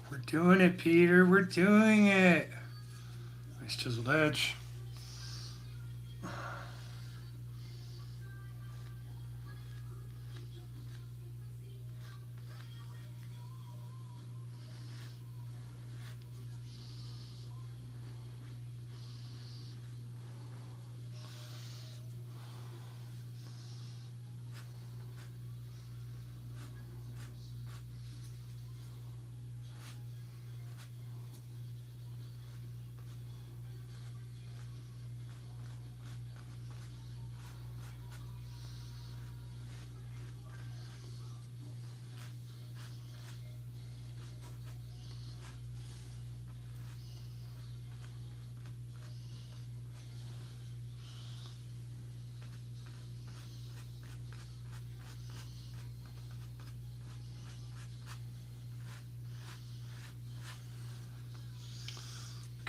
We're doing it, Peter. We're doing it. Nice chiseled edge.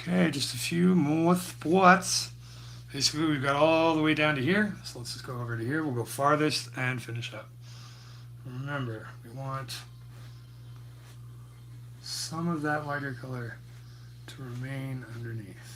Okay, just a few more spots. Basically, we've got all the way down to here. So let's just go over to here. We'll go farthest and finish up. Remember, we want some of that lighter color to remain underneath.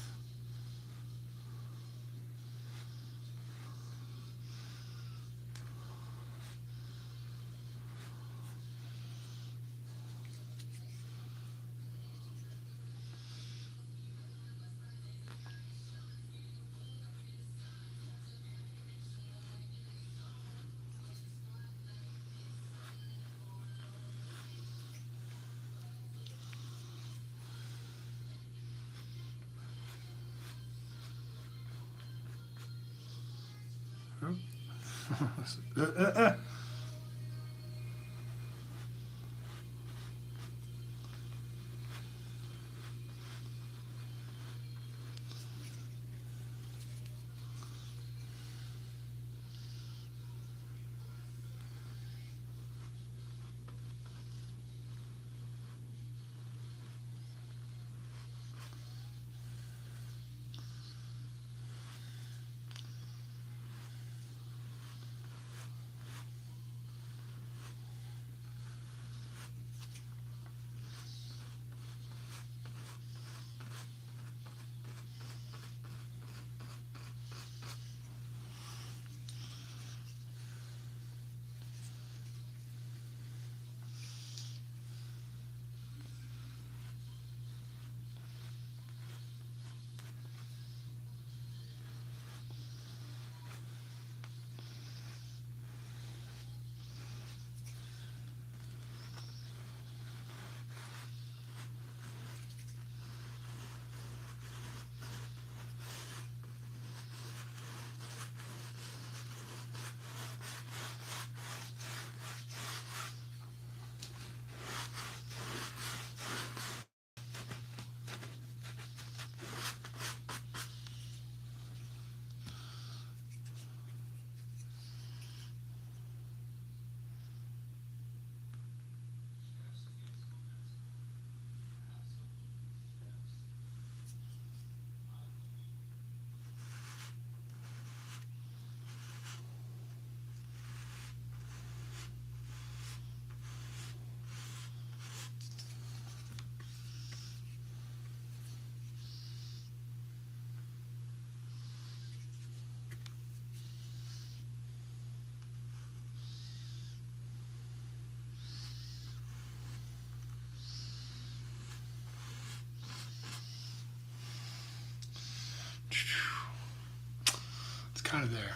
It's kind of there.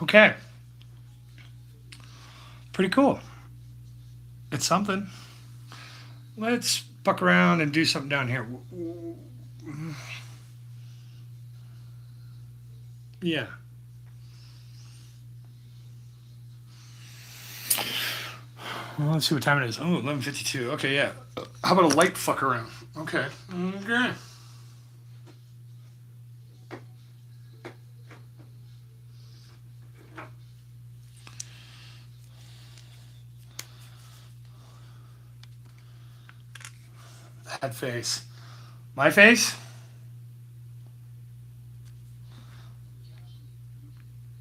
Okay. Pretty cool. It's something. Let's buck around and do something down here. Yeah. Well, let's see what time it is. Oh, 11:52. Okay, yeah. How about a light fuck around? Okay. Okay. That face. My face?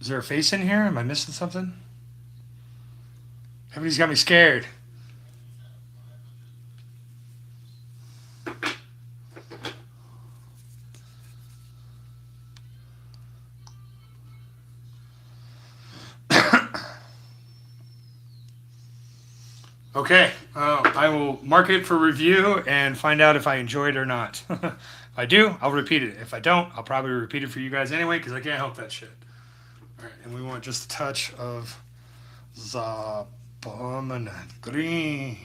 Is there a face in here? Am I missing something? Everybody's got me scared. Okay, I will mark it for review and find out if I enjoy it or not. If I do, I'll repeat it. If I don't, I'll probably repeat it for you guys anyway because I can't help that shit. All right, and we want just a touch of the permanent green.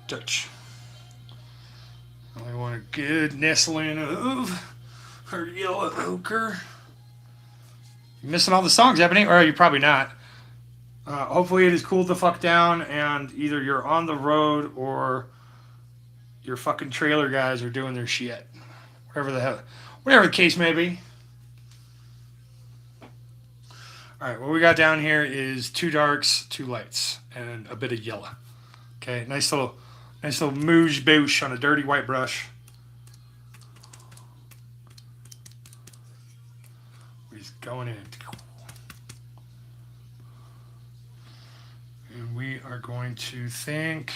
Touch. And we want a good nestling of her yellow ochre. You missing all the songs, Ebony? Or you're probably not. Hopefully it is cooled the fuck down and either you're on the road or your fucking trailer guys are doing their shit. Whatever the case may be. Alright, what we got down here is 2 darks, 2 lights, and a bit of yellow. Okay, nice little mouge boosh on a dirty white brush. We're just going in. And we are going to think.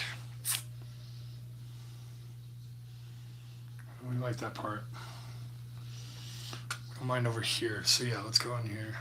We like that part. We don't mind over here. So yeah, let's go in here.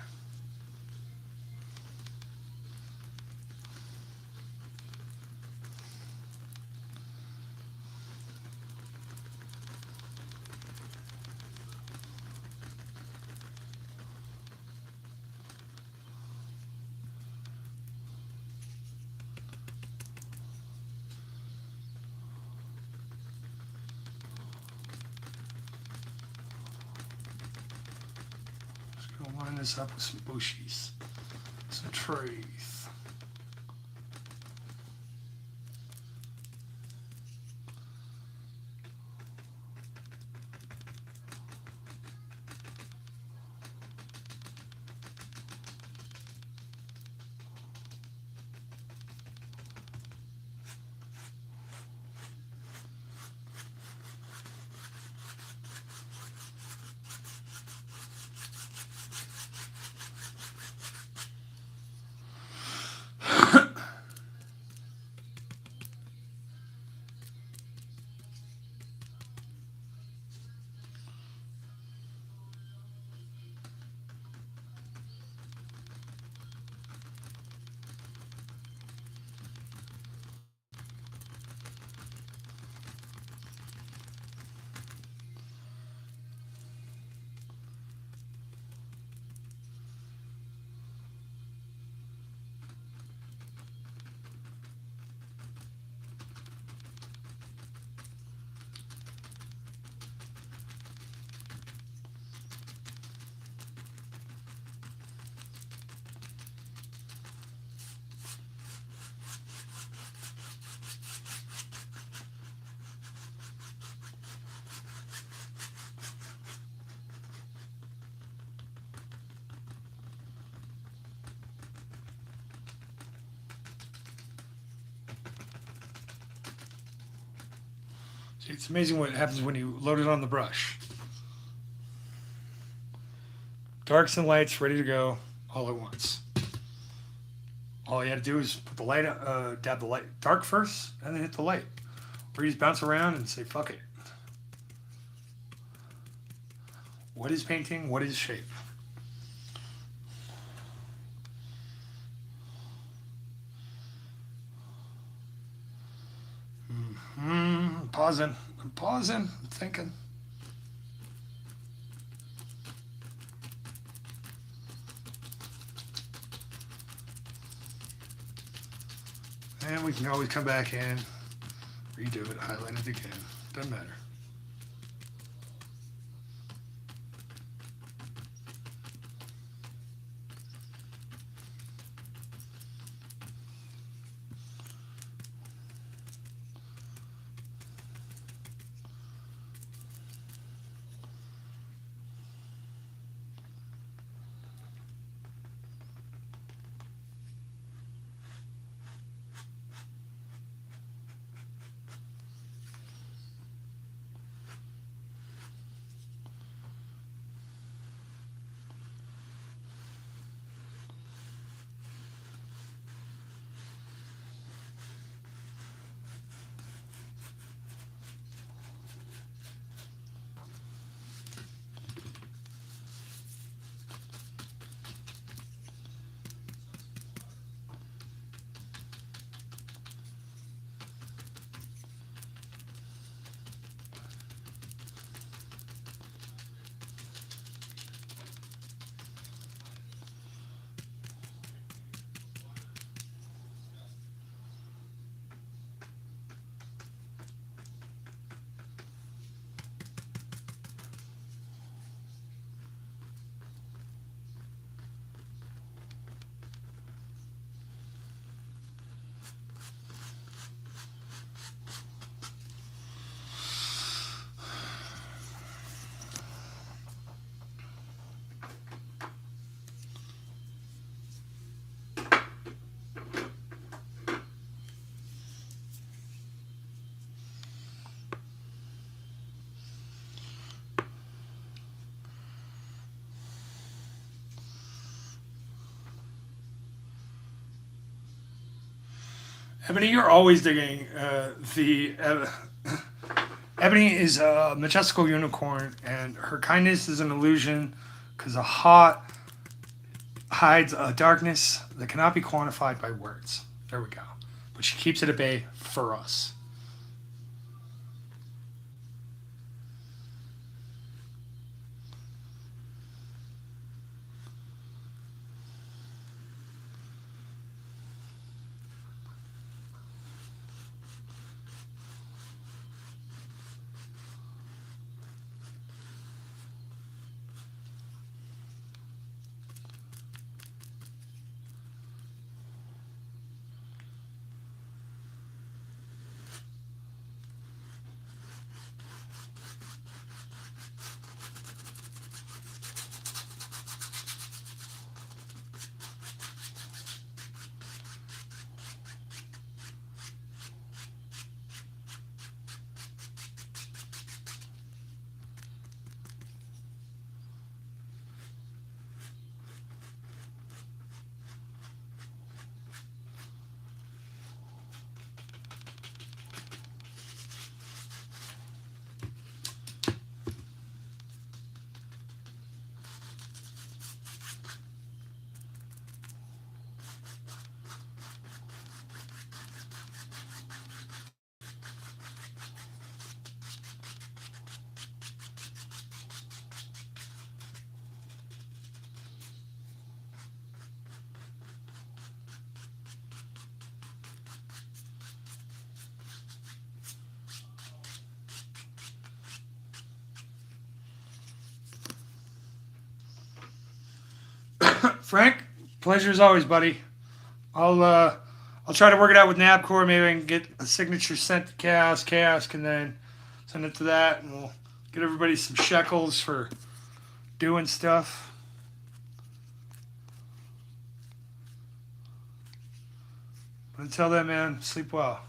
Line this up with some bushies, some trees. See, it's amazing what happens when you load it on the brush. Darks and lights ready to go all at once. All you had to do is put the light, dab the light dark first, and then hit the light. Or you just bounce around and say, fuck it. What is painting? What is shape? I'm pausing. I'm thinking. And we can always come back in, redo it, highlight it again. Doesn't matter. Ebony, you're always digging Ebony is a majestical unicorn, and her kindness is an illusion because a hot hides a darkness that cannot be quantified by words. There we go. But she keeps it at bay for us. Frank, pleasure as always, buddy. I'll try to work it out with Nabcore. Maybe I can get a signature sent to Chaos. Chaos can then send it to that, and we'll get everybody some shekels for doing stuff. But until then, man, sleep well.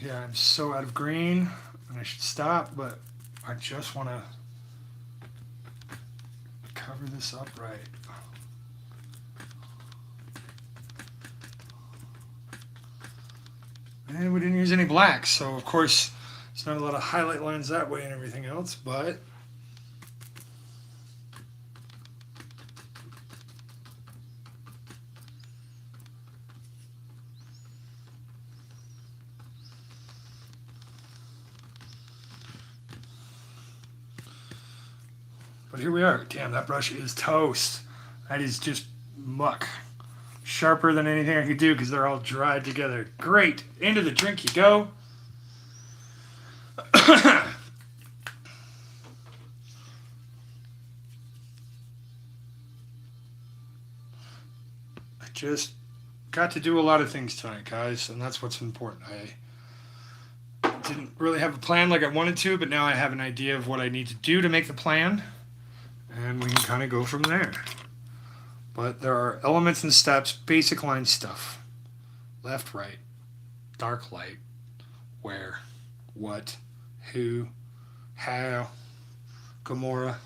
Yeah, I'm so out of green, and I should stop, but I just want to cover this up right. And we didn't use any blacks, so of course it's not a lot of highlight lines that way and everything else, but here we are. Damn, that brush is toast. That is just muck. Sharper than anything I could do because they're all dried together. Great. Into the drink you go. I just got to do a lot of things tonight, guys, and that's what's important. I didn't really have a plan like I wanted to, but now I have an idea of what I need to do to make the plan, and we can kind of go from there. But there are elements and steps, basic line stuff. Left, right, dark, light, where, what, who, how, Gamora.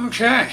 Okay.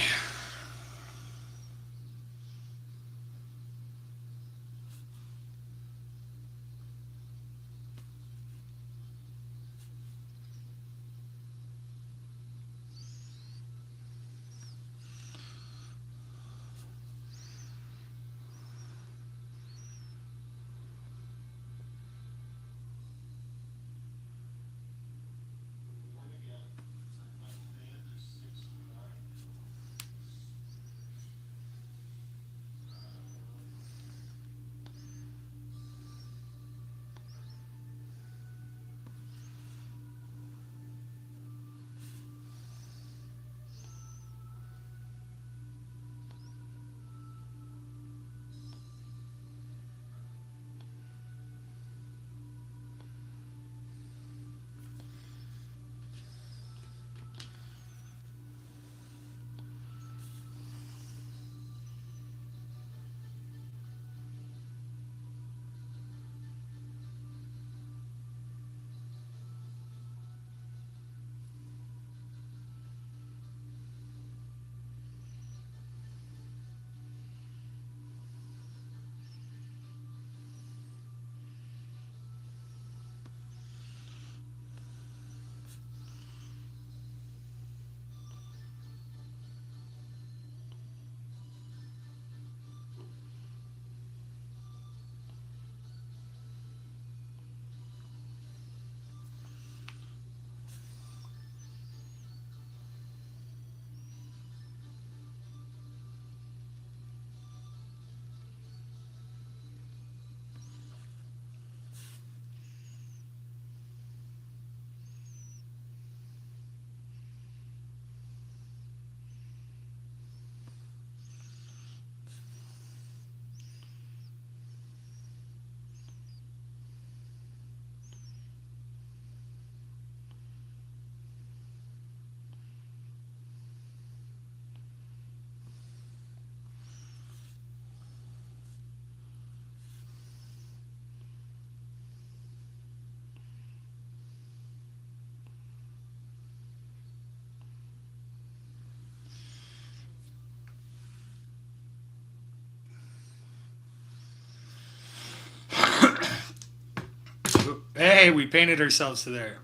Hey, we painted ourselves to there.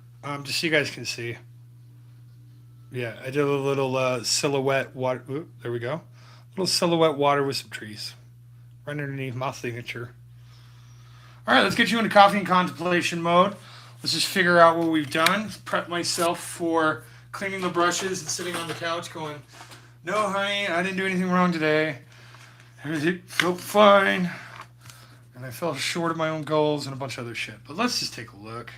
Just so you guys can see. Yeah, I did a little silhouette water. Ooh, there we go. Little silhouette water with some trees right underneath my signature. All right, let's get you into coffee and contemplation mode. Let's just figure out what we've done. Prep myself for cleaning the brushes and sitting on the couch going, no, honey, I didn't do anything wrong today. Everything felt fine. And I fell short of my own goals and a bunch of other shit. But let's just take a look.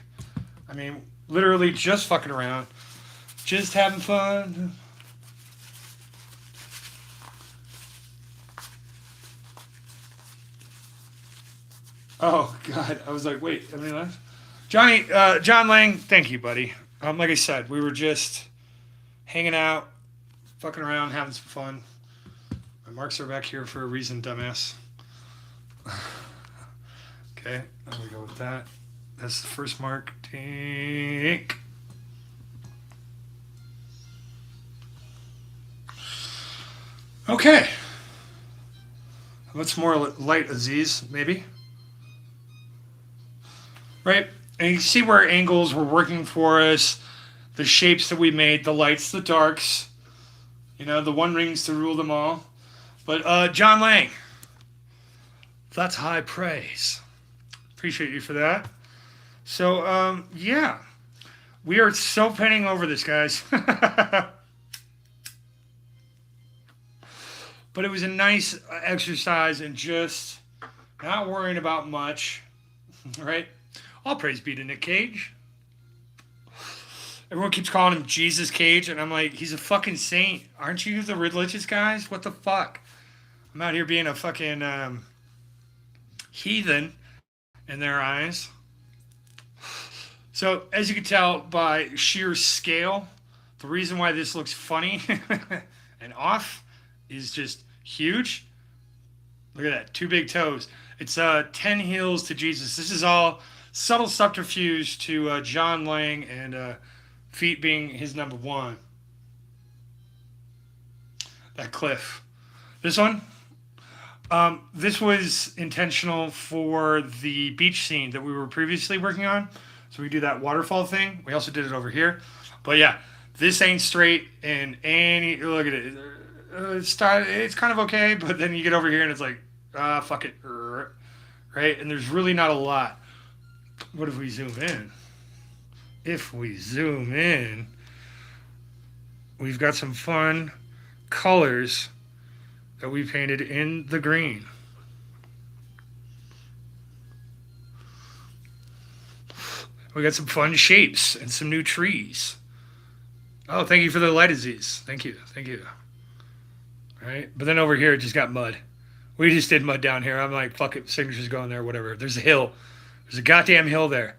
I mean, literally just fucking around. Just having fun. Oh, God. I was like, wait, I mean, John Lang, thank you, buddy. Like I said, we were just hanging out, fucking around, having some fun. My marks are back here for a reason, dumbass. Okay, there we go with that. That's the first mark. Tink. Okay. What's more light, Aziz, maybe? Right? And you see where angles were working for us, the shapes that we made, the lights, the darks, you know, the one rings to rule them all. But John Lang, that's high praise. Appreciate you for that. So, yeah. We are so penning over this, guys. But it was a nice exercise and just not worrying about much, right? All praise be to Nick Cage. Everyone keeps calling him Jesus Cage, and I'm like, he's a fucking saint. Aren't you the religious guys? What the fuck? I'm out here being a fucking heathen in their eyes. So, as you can tell by sheer scale, the reason why this looks funny and off is just huge. Look at that, 2 big toes. It's 10 heels to Jesus. This is all subtle subterfuge to John Lang and feet being his number 1. That cliff. This one, this was intentional for the beach scene that we were previously working on. So we do that waterfall thing. We also did it over here. But yeah, this ain't straight in any, look at it. It's kind of okay, but then you get over here and it's like, fuck it. Right? And there's really not a lot. What if we zoom in? If we zoom in, we've got some fun colors that we painted in the green. We got some fun shapes and some new trees. Oh, thank you for the light disease. Thank you. Thank you. All right. But then over here, it just got mud. We just did mud down here. I'm like, fuck it. Signature's going there, whatever. There's a hill. There's a goddamn hill there.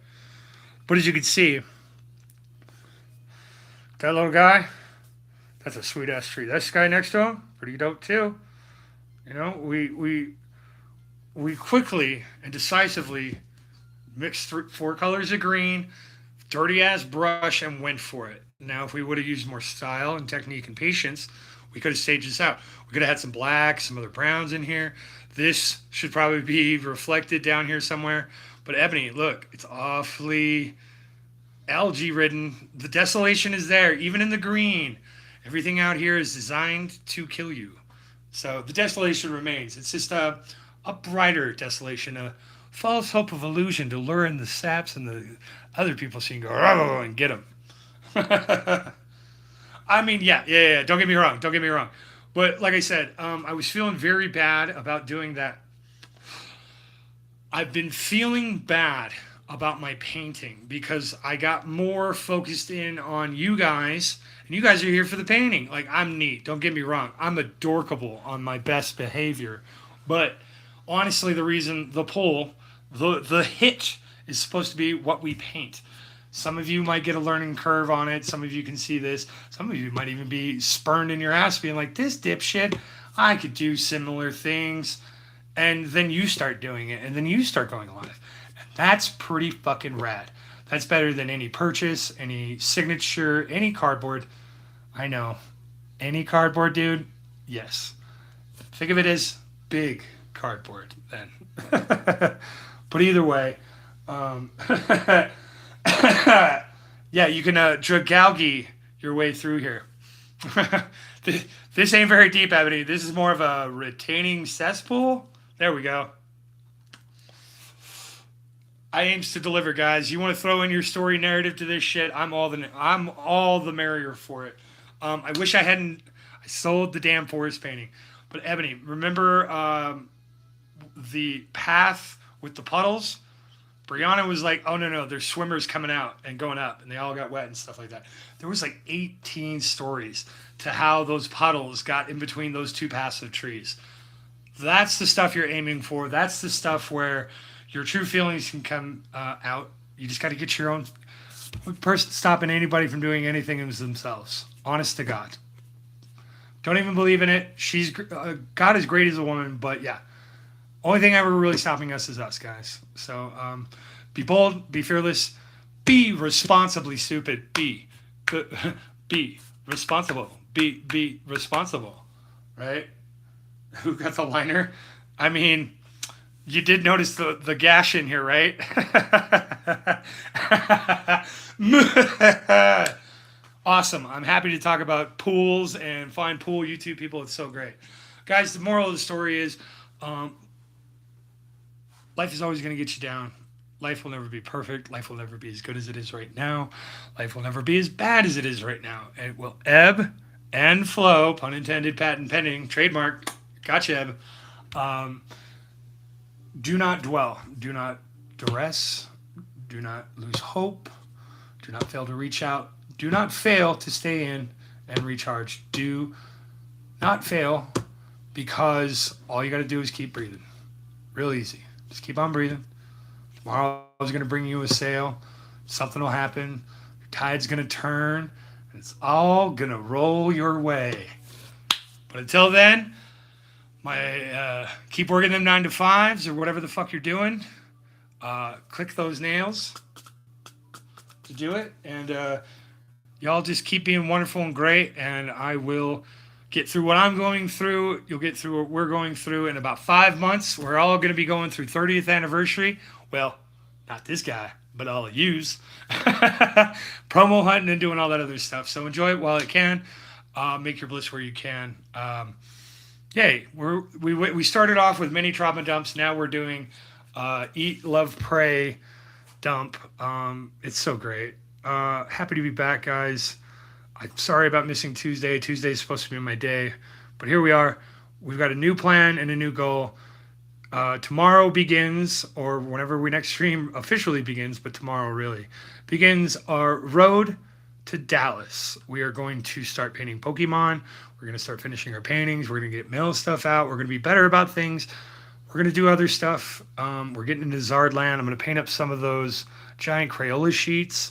But as you can see, that little guy, that's a sweet ass tree. This guy next to him, pretty dope too. You know, we quickly and decisively mixed 4 colors of green, dirty ass brush, and went for it. Now, if we would have used more style and technique and patience, we could have staged this out. We could have had some blacks, some other browns in here. This should probably be reflected down here somewhere. But Ebony, look, it's awfully algae ridden. The desolation is there, even in the green. Everything out here is designed to kill you. So the desolation remains. It's just a brighter desolation, a false hope of illusion to lure in the saps and the other people so you can go, oh, and get them. I mean, yeah. Don't get me wrong. But like I said, I was feeling very bad about doing that. I've been feeling bad about my painting because I got more focused in on you guys, and you guys are here for the painting. Like, I'm neat. Don't get me wrong. I'm adorkable on my best behavior. But honestly, the reason the pull, the hit is supposed to be what we paint. Some of you might get a learning curve on it. Some of you can see this. Some of you might even be spurned in your ass being like, this dipshit, I could do similar things. And then you start doing it. And then you start going live. And that's pretty fucking rad. That's better than any purchase, any signature, any cardboard. I know. Any cardboard, dude? Yes. Think of it as big cardboard then. But either way, Um, yeah, you can Dragalgi your way through here. This ain't very deep, Ebony. This is more of a retaining cesspool. There we go. I aims to deliver, guys. You want to throw in your story narrative to this shit? I'm all the merrier for it. I wish I hadn't. I sold the damn forest painting, but Ebony, remember the path with the puddles? Brianna was like, "Oh no, there's swimmers coming out and going up, and they all got wet and stuff like that." There was like 18 stories to how those puddles got in between those two paths of trees. That's the stuff you're aiming for. That's the stuff where your true feelings can come out. You just got to get your own. The person stopping anybody from doing anything is themselves. Honest to God. Don't even believe in it. God is great as a woman, but yeah. Only thing ever really stopping us is us, guys. So be bold, be fearless, be responsibly stupid, be responsible, be responsible, right? Who got the liner? I mean, you did notice the gash in here, right? Awesome. I'm happy to talk about pools and find pool YouTube people. It's so great. Guys, the moral of the story is life is always going to get you down. Life will never be perfect. Life will never be as good as it is right now. Life will never be as bad as it is right now. It will ebb and flow, pun intended, patent pending, trademark, gotcha, Eb. Do not dwell. Do not duress. Do not lose hope. Do not fail to reach out. Do not fail to stay in and recharge. Do not fail, because all you got to do is keep breathing. Real easy. Just keep on breathing. Tomorrow is going to bring you a sail. Something will happen. Your tide's going to turn. And it's all going to roll your way. But until then, keep working them 9 to 5s or whatever the fuck you're doing. Click those nails to do it. And y'all just keep being wonderful and great. And I will get through what I'm going through. You'll get through what we're going through in about 5 months. We're all going to be going through 30th anniversary. Well, not this guy, but all of yous. Promo hunting and doing all that other stuff. So enjoy it while it can. Make your bliss where you can. Yay. We started off with mini trauma dumps. Now we're doing eat, love, pray dump. It's so great. Happy to be back, guys. I'm sorry about missing Tuesday. Tuesday is supposed to be my day, but here we are. We've got a new plan and a new goal. Tomorrow begins, or whenever we next stream officially begins, but tomorrow really begins our road to Dallas. We are going to start painting Pokemon. We're going to start finishing our paintings. We're going to get mail stuff out. We're going to be better about things. We're going to do other stuff. We're getting into Zard Land. I'm going to paint up some of those giant Crayola sheets.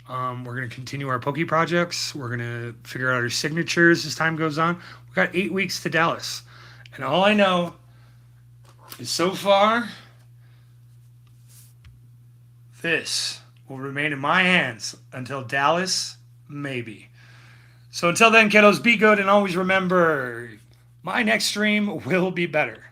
We're going to continue our Poke projects. We're going to figure out our signatures as time goes on. We've got 8 weeks to Dallas. And all I know is so far, this will remain in my hands until Dallas, maybe. So until then, kiddos, be good and always remember, my next stream will be better.